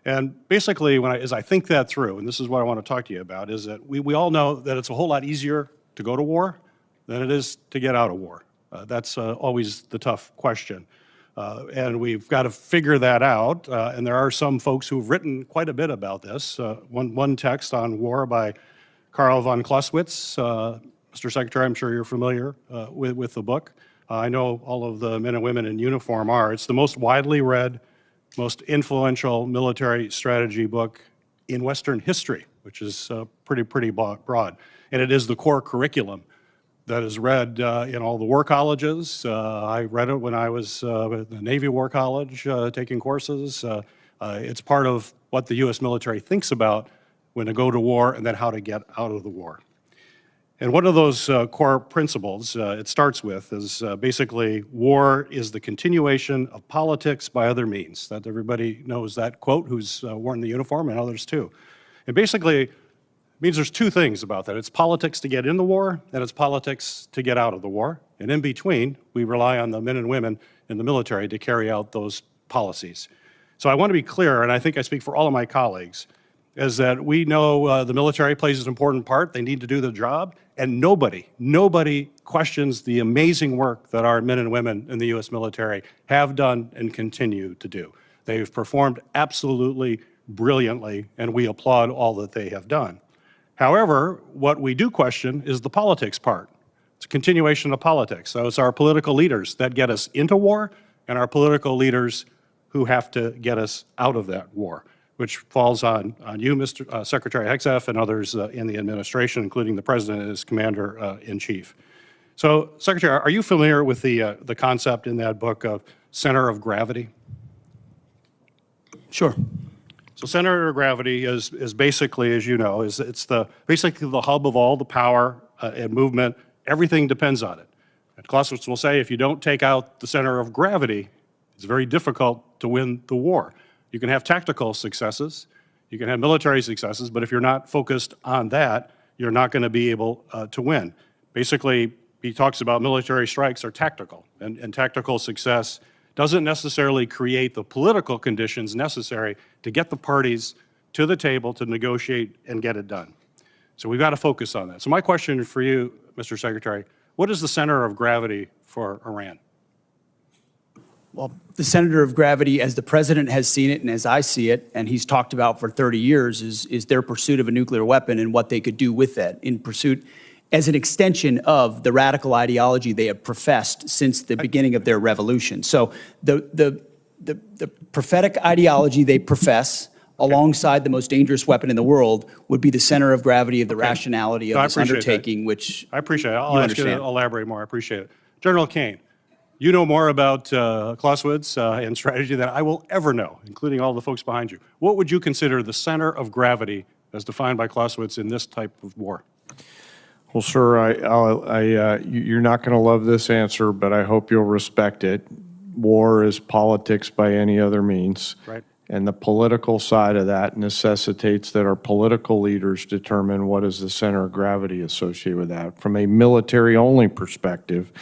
And basically, as I think that through, and this is what I want to talk to you about, is that we all know that it's a whole lot easier to go to war than it is to get out of war. That's always the tough question. And we've got to figure that out. And there are some folks who've written quite a bit about this. One text on war by Karl von Clausewitz. Mr. Secretary, I'm sure you're familiar with the book. I know all of the men and women in uniform are. It's the most widely read, most influential military strategy book in Western history, which is pretty broad. And it is the core curriculum that is read in all the war colleges. I read it when I was at the Navy War College taking courses. It's part of what the U.S. military thinks about when to go to war and then how to get out of the war. And one of those core principles it starts with is basically war is the continuation of politics by other means. That everybody knows that quote who's worn the uniform, and others too. It basically means there's two things about that. It's politics to get in the war, and it's politics to get out of the war. And in between, we rely on the men and women in the military to carry out those policies. So I want to be clear, and I think I speak for all of my colleagues, is that we know the military plays an important part. They need to do the job. And nobody questions the amazing work that our men and women in the U.S. military have done and continue to do. They've performed absolutely brilliantly, and we applaud all that they have done. However, what we do question is the politics part. It's a continuation of politics. So it's our political leaders that get us into war and our political leaders who have to get us out of that war, which falls on you, Mr. Secretary Hegseth, and others in the administration, including the President as Commander-in-Chief. So, Secretary, are you familiar with the concept in that book of center of gravity? Sure. So center of gravity is basically, as you know, it's basically the hub of all the power and movement. Everything depends on it. And Clausewitz will say if you don't take out the center of gravity, it's very difficult to win the war. You can have tactical successes. You can have military successes, but if you're not focused on that, you're not going to be able to win. Basically, he talks about military strikes are tactical, and tactical success doesn't necessarily create the political conditions necessary to get the parties to the table to negotiate and get it done. So we've got to focus on that. So my question for you, Mr. Secretary, what is the center of gravity for Iran? Well, the center of gravity, as the president has seen it and as I see it, and he's talked about for 30 years, is their pursuit of a nuclear weapon and what they could do with that in pursuit as an extension of the radical ideology they have professed since the beginning of their revolution. So the prophetic ideology they profess alongside the most dangerous weapon in the world would be the center of gravity of the rationality of this undertaking, which I appreciate it. I'll ask you to elaborate more. I appreciate it. General Caine, you know more about Clausewitz and strategy than I will ever know, including all the folks behind you. What would you consider the center of gravity as defined by Clausewitz in this type of war? Well, sir, you're not going to love this answer, but I hope you'll respect it. War is politics by any other means. Right. And the political side of that necessitates that our political leaders determine what is the center of gravity associated with that. From a military-only perspective,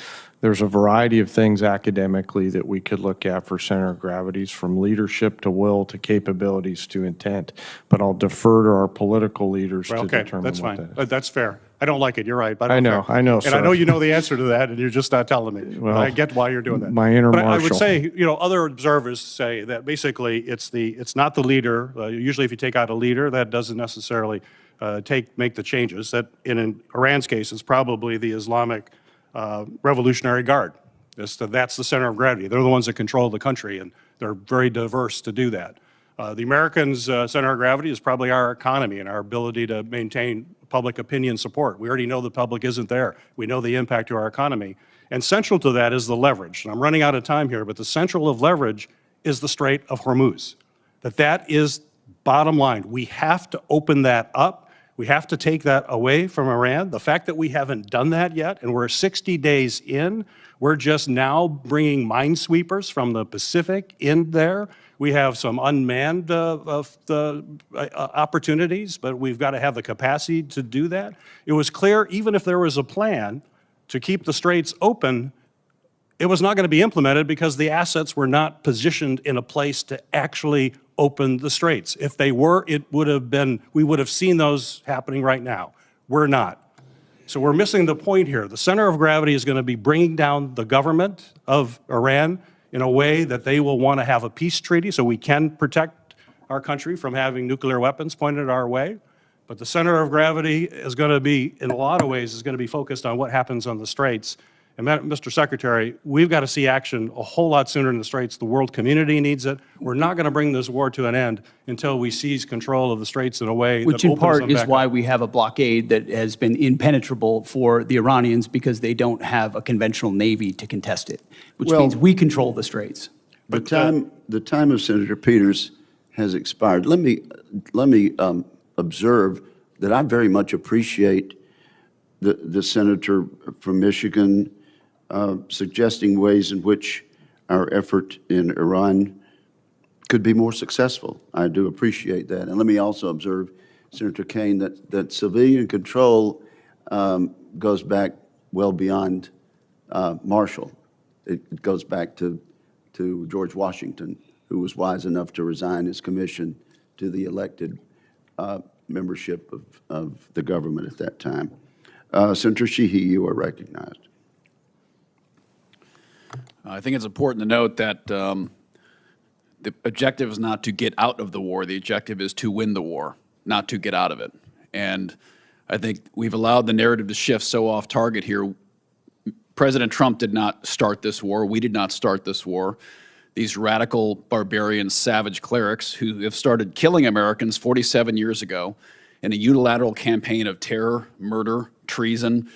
there's a variety of things academically that we could look at for center of gravities, from leadership to will to capabilities to intent. But I'll defer to our political leaders to determine that's what fine. that is. That's fair. I don't like it. You're right. But I know, and sir. I know you know the answer to that, and you're just not telling me. Well, I get why you're doing that. my inner but I would marshal. say, other observers say that basically it's not the leader. Usually, if you take out a leader, that doesn't necessarily make the changes. That in Iran's case, it's probably the Islamic Revolutionary Guard. That's the center of gravity. They're the ones that control the country, and they're very diverse to do that. The Americans' center of gravity is probably our economy and our ability to maintain public opinion support. We already know the public isn't there. We know the impact to our economy. And central to that is the leverage. And I'm running out of time here, but the central of leverage is the Strait of Hormuz. That is bottom line. We have to open that up. We have to take that away from Iran. The fact that we haven't done that yet, and we're 60 days in, we're just now bringing minesweepers from the Pacific in there. We have some unmanned opportunities, but we've got to have the capacity to do that. It was clear, even if there was a plan to keep the straits open, it was not going to be implemented because the assets were not positioned in a place to actually open the straits. If they were, we would have seen those happening right now. We're not. So we're missing the point here. The center of gravity is going to be bringing down the government of Iran in a way that they will want to have a peace treaty so we can protect our country from having nuclear weapons pointed our way. But the center of gravity is going to be, in a lot of ways, is going to be focused on what happens on the straits. And Mr. Secretary, we've got to see action a whole lot sooner in the straits. The world community needs it. We're not going to bring this war to an end until we seize control of the straits in a way which that in opens part them is back why up. we have a blockade that has been impenetrable for the Iranians because they don't have a conventional navy to contest it, which means we control the straits. The time of Senator Peters has expired. Let me observe that I very much appreciate the senator from Michigan suggesting ways in which our effort in Iran could be more successful. I do appreciate that. And let me also observe, Senator Caine, that civilian control goes back well beyond Marshall. It goes back to George Washington, who was wise enough to resign his commission to the elected membership of the government at that time. Senator Sheehy, you are recognized. I think it's important to note that the objective is not to get out of the war. The objective is to win the war, not to get out of it. And I think we've allowed the narrative to shift so off target here. President Trump did not start this war. We did not start this war. These radical, barbarian, savage clerics who have started killing Americans 47 years ago in a unilateral campaign of terror, murder, treason,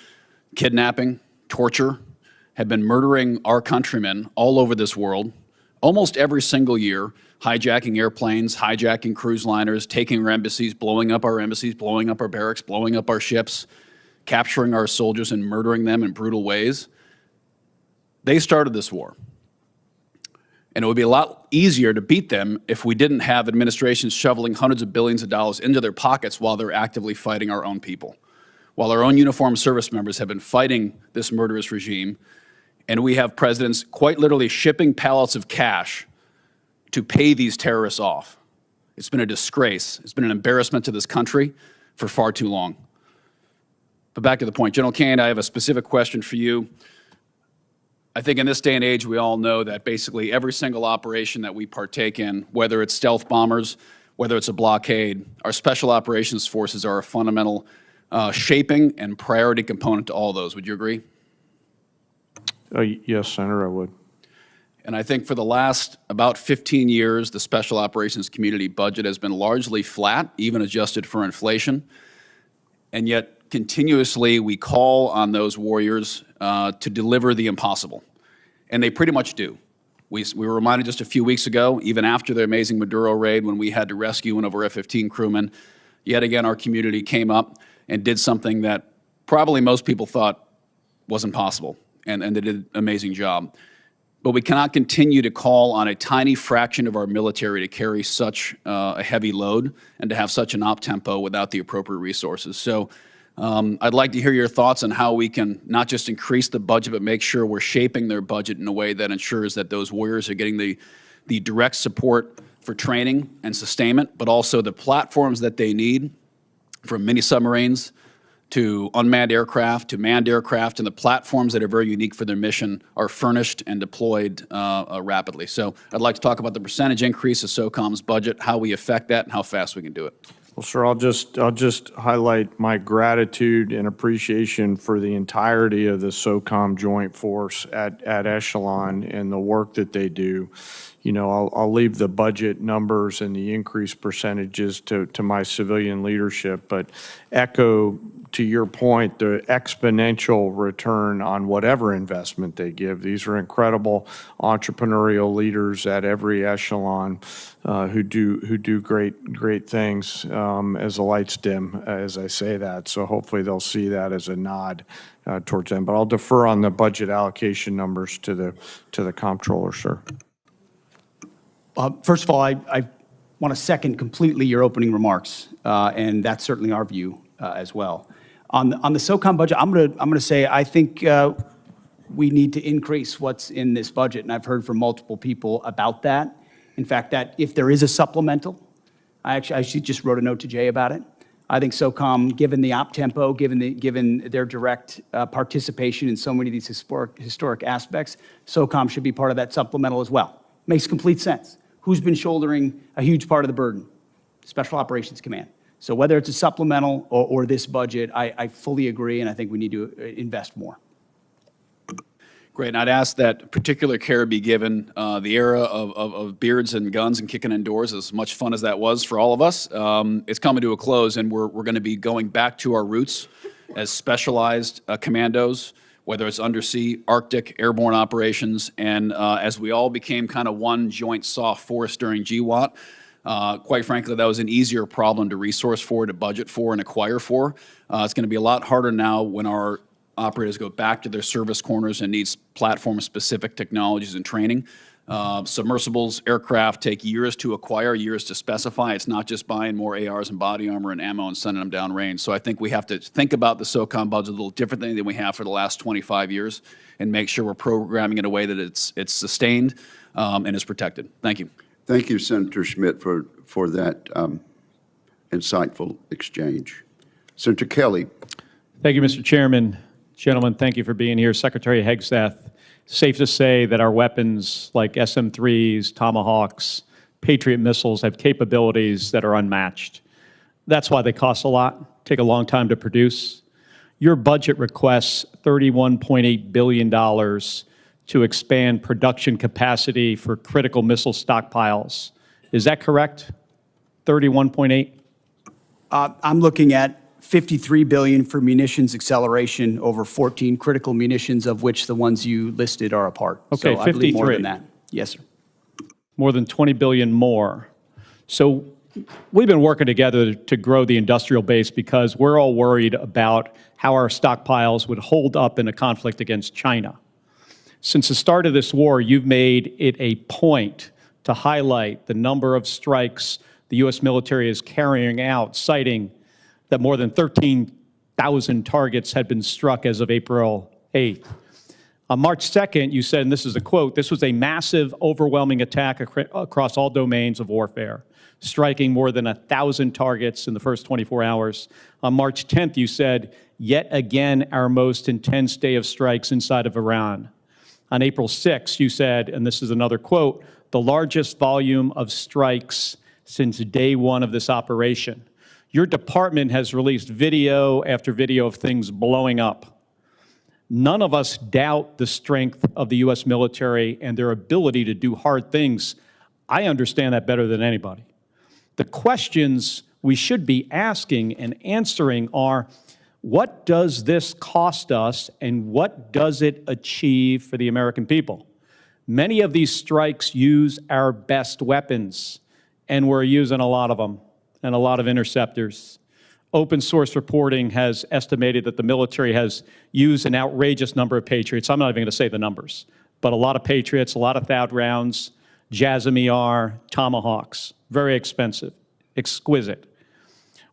kidnapping, torture, have been murdering our countrymen all over this world almost every single year, hijacking airplanes, hijacking cruise liners, taking our embassies, blowing up our barracks, blowing up our ships, capturing our soldiers and murdering them in brutal ways. They started this war. And it would be a lot easier to beat them if we didn't have administrations shoveling hundreds of billions of dollars into their pockets while they're actively fighting our own people, while our own uniformed service members have been fighting this murderous regime, and we have presidents quite literally shipping pallets of cash to pay these terrorists off. It's been a disgrace. It's been an embarrassment to this country for far too long. But back to the point. General Caine, I have a specific question for you. I think in this day and age, we all know that basically every single operation that we partake in, whether it's stealth bombers, whether it's a blockade, our special operations forces are a fundamental shaping and priority component to all those. Would you agree? Yes, Senator, I would. And I think for the last about 15 years, the special operations community budget has been largely flat, even adjusted for inflation. And yet, continuously, we call on those warriors to deliver the impossible. And they pretty much do. We were reminded just a few weeks ago, even after the amazing Maduro raid, when we had to rescue one of our F-15 crewmen, yet again, our community came up and did something that probably most people thought wasn't possible, and they did an amazing job. But we cannot continue to call on a tiny fraction of our military to carry such a heavy load and to have such an op tempo without the appropriate resources. So I'd like to hear your thoughts on how we can not just increase the budget, but make sure we're shaping their budget in a way that ensures that those warriors are getting the direct support for training and sustainment, but also the platforms that they need, from mini submarines to unmanned aircraft to manned aircraft, and the platforms that are very unique for their mission are furnished and deployed rapidly. So I'd like to talk about the percentage increase of SOCOM's budget, how we affect that, and how fast we can do it. Well, sir, I'll just highlight my gratitude and appreciation for the entirety of the SOCOM Joint Force at Echelon and the work that they do. You know, I'll leave the budget numbers and the increased percentages to my civilian leadership, but echo to your point the exponential return on whatever investment they give. These are incredible entrepreneurial leaders at every echelon who do great things as the lights dim, as I say that. So hopefully they'll see that as a nod towards them. But I'll defer on the budget allocation numbers to the comptroller, sir. First of all, I want to second completely your opening remarks, and that's certainly our view as well. On the SOCOM budget, I'm going to say I think we need to increase what's in this budget, and I've heard from multiple people about that. In fact, that if there is a supplemental, I just wrote a note to Jay about it. I think SOCOM, given the op tempo, given their direct participation in so many of these historic aspects, SOCOM should be part of that supplemental as well. Makes complete sense. Who's been shouldering a huge part of the burden? Special Operations Command. So whether it's a supplemental or this budget, I fully agree, and I think we need to invest more. Great, and I'd ask that particular care be given. The era of beards and guns and kicking indoors, as much fun as that was for all of us, it's coming to a close, and we're going to be going back to our roots as specialized commandos, whether it's undersea, Arctic, airborne operations, and as we all became kind of one joint soft force during GWOT, quite frankly, that was an easier problem to resource for, to budget for, and acquire for. It's going to be a lot harder now when our operators go back to their service corners and needs platform-specific technologies and training. Submersibles, aircraft take years to acquire, years to specify. It's not just buying more ARs and body armor and ammo and sending them downrange. So I think we have to think about the SOCOM budget a little differently than we have for the last 25 years and make sure we're programming in a way that it's sustained and is protected. Thank you. Thank you, Senator Schmidt, for that insightful exchange. Senator Kelly. Thank you, Mr. Chairman. Gentlemen, thank you for being here. Secretary Hegseth, safe to say that our weapons like SM-3s, Tomahawks, Patriot missiles have capabilities that are unmatched. That's why they cost a lot, take a long time to produce. Your budget requests $31.8 billion to expand production capacity for critical missile stockpiles. Is that correct? 31.8? I'm looking at $53 billion for munitions acceleration over 14 critical munitions, of which the ones you listed are a part. Okay, so 53. I believe more than that. Yes, sir. More than 20 billion more. So we've been working together to grow the industrial base because we're all worried about how our stockpiles would hold up in a conflict against China. Since the start of this war, you've made it a point to highlight the number of strikes the U.S. military is carrying out, citing that more than 13,000 targets had been struck as of April 8th. On March 2nd, you said, and this is a quote, "This was a massive, overwhelming attack across all domains of warfare, striking more than 1,000 targets in the first 24 hours. On March 10th, you said, "Yet again, our most intense day of strikes inside of Iran." On April 6th, you said, and this is another quote, "The largest volume of strikes since day one of this operation." Your department has released video after video of things blowing up. None of us doubt the strength of the U.S. military and their ability to do hard things. I understand that better than anybody. The questions we should be asking and answering are, what does this cost us and what does it achieve for the American people? Many of these strikes use our best weapons, and we're using a lot of them and a lot of interceptors. Open source reporting has estimated that the military has used an outrageous number of Patriots. I'm not even going to say the numbers, but a lot of Patriots, a lot of THAAD rounds, JASSM-ER, Tomahawks, very expensive, exquisite.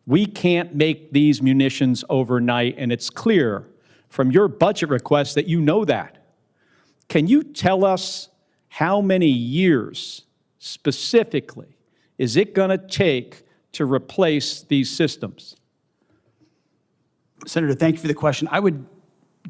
We can't make these munitions overnight, and it's clear from your budget request that you know that. Can you tell us how many years specifically is it going to take to replace these systems? Senator, thank you for the question. I would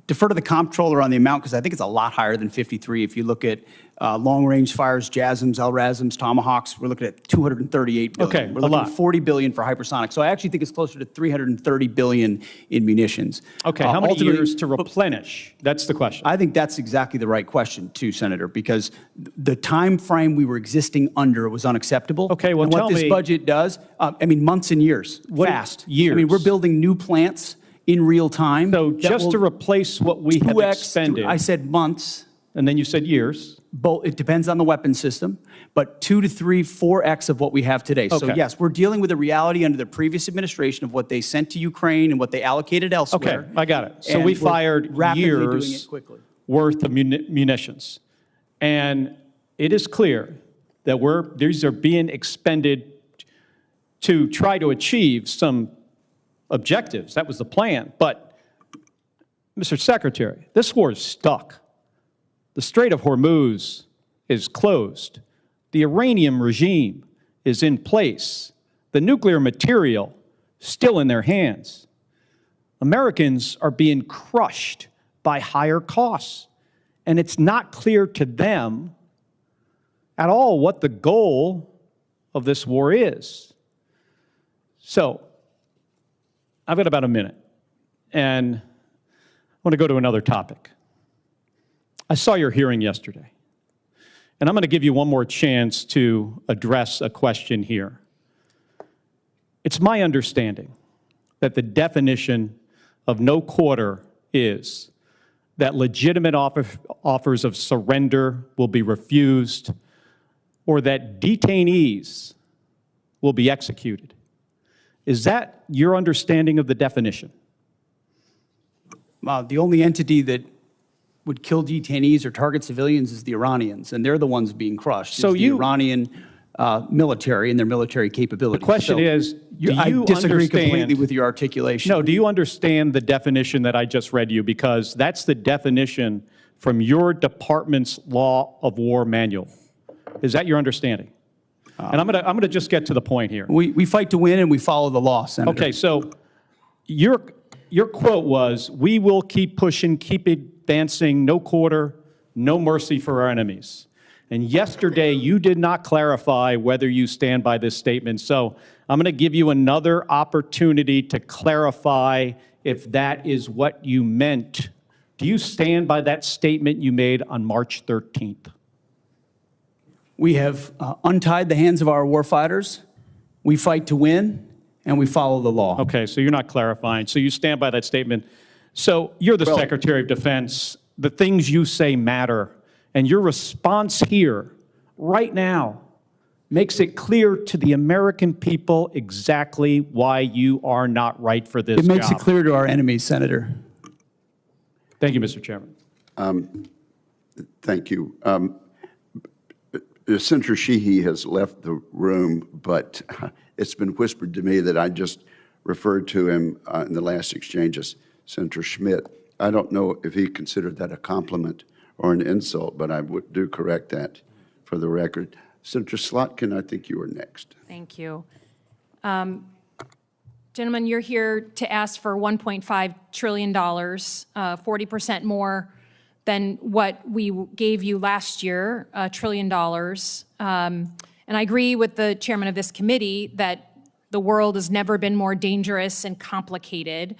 defer to the comptroller on the amount because I think it's a lot higher than 53. If you look at long-range fires, JASSMs, LRASMs, Tomahawks, we're looking at $238 billion. Okay, we're looking at $40 billion for hypersonic. So I actually think it's closer to $330 billion in munitions. Okay, how many years to replenish? That's the question. I think that's exactly the right question, too, Senator, because the time frame we were existing under was unacceptable. Okay, well, and tell what this me- budget does, I mean, months and years, fast. Years? I mean, we're building new plants in real time. So that just to will replace what we have 2x, expended. I said months. And then you said years. Both, it depends on the weapon system, but 2 to 3, 4x of what we have today. So Okay. yes, we're dealing with a reality under the previous administration of what they sent to Ukraine and what they allocated elsewhere. Okay, I got it. So And we we're fired rapidly doing years it quickly. worth of munitions. And it is clear that these are being expended to try to achieve some objectives. That was the plan. But, Mr. Secretary, this war is stuck. The Strait of Hormuz is closed. The Iranian regime is in place. The nuclear material still in their hands. Americans are being crushed by higher costs. And it's not clear to them at all what the goal of this war is. So, I've got about a minute, and I want to go to another topic. I saw your hearing yesterday, and I'm going to give you one more chance to address a question here. It's my understanding that the definition of no quarter is that legitimate offers of surrender will be refused or that detainees will be executed. Is that your understanding of the definition? The only entity that would kill detainees or target civilians is the Iranians, and they're the ones being crushed. So It's the Iranian military and their military capabilities. The question is, do I you disagree understand- completely with your articulation. No, do you understand the definition that I just read you? Because that's the definition from your department's Law of War manual. Is that your understanding? And I'm gonna just get to the point here. We fight to win and we follow the law, Senator. Okay, so your quote was, "We will keep pushing, keep advancing, no quarter, no mercy for our enemies." And yesterday, you did not clarify whether you stand by this statement. So I'm going to give you another opportunity to clarify if that is what you meant. Do you stand by that statement you made on March 13th? We have untied the hands of our warfighters. We fight to win, and we follow the law. Okay, so you're not clarifying. So you stand by that statement. So you're the Secretary of Defense. The things you say matter. And your response here, right now, makes it clear to the American people exactly why you are not right for this job. It makes it clear to our enemies, Senator. Thank you, Mr. Chairman. Thank you. Senator Sheehy has left the room, but it's been whispered to me that I just referred to him in the last exchange as Senator Schmidt. I don't know if he considered that a compliment or an insult, but I do correct that for the record. Senator Slotkin, I think you were next. Thank you. Gentlemen, you're here to ask for $1.5 trillion, 40% more than what we gave you last year, $1 trillion. And I agree with the chairman of this committee that the world has never been more dangerous and complicated.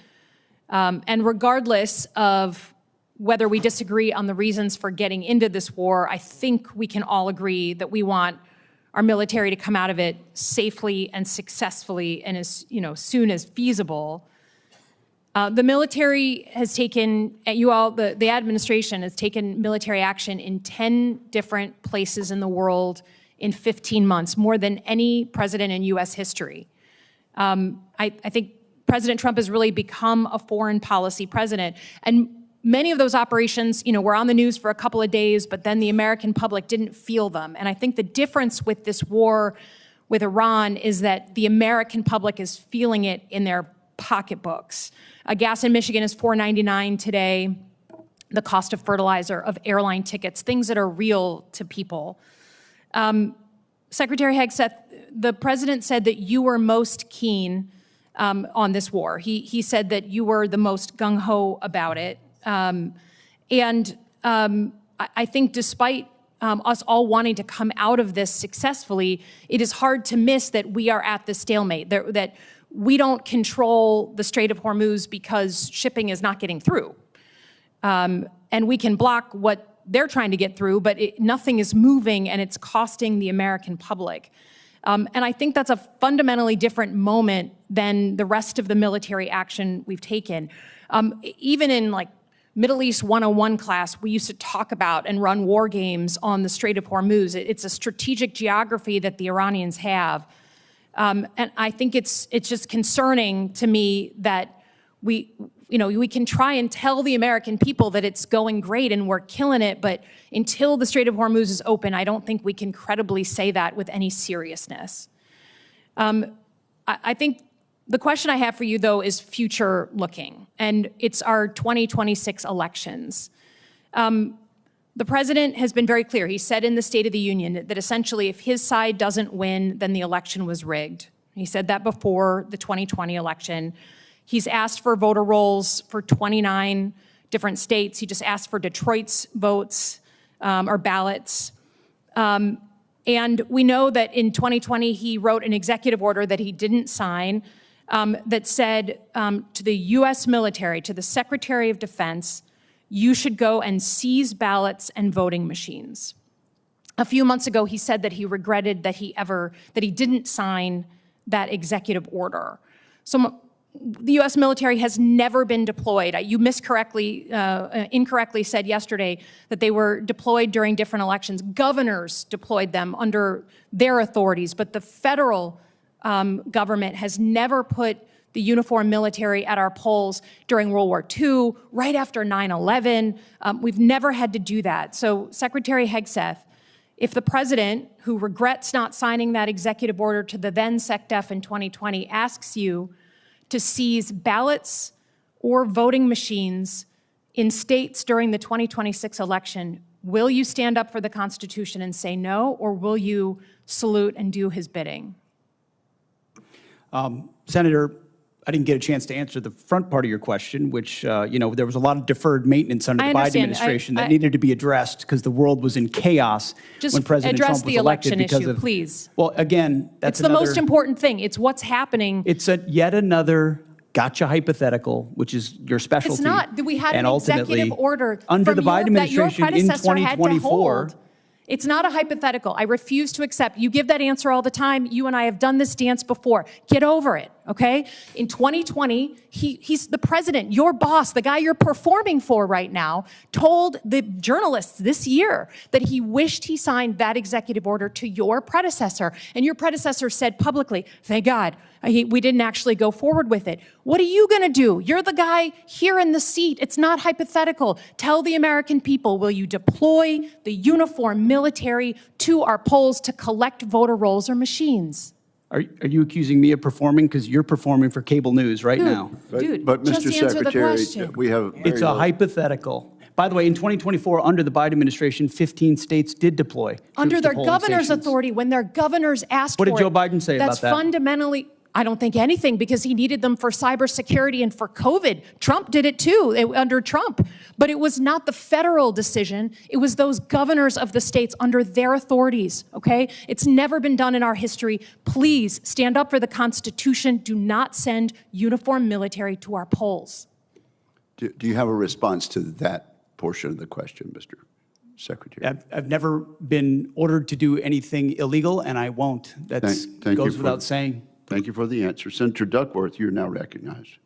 And regardless of whether we disagree on the reasons for getting into this war, I think we can all agree that we want our military to come out of it safely and successfully and as soon as feasible. The military has taken, the administration has taken military action in 10 different places in the world in 15 months, more than any president in U.S. history. I think President Trump has really become a foreign policy president. And many of those operations, were on the news for a couple of days, but then the American public didn't feel them. And I think the difference with this war with Iran is that the American public is feeling it in their pocketbooks. Gas in Michigan is $4.99 today. The cost of fertilizer, of airline tickets, things that are real to people. Secretary Hegseth, the president said that you were most keen on this war. He said that you were the most gung-ho about it. I think despite us all wanting to come out of this successfully, it is hard to miss that we are at the stalemate, that we don't control the Strait of Hormuz because shipping is not getting through. And we can block what they're trying to get through, but nothing is moving and it's costing the American public. And I think that's a fundamentally different moment than the rest of the military action we've taken. Even in Middle East 101 class, we used to talk about and run war games on the Strait of Hormuz. It's a strategic geography that the Iranians have. And I think it's just concerning to me that we can try and tell the American people that it's going great and we're killing it, but until the Strait of Hormuz is open, I don't think we can credibly say that with any seriousness. I think the question I have for you, though, is future looking, and it's our 2026 elections. The president has been very clear. He said in the State of the Union that essentially if his side doesn't win, then the election was rigged. He said that before the 2020 election. He's asked for voter rolls for 29 different states. He just asked for Detroit's votes or ballots. And we know that in 2020, he wrote an executive order that he didn't sign that said to the U.S. military, to the Secretary of Defense, you should go and seize ballots and voting machines. A few months ago, he said that he regretted that he didn't sign that executive order. So the U.S. military has never been deployed. You incorrectly said yesterday that they were deployed during different elections. Governors deployed them under their authorities, but the federal government has never put the uniformed military at our polls during World War II, right after 9/11. We've never had to do that. So Secretary Hegseth, if the president, who regrets not signing that executive order to the then SecDef in 2020, asks you to seize ballots or voting machines in states during the 2026 election, will you stand up for the Constitution and say no, or will you salute and do his bidding? Senator, I didn't get a chance to answer the front part of your question, which, there was a lot of deferred maintenance under the Biden administration that needed to be addressed because the world was in chaos when President Trump was elected. Just address the election issue, please. Well, again, that's the most important thing. It's what's happening. It's yet another gotcha hypothetical, which is your specialty. It's not. We had an executive order under the Biden administration in 2024. It's not a hypothetical. I refuse to accept. You give that answer all the time. You and I have done this dance before. Get over it. okay? In 2020, he's the president, your boss, the guy you're performing for right now, told the journalists this year that he wished he signed that executive order to your predecessor. And your predecessor said publicly, thank God, we didn't actually go forward with it. What are you going to do? You're the guy here in the seat. It's not hypothetical. Tell the American people, will you deploy the uniformed military to our polls to collect voter rolls or machines? Are you accusing me of performing? Because you're performing for cable news right now. But just Mr. answer the Secretary, question. we have It's a hypothetical. By the way, in 2024, under the Biden administration, 15 states did deploy Under troops to their polling governor's stations. authority, when their governors asked What for did Joe it, Biden say about that's that? fundamentally, I don't think anything, because he needed them for cybersecurity and for COVID. Trump did it too, under Trump. But it was not the federal decision. It was those governors of the states under their authorities, okay? It's never been done in our history. Please stand up for the Constitution. Do not send uniformed military to our polls. Do you have a response to that portion of the question, Mr. Secretary? I've never been ordered to do anything illegal, and I won't. That Thank you goes for- without saying. Thank you for the answer. Senator Duckworth, you're now recognized.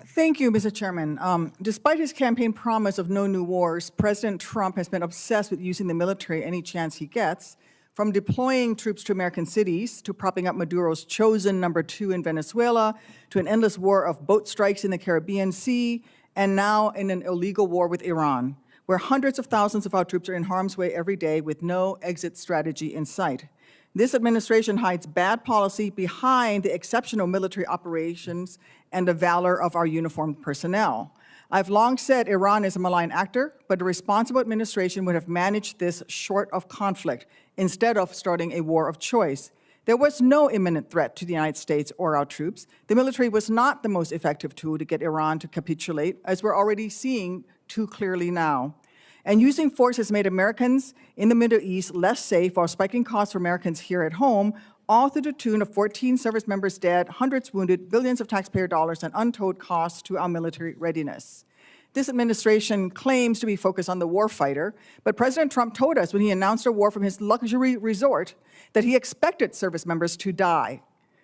Thank you, Mr. Chairman. Despite his campaign promise of no new wars, President Trump has been obsessed with using the military any chance he gets, from deploying troops to American cities, to propping up Maduro's chosen #2 in Venezuela, to an endless war of boat strikes in the Caribbean Sea, and now in an illegal war with Iran, where hundreds of thousands of our troops are in harm's way every day with no exit strategy in sight. This administration hides bad policy behind the exceptional military operations and the valor of our uniformed personnel. I've long said Iran is a malign actor, but a responsible administration would have managed this short of conflict instead of starting a war of choice. There was no imminent threat to the United States or our troops. The military was not the most effective tool to get Iran to capitulate, as we're already seeing too clearly now. And using force has made Americans in the Middle East less safe while spiking costs for Americans here at home, all to the tune of 14 service members dead, hundreds wounded, billions of taxpayer dollars, and untold costs to our military readiness. This administration claims to be focused on the warfighter, but President Trump told us when he announced a war from his luxury resort that he expected service members to die.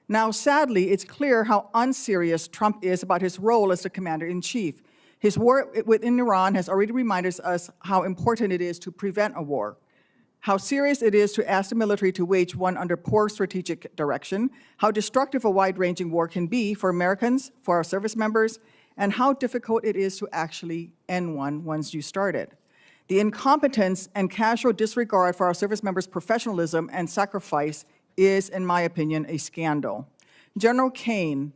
Now, sadly, it's clear how unserious Trump is about his role as the commander-in-chief. His war within Iran has already reminded us how important it is to prevent a war, how serious it is to ask the military to wage one under poor strategic direction, how destructive a wide-ranging war can be for Americans, for our service members, and how difficult it is to actually end one once you start it. The incompetence and casual disregard for our service members' professionalism and sacrifice is, in my opinion, a scandal. General Caine,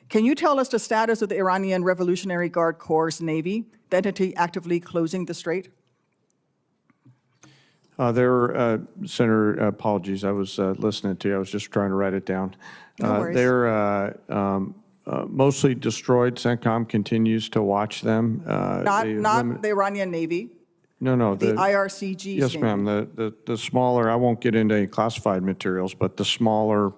can you tell us the status of the Iranian Revolutionary Guard Corps' Navy, the entity actively closing the strait? Senator, apologies, I was listening to you. I was just trying to write it down. No worries. They're mostly destroyed. CENTCOM continues to watch them. Not the Iranian Navy. No. The IRCG. Yes, ma'am. The smaller, I won't get into any classified materials, but the smaller,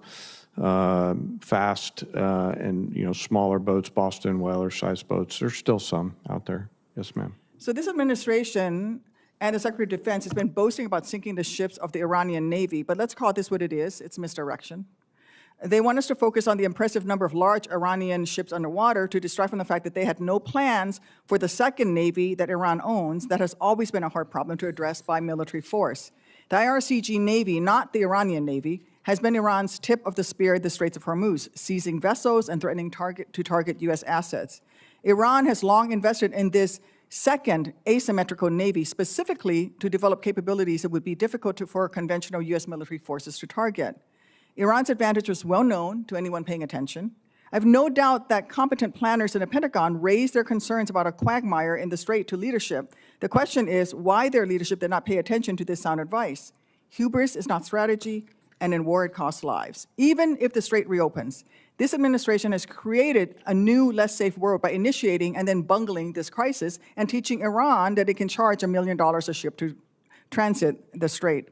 fast, and smaller boats, Boston whaler-sized boats. There's still some out there. Yes, ma'am. So this administration and the Secretary of Defense has been boasting about sinking the ships of the Iranian Navy, but let's call this what it is. It's misdirection. They want us to focus on the impressive number of large Iranian ships underwater to distract from the fact that they had no plans for the second Navy that Iran owns that has always been a hard problem to address by military force. The IRCG Navy, not the Iranian Navy, has been Iran's tip of the spear at the Straits of Hormuz, seizing vessels and threatening to target U.S. assets. Iran has long invested in this second asymmetrical Navy specifically to develop capabilities that would be difficult for conventional U.S. military forces to target. Iran's advantage was well known to anyone paying attention. I have no doubt that competent planners in the Pentagon raised their concerns about a quagmire in the strait to leadership. The question is why their leadership did not pay attention to this sound advice. Hubris is not strategy, and in war it costs lives. Even if the strait reopens, this administration has created a new, less safe world by initiating and then bungling this crisis and teaching Iran that it can charge $1 million a ship to transit the strait.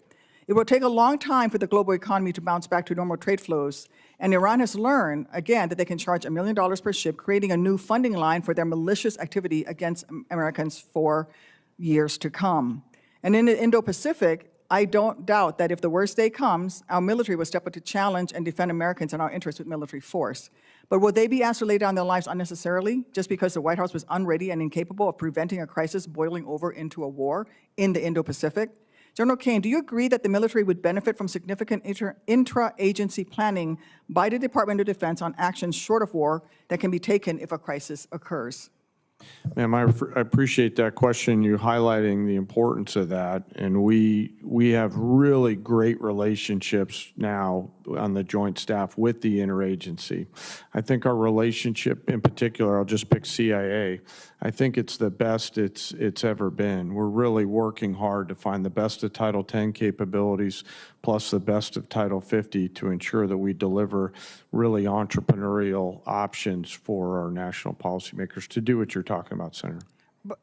It will take a long time for the global economy to bounce back to normal trade flows, and Iran has learned, again, that they can charge $1 million per ship, creating a new funding line for their malicious activity against Americans for years to come. And in the Indo-Pacific, I don't doubt that if the worst day comes, our military will step up to challenge and defend Americans and our interests with military force. But will they be asked to lay down their lives unnecessarily just because the White House was unready and incapable of preventing a crisis boiling over into a war in the Indo-Pacific? General Caine, do you agree that the military would benefit from significant intra-agency planning by the Department of Defense on actions short of war that can be taken if a crisis occurs? Ma'am, I appreciate that question, you highlighting the importance of that. And we have really great relationships now on the joint staff with the interagency. I think our relationship in particular, I'll just pick CIA, I think it's the best it's ever been. We're really working hard to find the best of Title 10 capabilities plus the best of Title 50 to ensure that we deliver really entrepreneurial options for our national policymakers to do what you're talking about, Senator.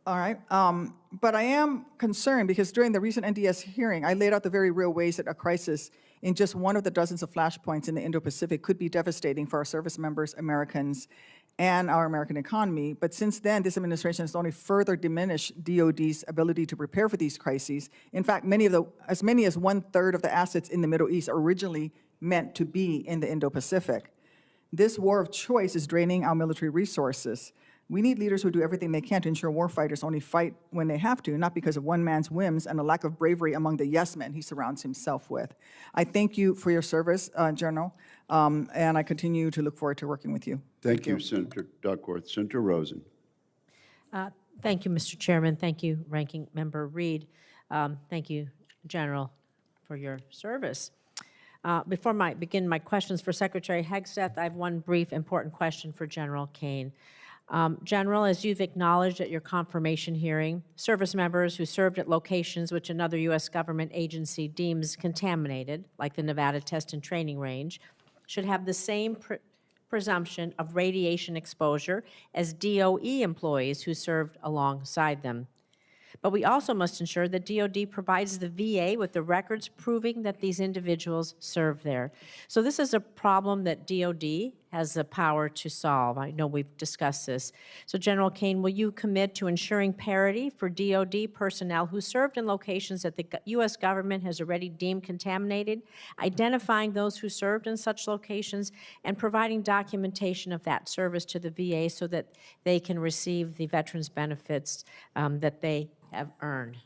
All right. But I am concerned because during the recent NDS hearing, I laid out the very real ways that a crisis in just one of the dozens of flashpoints in the Indo-Pacific could be devastating for our service members, Americans, and our American economy. But since then, this administration has only further diminished DOD's ability to prepare for these crises. In fact, as many as 1/3 of the assets in the Middle East are originally meant to be in the Indo-Pacific. This war of choice is draining our military resources. We need leaders who do everything they can to ensure warfighters only fight when they have to, not because of one man's whims and a lack of bravery among the yes men he surrounds himself with. I thank you for your service, General, and I continue to look forward to working with you. Thank you, Senator Duckworth. Senator Rosen. Thank you, Mr. Chairman. Thank you, Ranking Member Reed. Thank you, General, for your service. Before I begin my questions for Secretary Hegseth, I have one brief important question for General Caine. General, as you've acknowledged at your confirmation hearing, service members who served at locations which another U.S. government agency deems contaminated, like the Nevada Test and Training Range, should have the same presumption of radiation exposure as DOE employees who served alongside them. But we also must ensure that DOD provides the VA with the records proving that these individuals served there. So this is a problem that DOD has the power to solve. I know we've discussed this. So General Caine, will you commit to ensuring parity for DOD personnel who served in locations that the U.S. government has already deemed contaminated, identifying those who served in such locations, and providing documentation of that service to the VA so that they can receive the veterans benefits that they have earned?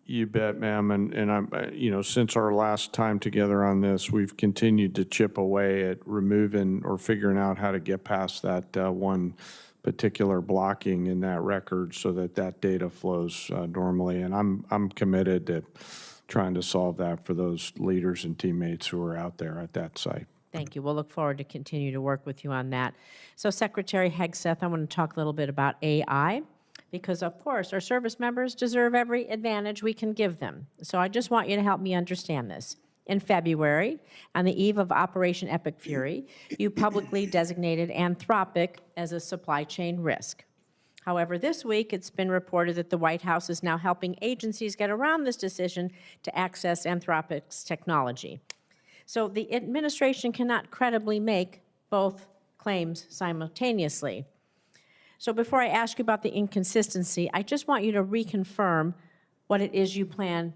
You bet, ma'am. And I'm, since our last time together on this, we've continued to chip away at removing or figuring out how to get past that one particular blocking in that record so that that data flows normally. And I'm committed to trying to solve that for those leaders and teammates who are out there at that site. Thank you. We'll look forward to continue to work with you on that. So Secretary Hegseth, I want to talk a little bit about AI. Because, of course, our service members deserve every advantage we can give them. So I just want you to help me understand this. In February, on the eve of Operation Epic Fury, you publicly designated Anthropic as a supply chain risk. However, this week it's been reported that the White House is now helping agencies get around this decision to access Anthropic's technology. So the administration cannot credibly make both claims simultaneously. So before I ask you about the inconsistency, I just want you to reconfirm what it is you plan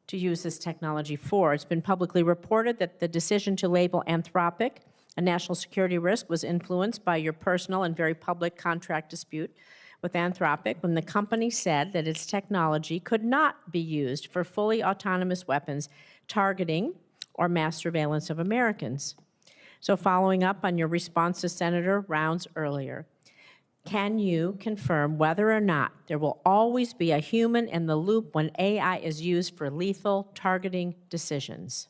to use this technology for. It's been publicly reported that the decision to label Anthropic a national security risk was influenced by your personal and very public contract dispute with Anthropic when the company said that its technology could not be used for fully autonomous weapons targeting or mass surveillance of Americans. So following up on your response to Senator Rounds earlier, can you confirm whether or not there will always be a human in the loop when AI is used for lethal targeting decisions?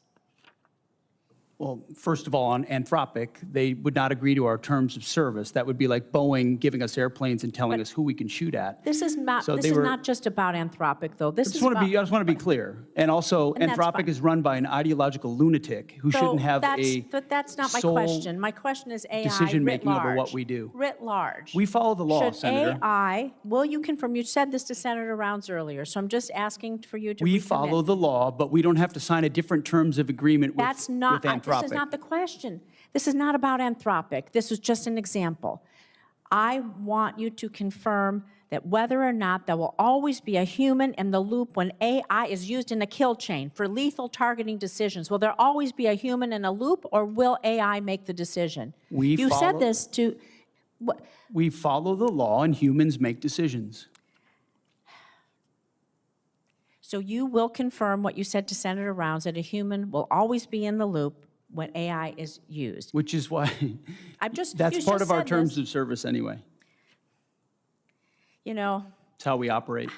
Well, first of all, on Anthropic, they would not agree to our terms of service. That would be like Boeing giving us airplanes and telling us who we can shoot at. This is not. So this is not just about Anthropic, though. This is about. I just want to be clear. And also, Anthropic is run by an ideological lunatic who shouldn't have But that's not my question. My question is AI decision making over what we do. Writ large. We follow the law, Should Senator. AI? Will you confirm? You said this to Senator Rounds earlier, so I'm just asking for you to. We follow the law, but we don't have to sign a different terms of agreement with Anthropic. This is not the question. This is not about Anthropic. This was just an example. I want you to confirm that whether or not there will always be a human in the loop when AI is used in a kill chain for lethal targeting decisions. Will there always be a human in a loop, or will AI make the decision? You said this to... We follow the law and humans make decisions. So you will confirm what you said to Senator Rounds, that a human will always be in the loop when AI is used. Which is why that's that's part of our terms of service anyway. You know, it's how we operate.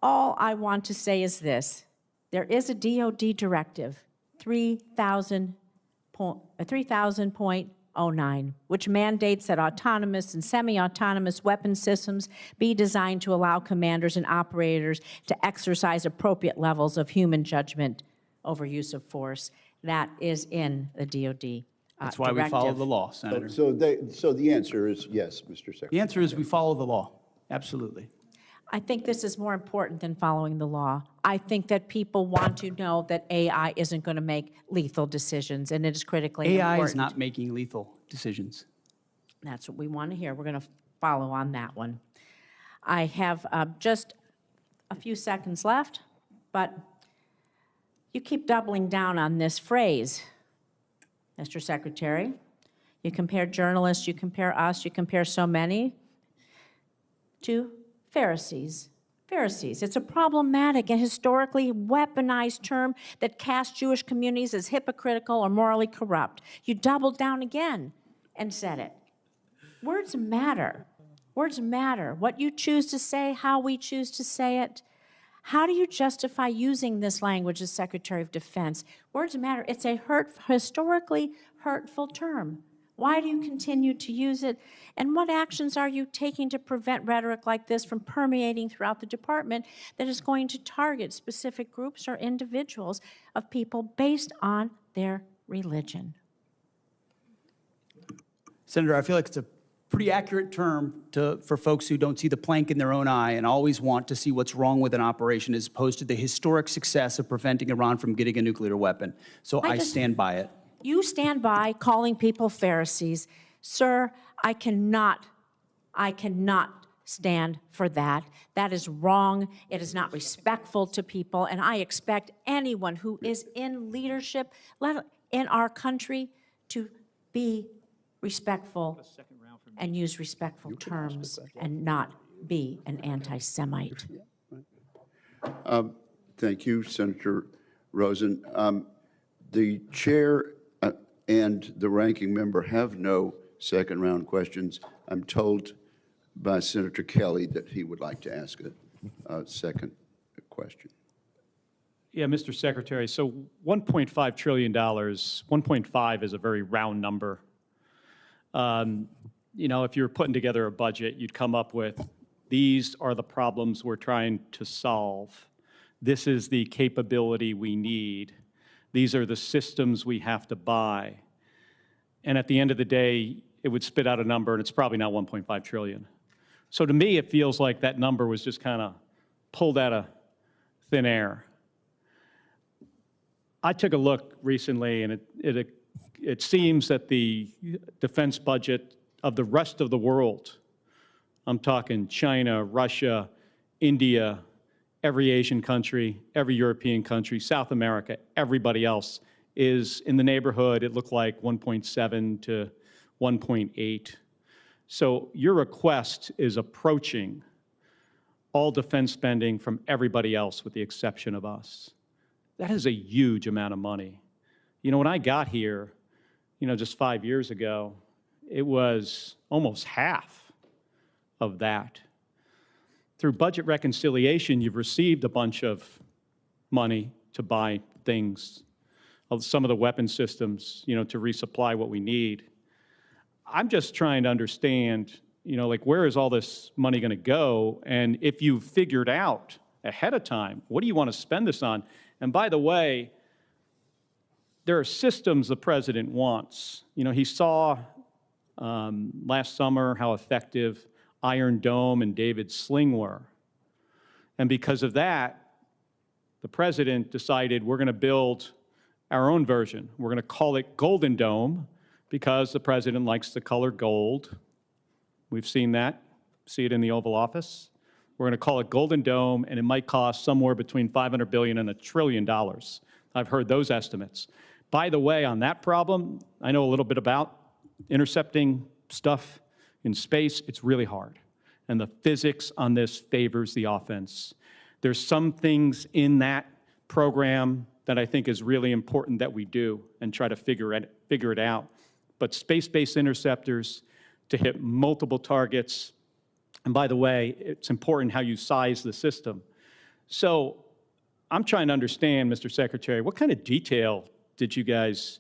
All I want to say is this. There is a DOD directive, 3000.09, which mandates that autonomous and semi-autonomous weapon systems be designed to allow commanders and operators to exercise appropriate levels of human judgment over use of force. That is in the DOD That's why we follow the law, Senator. So the answer is yes, Mr. Secretary. The answer is we follow the law. Absolutely. I think this is more important than following the law. I think that people want to know that AI isn't going to make lethal decisions, and it is critically important. AI is not making lethal decisions. That's what we want to hear. We're going to follow on that one. I have just a few seconds left, but you keep doubling down on this phrase, Mr. Secretary. You compare journalists, you compare us, you compare so many to Pharisees. Pharisees. It's a problematic and historically weaponized term that casts Jewish communities as hypocritical or morally corrupt. You doubled down again and said it. Words matter. Words matter. What you choose to say, how we choose to say it. How do you justify using this language as Secretary of Defense? Words matter. It's a historically hurtful term. Why do you continue to use it? And what actions are you taking to prevent rhetoric like this from permeating throughout the department that is going to target specific groups or individuals of people based on their religion? Senator, I feel like it's a pretty accurate term for folks who don't see the plank in their own eye and always want to see what's wrong with an operation as opposed to the historic success of preventing Iran from getting a nuclear weapon. So I stand by it. You stand by calling people Pharisees. Sir, I cannot stand for that. That is wrong. It is not respectful to people, and I expect anyone who is in leadership in our country to be respectful and use respectful terms and not be an anti-Semite. Thank you, Senator Rosen. The chair and the ranking member have no second round questions. I'm told by Senator Kelly that he would like to ask a second question. Yeah, Mr. Secretary, so $1.5 trillion, 1.5 is a very round number. You know, if you were putting together a budget, you'd come up with, these are the problems we're trying to solve. This is the capability we need. These are the systems we have to buy. And at the end of the day, it would spit out a number, and it's probably not 1.5 trillion. So to me, it feels like that number was just kind of pulled out of thin air. I took a look recently, and it seems that the defense budget of the rest of the world, I'm talking China, Russia, India, every Asian country, every European country, South America, everybody else is in the neighborhood, it looked like 1.7 to 1.8. So your request is approaching all defense spending from everybody else with the exception of us. That is a huge amount of money. You know, when I got here, you know, just 5 years ago, it was almost half of that. Through budget reconciliation, you've received a bunch of money to buy things, some of the weapon systems, you know, to resupply what we need. I'm just trying to understand, you know, like, where is all this money going to go? And if you've figured out ahead of time, what do you want to spend this on? And by the way, there are systems the president wants. You know, he saw last summer how effective Iron Dome and David's Sling were. And because of that, the president decided we're going to build our own version. We're going to call it Golden Dome because the president likes the color gold. We've seen that, see it in the Oval Office. We're going to call it Golden Dome, and it might cost somewhere between $500 billion and $1 trillion. I've heard those estimates. By the way, on that problem, I know a little bit about intercepting stuff in space. It's really hard. And the physics on this favors the offense. There's some things in that program that I think is really important that we do and try to figure it out. But space-based interceptors to hit multiple targets, and by the way, it's important how you size the system. So I'm trying to understand, Mr. Secretary, what kind of detail did you guys,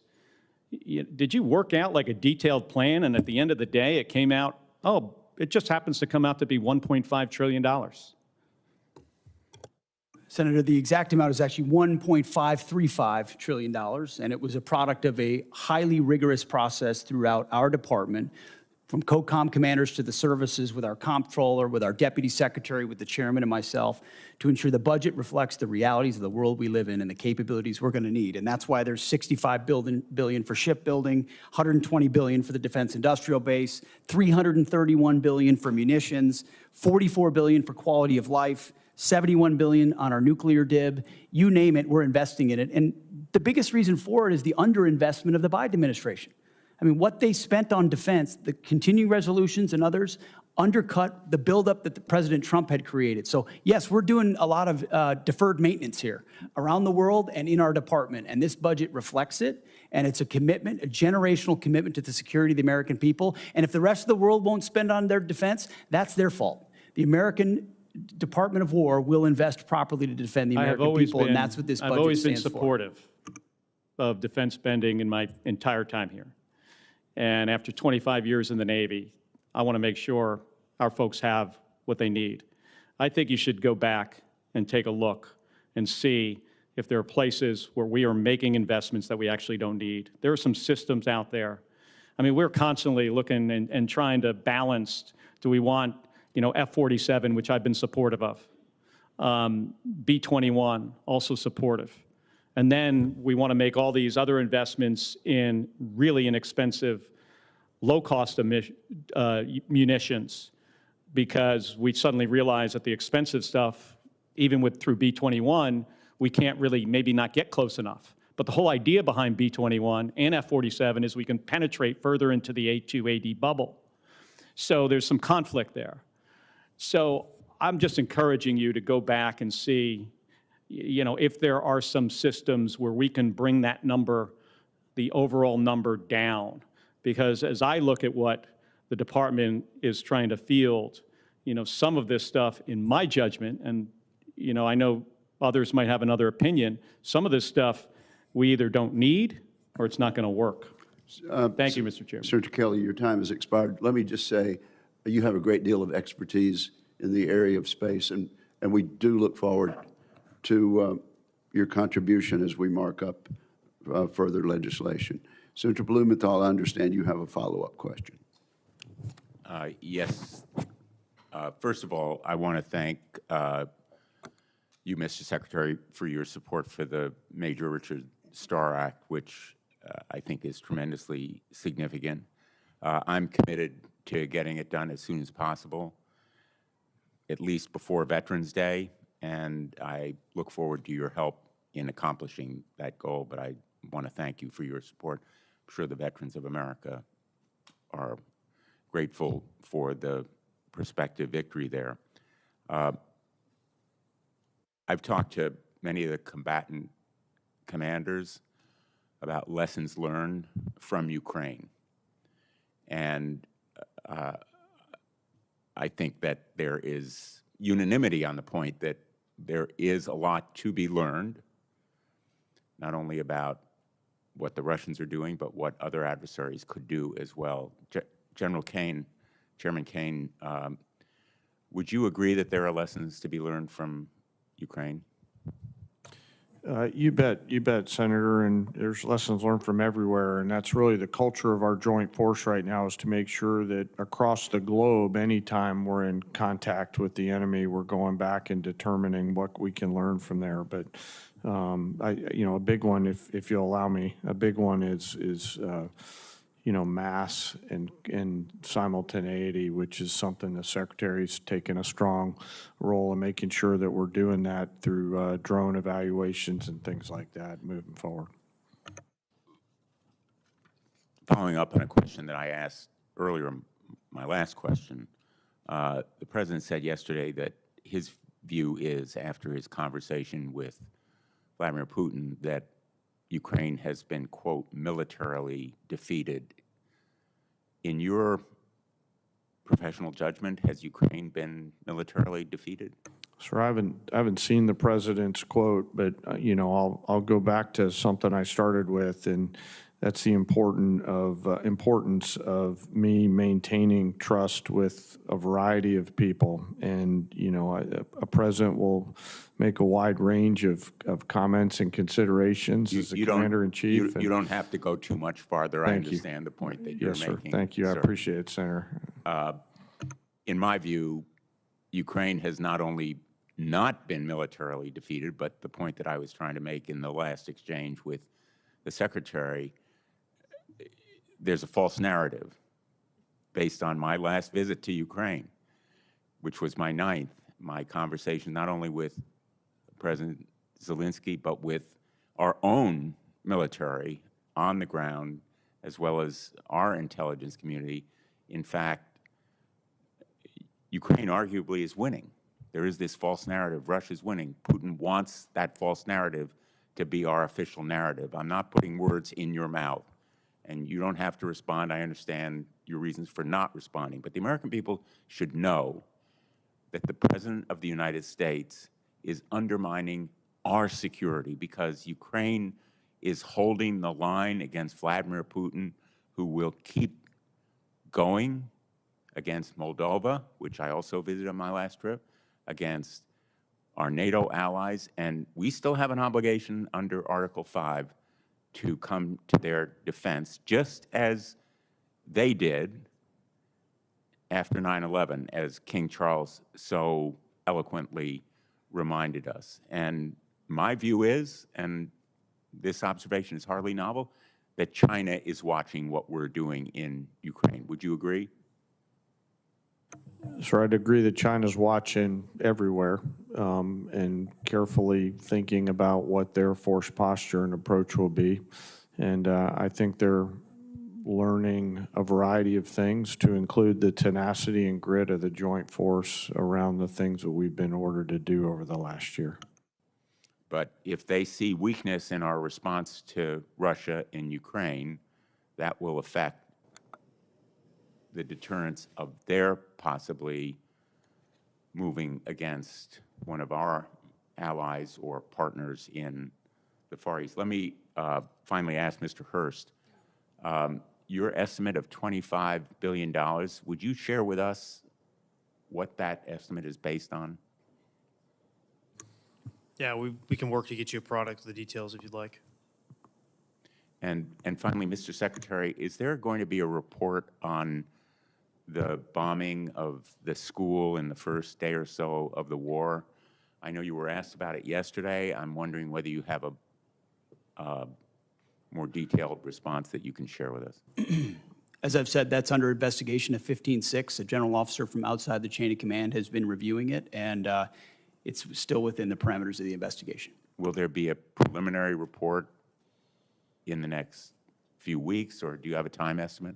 did you work out like a detailed plan, and at the end of the day it came out, oh, it just happens to come out to be $1.5 trillion? Senator, the exact amount is actually $1.535 trillion, and it was a product of a highly rigorous process throughout our department, from COCOM commanders to the services, with our comptroller, with our deputy secretary, with the chairman and myself, to ensure the budget reflects the realities of the world we live in and the capabilities we're going to need. And that's why there's $65 billion for shipbuilding, $120 billion for the defense industrial base, $331 billion for munitions, $44 billion for quality of life, $71 billion on our nuclear DIB. You name it, we're investing in it. And the biggest reason for it is the underinvestment of the Biden administration. I mean, what they spent on defense, the continuing resolutions and others, undercut the buildup that President Trump had created. So yes, we're doing a lot of deferred maintenance here around the world and in our department, and this budget reflects it, and it's a commitment, a generational commitment to the security of the American people. And if the rest of the world won't spend on their defense, that's their fault. The American Department of War will invest properly to defend the American people, and that's what this budget stands for. I've always been supportive of defense spending in my entire time here. And after 25 years in the Navy, I want to make sure our folks have what they need. I think you should go back and take a look and see if there are places where we are making investments that we actually don't need. There are some systems out there. I mean, we're constantly looking and trying to balance, do we want, F-47, which I've been supportive of, B-21, also supportive. And then we want to make all these other investments in really inexpensive, low-cost munitions, because we suddenly realize that the expensive stuff, even through B-21, we can't really maybe not get close enough. But the whole idea behind B-21 and F-47 is we can penetrate further into the A2AD bubble. So there's some conflict there. So I'm just encouraging you to go back and see, if there are some systems where we can bring that number, the overall number, down. Because as I look at what the department is trying to field, some of this stuff, in my judgment, and I know others might have another opinion, some of this stuff we either don't need or it's not going to work. Thank you, Mr. Chairman. Senator Kelly, your time has expired. Let me just say, you have a great deal of expertise in the area of space, and we do look forward to your contribution as we mark up further legislation. Senator Blumenthal, I understand you have a follow-up question. Yes. First of all, I want to thank you, Mr. Secretary, for your support for the Major Richard Starr Act, which I think is tremendously significant. I'm committed to getting it done as soon as possible, at least before Veterans Day, and I look forward to your help in accomplishing that goal, but I want to thank you for your support. I'm sure the veterans of America are grateful for the prospective victory there. I've talked to many of the combatant commanders about lessons learned from Ukraine, and I think that there is unanimity on the point that there is a lot to be learned, not only about what the Russians are doing, but what other adversaries could do as well. General Caine, Chairman Caine, would you agree that there are lessons to be learned from Ukraine? You bet, Senator, and there's lessons learned from everywhere, and that's really the culture of our joint force right now, is to make sure that across the globe, anytime we're in contact with the enemy, we're going back and determining what we can learn from there. But a big one, if you'll allow me, a big one is mass and simultaneity, which is something the Secretary's taken a strong role in making sure that we're doing that through drone evaluations and things like that moving forward. Following up on a question that I asked earlier, my last question, the President said yesterday that his view is, after his conversation with Vladimir Putin, that Ukraine has been, quote, militarily defeated. In your professional judgment, has Ukraine been militarily defeated? Sir, I haven't seen the President's quote, but I'll go back to something I started with, and that's the importance of me maintaining trust with a variety of people. And a president will make a wide range of comments and considerations as the commander-in-chief. You don't have to go too much farther. I understand the point that you're making. Yes, sir. Thank you. I appreciate it, Senator. In my view, Ukraine has not only not been militarily defeated, but the point that I was trying to make in the last exchange with the Secretary, there's a false narrative based on my last visit to Ukraine, which was my 9th, my conversation not only with President Zelensky, but with our own military on the ground, as well as our intelligence community. In fact, Ukraine arguably is winning. There is this false narrative, Russia's winning. Putin wants that false narrative to be our official narrative. I'm not putting words in your mouth, and you don't have to respond. I understand your reasons for not responding, but the American people should know that the President of the United States is undermining our security because Ukraine is holding the line against Vladimir Putin, who will keep going against Moldova, which I also visited on my last trip, against our NATO allies, and we still have an obligation under Article 5 to come to their defense, just as they did after 9/11, as King Charles so eloquently reminded us. And my view is, and this observation is hardly novel, that China is watching what we're doing in Ukraine. Would you agree? Sir, I'd agree that China's watching everywhere and carefully thinking about what their force posture and approach will be. And I think they're learning a variety of things, to include the tenacity and grit of the joint force around the things that we've been ordered to do over the last year. But if they see weakness in our response to Russia in Ukraine, that will affect the deterrence of their possibly moving against one of our allies or partners in the Far East. Let me finally ask Mr. Hurst, your estimate of $25 billion, would you share with us what that estimate is based on? Yeah, we can work to get you a product with the details if you'd like. And finally, Mr. Secretary, is there going to be a report on the bombing of the school in the first day or so of the war? I know you were asked about it yesterday. I'm wondering whether you have a more detailed response that you can share with us. As I've said, that's under investigation at 15-6. A general officer from outside the chain of command has been reviewing it, and it's still within the parameters of the investigation. Will there be a preliminary report in the next few weeks, or do you have a time estimate?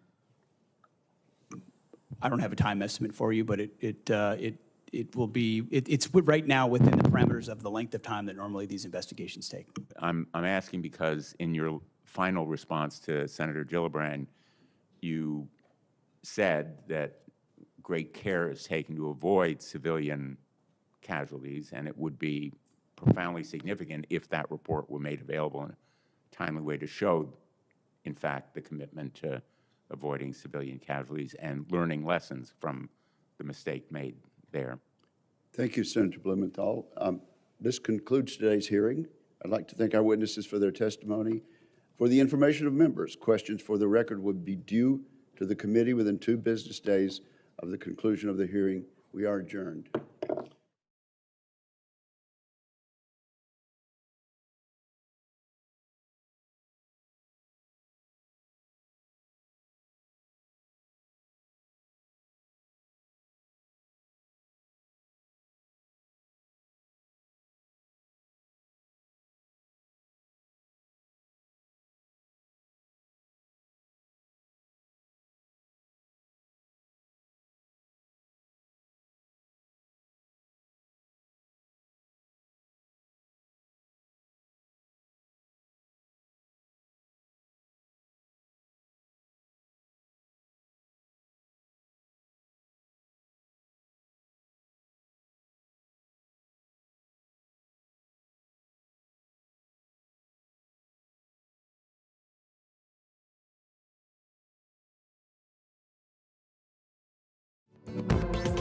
I don't have a time estimate for you, but it will be, it's right now within the parameters of the length of time that normally these investigations take. I'm asking because in your final response to Senator Gillibrand, you said that great care is taken to avoid civilian casualties, and it would be profoundly significant if that report were made available in a timely way to show, in fact, the commitment to avoiding civilian casualties and learning lessons from the mistake made there. Thank you, Senator Blumenthal. This concludes today's hearing. I'd like to thank our witnesses for their testimony. For the information of members, questions for the record would be due to the committee within 2 business days of the conclusion of the hearing. We are adjourned. you.